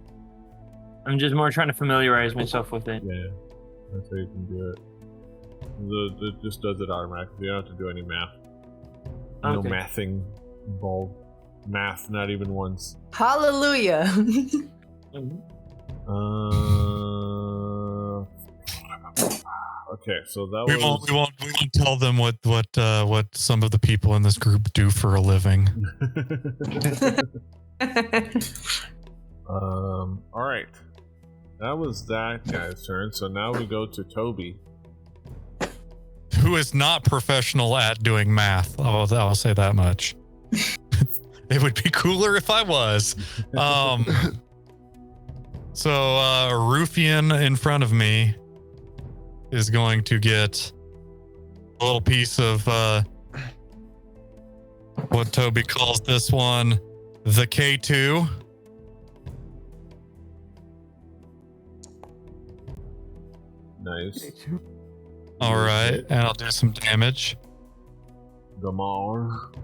I'm just more trying to familiarize myself with it. Yeah, that's how you can do it. It just does it automatically. You don't have to do any math. No mathing involved. Math, not even once. Hallelujah. Okay, so that we won't tell them what some of the people in this group do for a living. All right, that was that guy's turn. So now we go to Toby, who is not professional at doing math. I'll say that much. It would be cooler if I was. So Ruffian in front of me is going to get a little piece of what Toby calls this one, the K2. Nice. All right, and I'll do some damage. Gamar.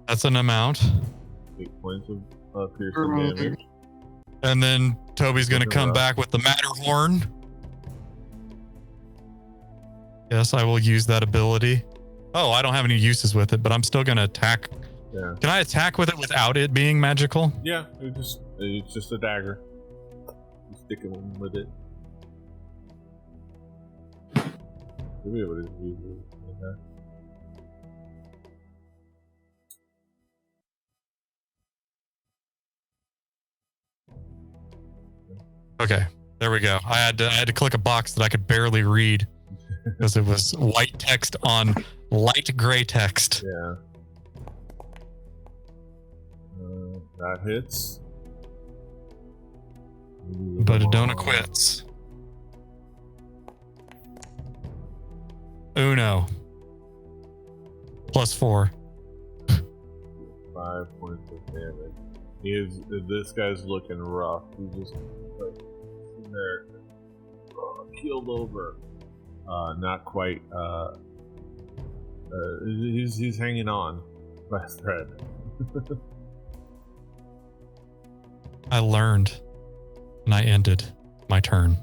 That's an amount. 8 points of piercing damage. And then Toby's going to come back with the Matterhorn. Yes, I will use that ability. Oh, I don't have any uses with it, but I'm still going to attack. Yeah. Can I attack with it without it being magical? Yeah, it's just a dagger. You stick it with it. You'll be able to use it. Okay, there we go. I had to click a box that I could barely read because it was white text on light gray text. Yeah. That hits. But Adona quits. Uno. +4. 5 points of damage. This guy's looking rough. He's just like sitting there, keeled over. Not quite. He's hanging on by a thread. I learned, and I ended my turn.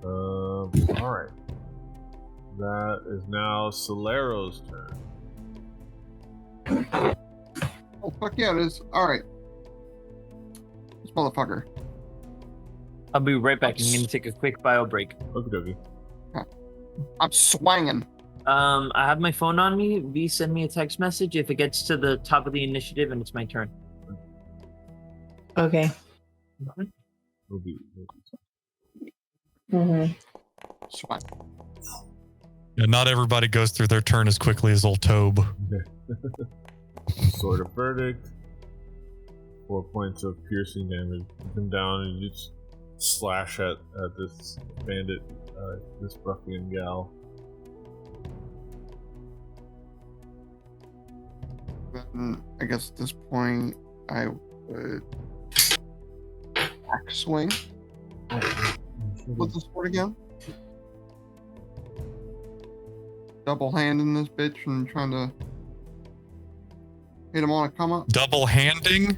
All right. That is now Solero's turn. Oh, fuck yeah, it is. Alright. This motherfucker. I'll be right back. I'm going to take a quick bio break. Okay. I'm swanging. I have my phone on me. V, send me a text message if it gets to the top of the initiative and it's my turn. Okay. It'll be Mm-hmm. It's fine. Yeah, not everybody goes through their turn as quickly as old Tobe. Sword of Verdict. 4 points of piercing damage. You come down and you just slash at this bandit, this ruffian gal. Then I guess at this point I would axe swing with the sword again. Double handing this bitch and trying to hit him on a come up. Double handing?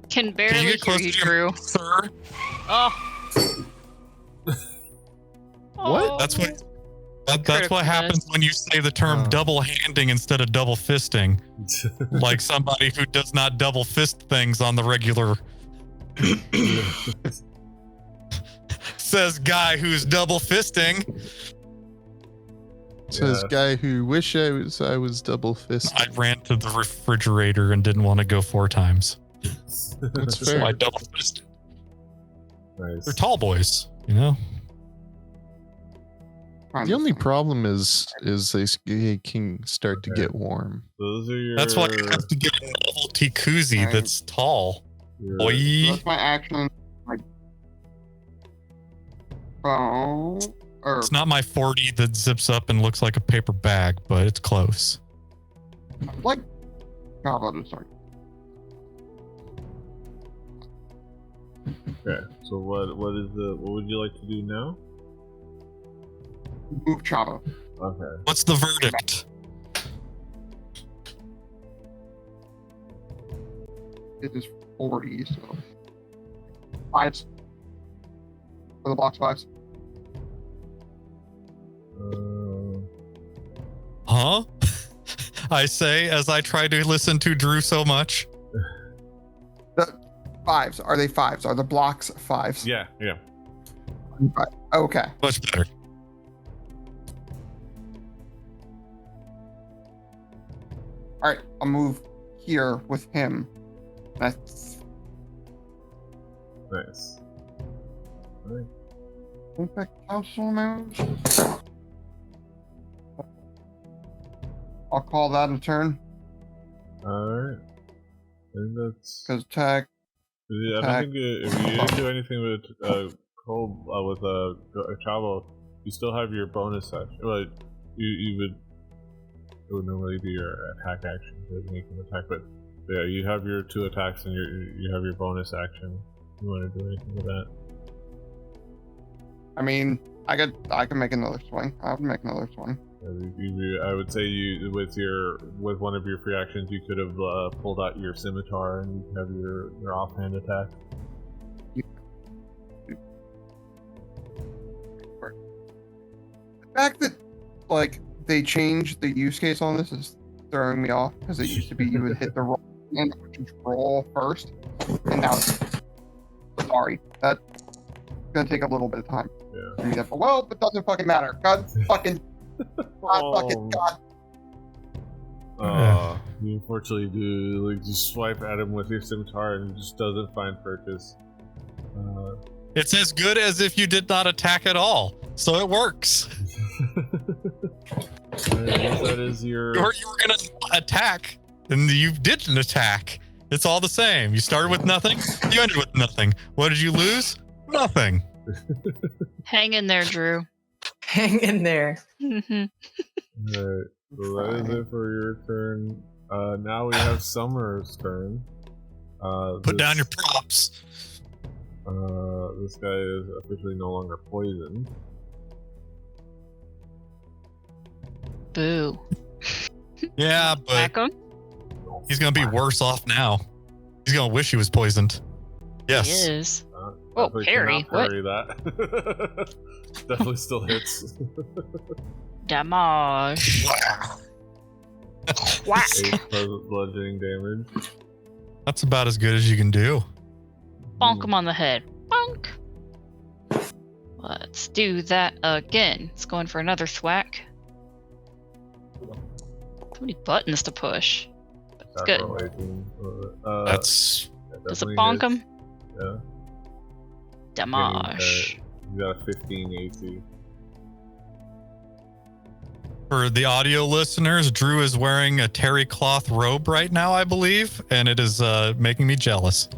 Can Can barely you get hear close you, to Drew. your sir? Oh. What? That's what. That's Critical what happens miss. when you say the term Oh. double handing instead of double fisting. Like somebody who does not double fist things on the regular. Says guy who's double fisting. Says Yeah. guy who wish I was double fisted. I ran to the refrigerator and didn't want to go 4 times. That's So fair. I double fisted. Nice. They're tall boys, you know? The only problem is they can start to get warm. Those are your. That's why you have to get a novelty koozie Right. that's tall. your- Boy. So that's my action. My bow. Or It's not my 40 that zips up and looks like a paper bag, but it's close. like Java to start. Okay. So what would you like to do now? Move Chava. Okay. What's the verdict? It is 40, so 5s. For the box 5s. Huh? I say as I try to listen to Drew so much. The 5s. Are they 5s? Are the blocks 5s? Yeah. Yeah. Right. Okay. Much better. Alright, I'll move here with him. That's Nice. Alright. impact council moves. I'll call that a turn. Alright. I think that's. Because attack. I don't think if you didn't do anything with Cole with Chavo, you still have your bonus action. Well, you would. It would normally be your attack action to make an attack, but yeah, you have your 2 attacks and you have your bonus action. You want to do anything with that? I mean, I can make another swing. I can make another swing. I would say you with one of your free actions, you could have pulled out your scimitar and you could have your offhand attack. The fact that like they changed the use case on this is throwing me off because it used to be you would hit the roll and roll first, and now it's sorry, that's gonna take a little bit of time. Yeah. Well, it doesn't fucking matter. God fucking Oh. God. You unfortunately do like just swipe at him with your scimitar and it just doesn't find purchase. It's as good as if you did not attack at all. So it works. I guess that is your. Or you were going to attack and you didn't attack. It's all the same. You started with nothing. You ended with nothing. What did you lose? Nothing. Hang in there, Drew. Hang in there. Alright, so that is it for your turn. Now we have Summer's turn. Put down your props. This guy is officially no longer poisoned. Boo. Yeah, but Back him? he's going to be worse off now. He's going to wish he was poisoned. Yes. He is. Oh, parry, what? Parry that. Definitely still hits. Damage. Whack. 8 bludgeoning damage. That's about as good as you can do. Bonk him on the head. Bonk. Let's do that again. It's going for another thwack. Too many buttons to push. That's good. That's Does it bonk him? Yeah. Damage. You got a 15 AC. For the audio listeners, Drew is wearing a terry cloth robe right now, I believe, and it is making me jealous.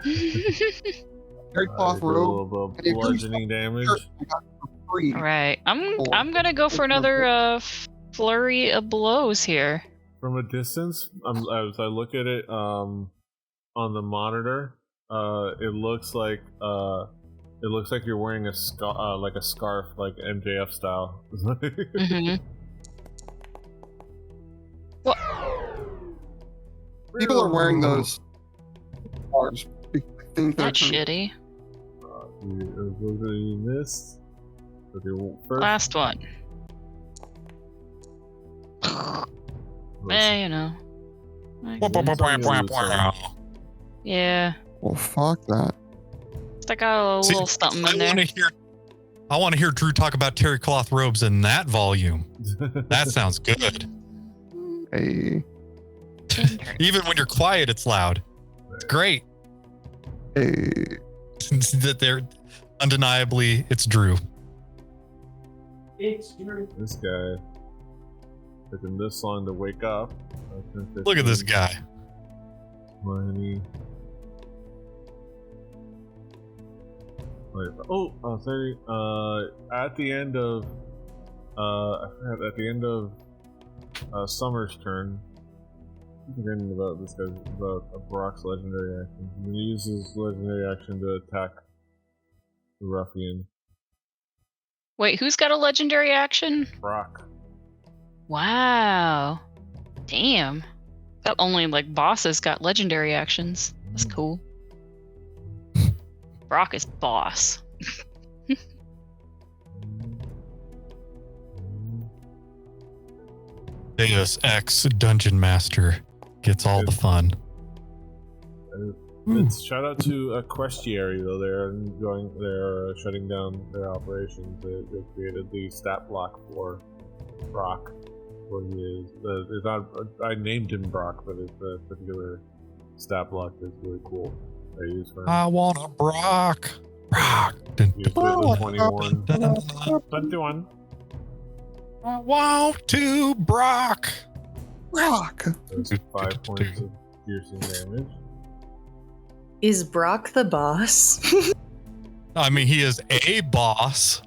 Terry cloth robe. Bludgeoning damage. All right, I'm gonna go for another flurry of blows here. From a distance, as I look at it on the monitor, it looks like you're wearing a scarf, like MJF style. Mm-hmm. What? People are wearing those scarves. I think they're That's shitty. You missed. Okay, first. Last one. You know. Yeah. Well, fuck that. Stick out a little something in there. I want to hear Drew talk about terry cloth robes in that volume. That sounds good. Hey. Even when you're quiet, it's loud. It's great. Hey. That they're undeniably, it's Drew. It's Drew. This guy taking this long to wake up. Look at this guy. 20. Wait, 30. At the end of Summer's turn, I'm forgetting about this guy's about Brock's legendary action. He uses his legendary action to attack the ruffian. Wait, who's got a legendary action? Brock. Wow. Damn. That only like bosses got legendary actions. That's cool. Brock is boss. Deus Ex Dungeon Master gets all the fun. Shout out to Equestriary though. They're shutting down their operations. They created the stat block for Brock, where he is. It's not. I named him Brock, but the particular stat block is really cool. I use for him. I want a Brock. Brock. He was 21. I want to Brock. Brock. There's 5 points of piercing damage. Is Brock the boss? I mean, he is a boss.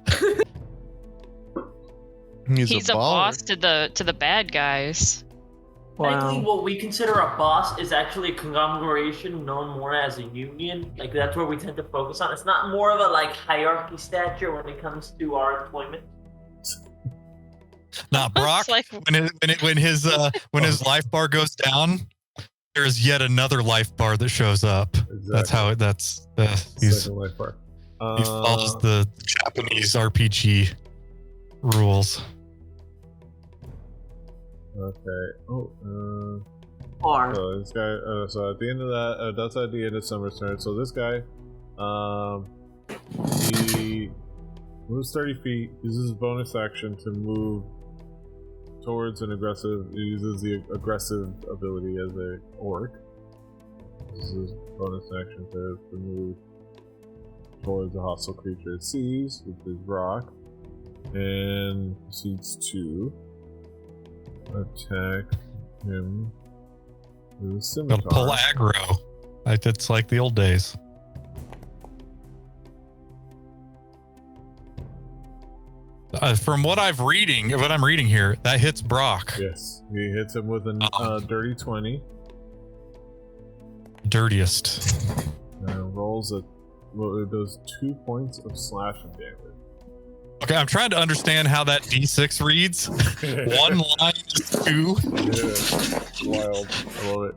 He's a boss to the bad guys. Wow. What we consider a boss is actually a conglomeration known more as a union. Like that's where we tend to focus on. It's not more of a like hierarchy stature when it comes to our employment. Not Brock. Like- when his life bar goes down, there's yet another life bar that shows up. Exactly. That's Second life bar. he follows the Japanese RPG rules. Okay. Or So this guy. So at the end of that, that's at the end of Summer's turn. So this guy, he moves 30 feet. Uses his bonus action to move towards an aggressive. He uses the aggressive ability as a orc. This is his bonus action to move towards a hostile creature it sees, which is Rock, and proceeds to attack him with a scimitar. Gotta pull aggro. It's like the old days. From what I'm reading here, that hits Brock. Yes, he hits him with a dirty 20. Dirtiest. Rolls it does 2 points of slashing damage. Okay, I'm trying to understand how that D6 reads. One line is 2. Yeah, wild. I love it.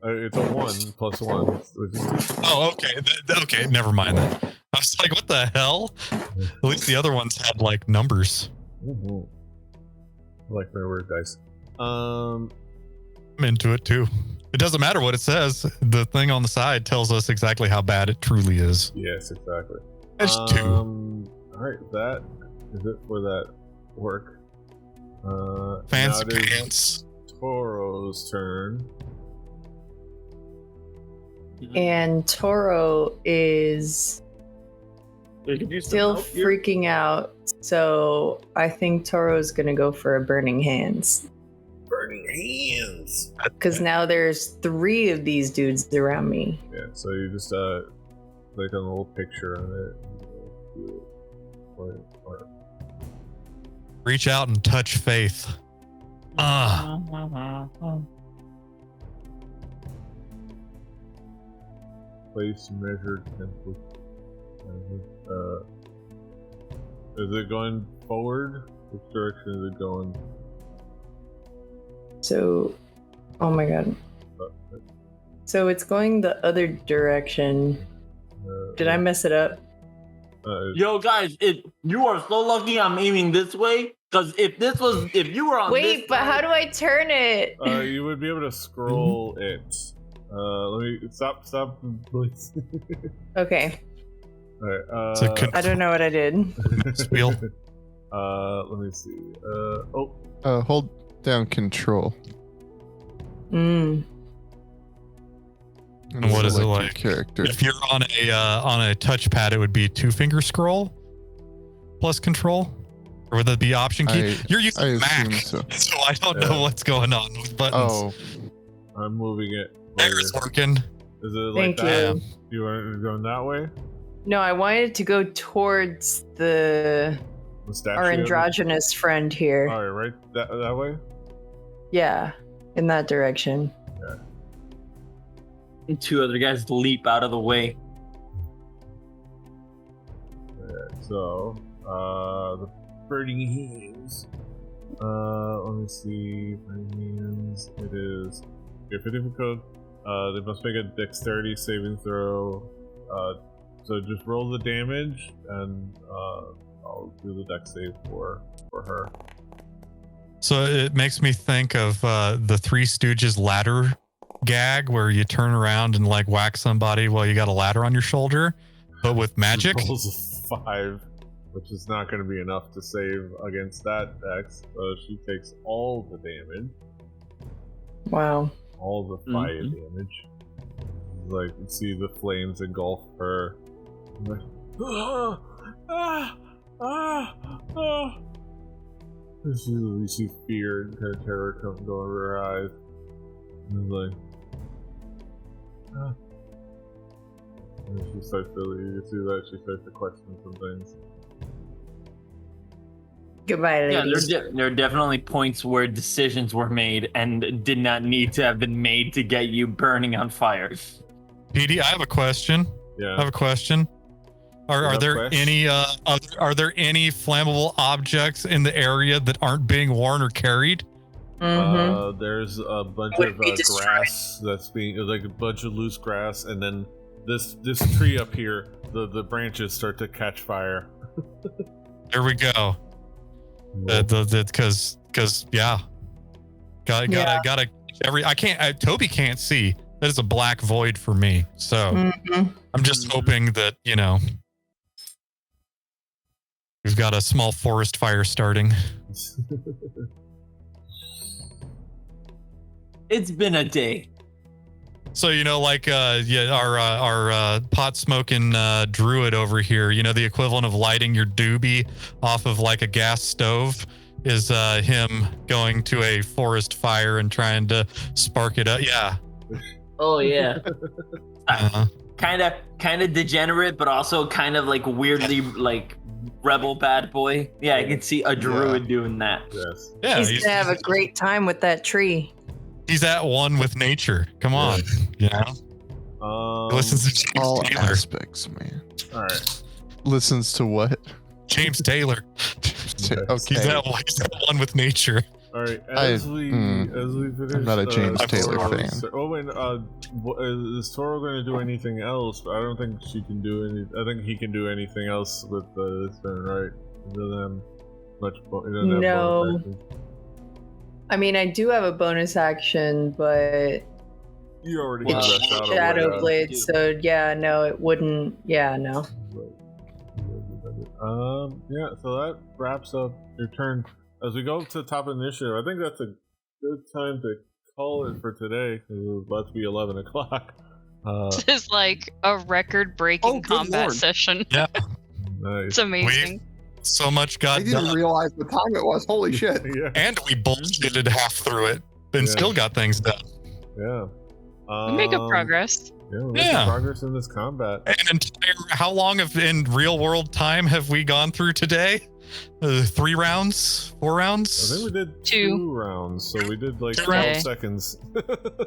It's a 1 plus 1. Which is Oh, okay. Okay, never mind that. I was like, what the hell? At least the other ones had like numbers. I like my word dice. I'm into it too. It doesn't matter what it says. The thing on the side tells us exactly how bad it truly is. Yes, exactly. It's 2. Alright, that is it for that work. Fancy now it is pants. Toro's turn. And Toro is still freaking out. So I think Toro's going to go for a Burning Hands. Burning Hands! Because now there's 3 of these dudes around me. Yeah, so you just click on a little picture on it. Reach out and touch Faith. Place measured template. Is it going forward? Which direction is it going? So, oh my god. So it's going the other direction. Did I mess it up? Yo, guys, you are so lucky I'm aiming this way. Because if you were on Wait, but how do I turn it? You would be able to scroll it. Let me stop, please. Okay. Alright, I don't know what I did. Wheel. Let me see. Hold down control. Mm. And what is it select your like? Character. If you're on a touchpad, it would be 2-finger scroll plus control, or would that be option key? You're using Mac, so I don't know what's going on with buttons. Oh, I'm moving it. There's working. Is it like Thank that? you. You want it going that way? No, I wanted to go towards The statue. our androgynous friend here. All right, right that way. Yeah, in that direction. And 2 other guys leap out of the way. Okay, so the Burning Hands. Let me see. Burning Hands. It is. Okay, 50 code. They must make a dexterity saving throw. So just roll the damage, and I'll do the dex save for her. So it makes me think of the Three Stooges ladder gag, where you turn around and like whack somebody while you got a ladder on your shoulder, but with magic. She rolls a 5, which is not going to be enough to save against that dex. So she takes all the damage. Wow. All the fire damage. Like, you see the flames engulf her. I'm like, You see fear and kind of terror come going over her eyes. And it's like, And she starts to, you see that she starts to question some things. Goodbye, ladies. Yeah, there are definitely points where decisions were made and did not need to have been made to get you burning on fire. PD, I have a question. Yeah. I have a question. Are there any flammable objects in the area that aren't being worn or carried? Mm-hmm. There's a bunch Would of be destroyed. grass that's being like a bunch of loose grass, and then this tree up here, the branches start to catch fire. There we go. Because yeah, gotta I can't. Toby can't see. That is a black void for me. So I'm just hoping that we've got a small forest fire starting. It's been a day. So our pot smoking druid over here, the equivalent of lighting your doobie off of like a gas stove is him going to a forest fire and trying to spark it up. Yeah. Oh yeah. Kind of degenerate, but also kind of like weirdly like rebel bad boy. Yeah, I can see a druid doing that. Yes. Yeah. He's gonna have a great time with that tree. He's at one with nature. Come on. He listens to James all Taylor. aspects, man. All right. Listens to what? James Taylor. Okay. He's at one with nature. All right. As we finish, I'm not a James Taylor fan. Oh wait, is Toro going to do anything else? I don't think she can do any. I think he can do anything else with this turn, right? He doesn't have much. He doesn't have No. bonus actions. I mean, I do have a bonus action, but You already have it's that Shadow Blade, so yeah, no, it wouldn't. Yeah, no. Yeah, so that wraps up your turn. As we go to the top of the initiative, I think that's a good time to call it for today, because it's about to be 11 o'clock. This is like a record-breaking good combat lord. session. Yeah. Nice. It's amazing. So much I got didn't done. realize the time it was. Holy shit. Yeah. And we bullshitted half through it and Yeah. still got things done. Yeah. We make good progress. Yeah, we're making Yeah. progress in this combat. How long in real world time have we gone through today? 3 rounds? 4 I rounds? think we did 2 2 rounds, so we did like 12 Today. seconds.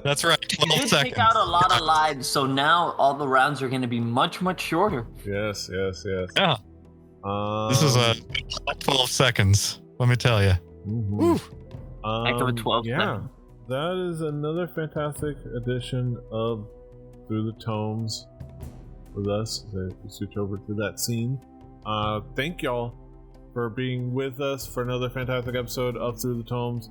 That's right. You 12 did seconds. take out a lot of lives, so now all the rounds are going to be much, much shorter. Yes. Yeah. This is a 12 seconds. Let me tell you. Mhm. Heck of a 12 Yeah, second. that is another fantastic edition of Through the Tomes with us. We switch over to that scene. Thank y'all for being with us for another fantastic episode of Through the Tomes.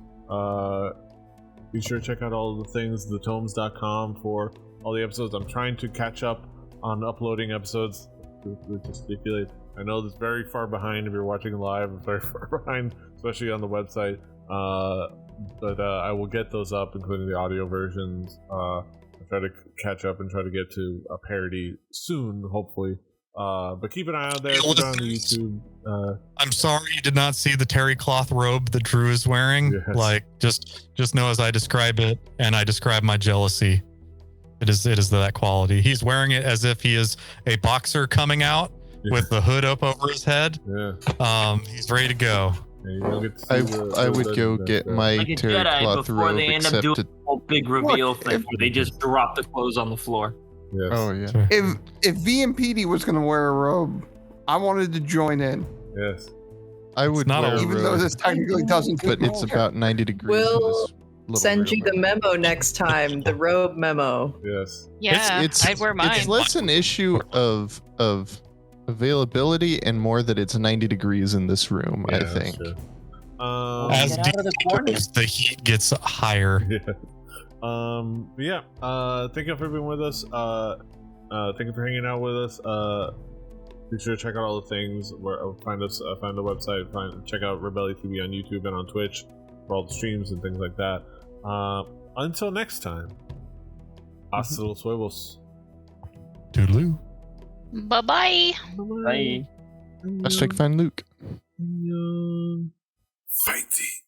Be sure to check out all the things, thetomes.com, for all the episodes. I'm trying to catch up on uploading episodes. To stipulate, I know it's very far behind if you're watching live. It's very far behind, especially on the website. But I will get those up, including the audio versions. I'll try to catch up and try to get to a parody soon, hopefully. But keep an eye out there. Put it on YouTube. I'm sorry you did not see the terry cloth robe that Drew is wearing. Yes. Like, just know as I describe it, and I describe my jealousy, it is that quality. He's wearing it as if he is a boxer coming out with the hood up over his head. Yeah. He's ready to go. Yeah, you don't get to see I would go get my Like a terry Jedi cloth before robe, they end up doing except a whole big reveal Look, thing if- where they just drop the clothes on the floor. Yes. oh yeah. Sure. If VMPD was going to wear a robe, I wanted to join in, Yes. I would not a- wear a even though robe, this technically doesn't. but it's about 90 degrees. We'll in this little Send you room. the memo next time, the robe memo. Yes. Yeah, I'd wear mine. It's less an issue of availability and more that it's 90 degrees in this room. Yeah, I that's think. true. As Get out of the corner. as the heat gets higher. Yeah. Thank you for being with us. Thank you for hanging out with us. Be sure to check out all the things. Find us. Find the website. Check out Rebelli TV on YouTube and on Twitch for all the streams and things like that. Until next time. Hasta los huevos. Toodaloo. Bye-bye. Bye. Hashtag find Luke. Fighting.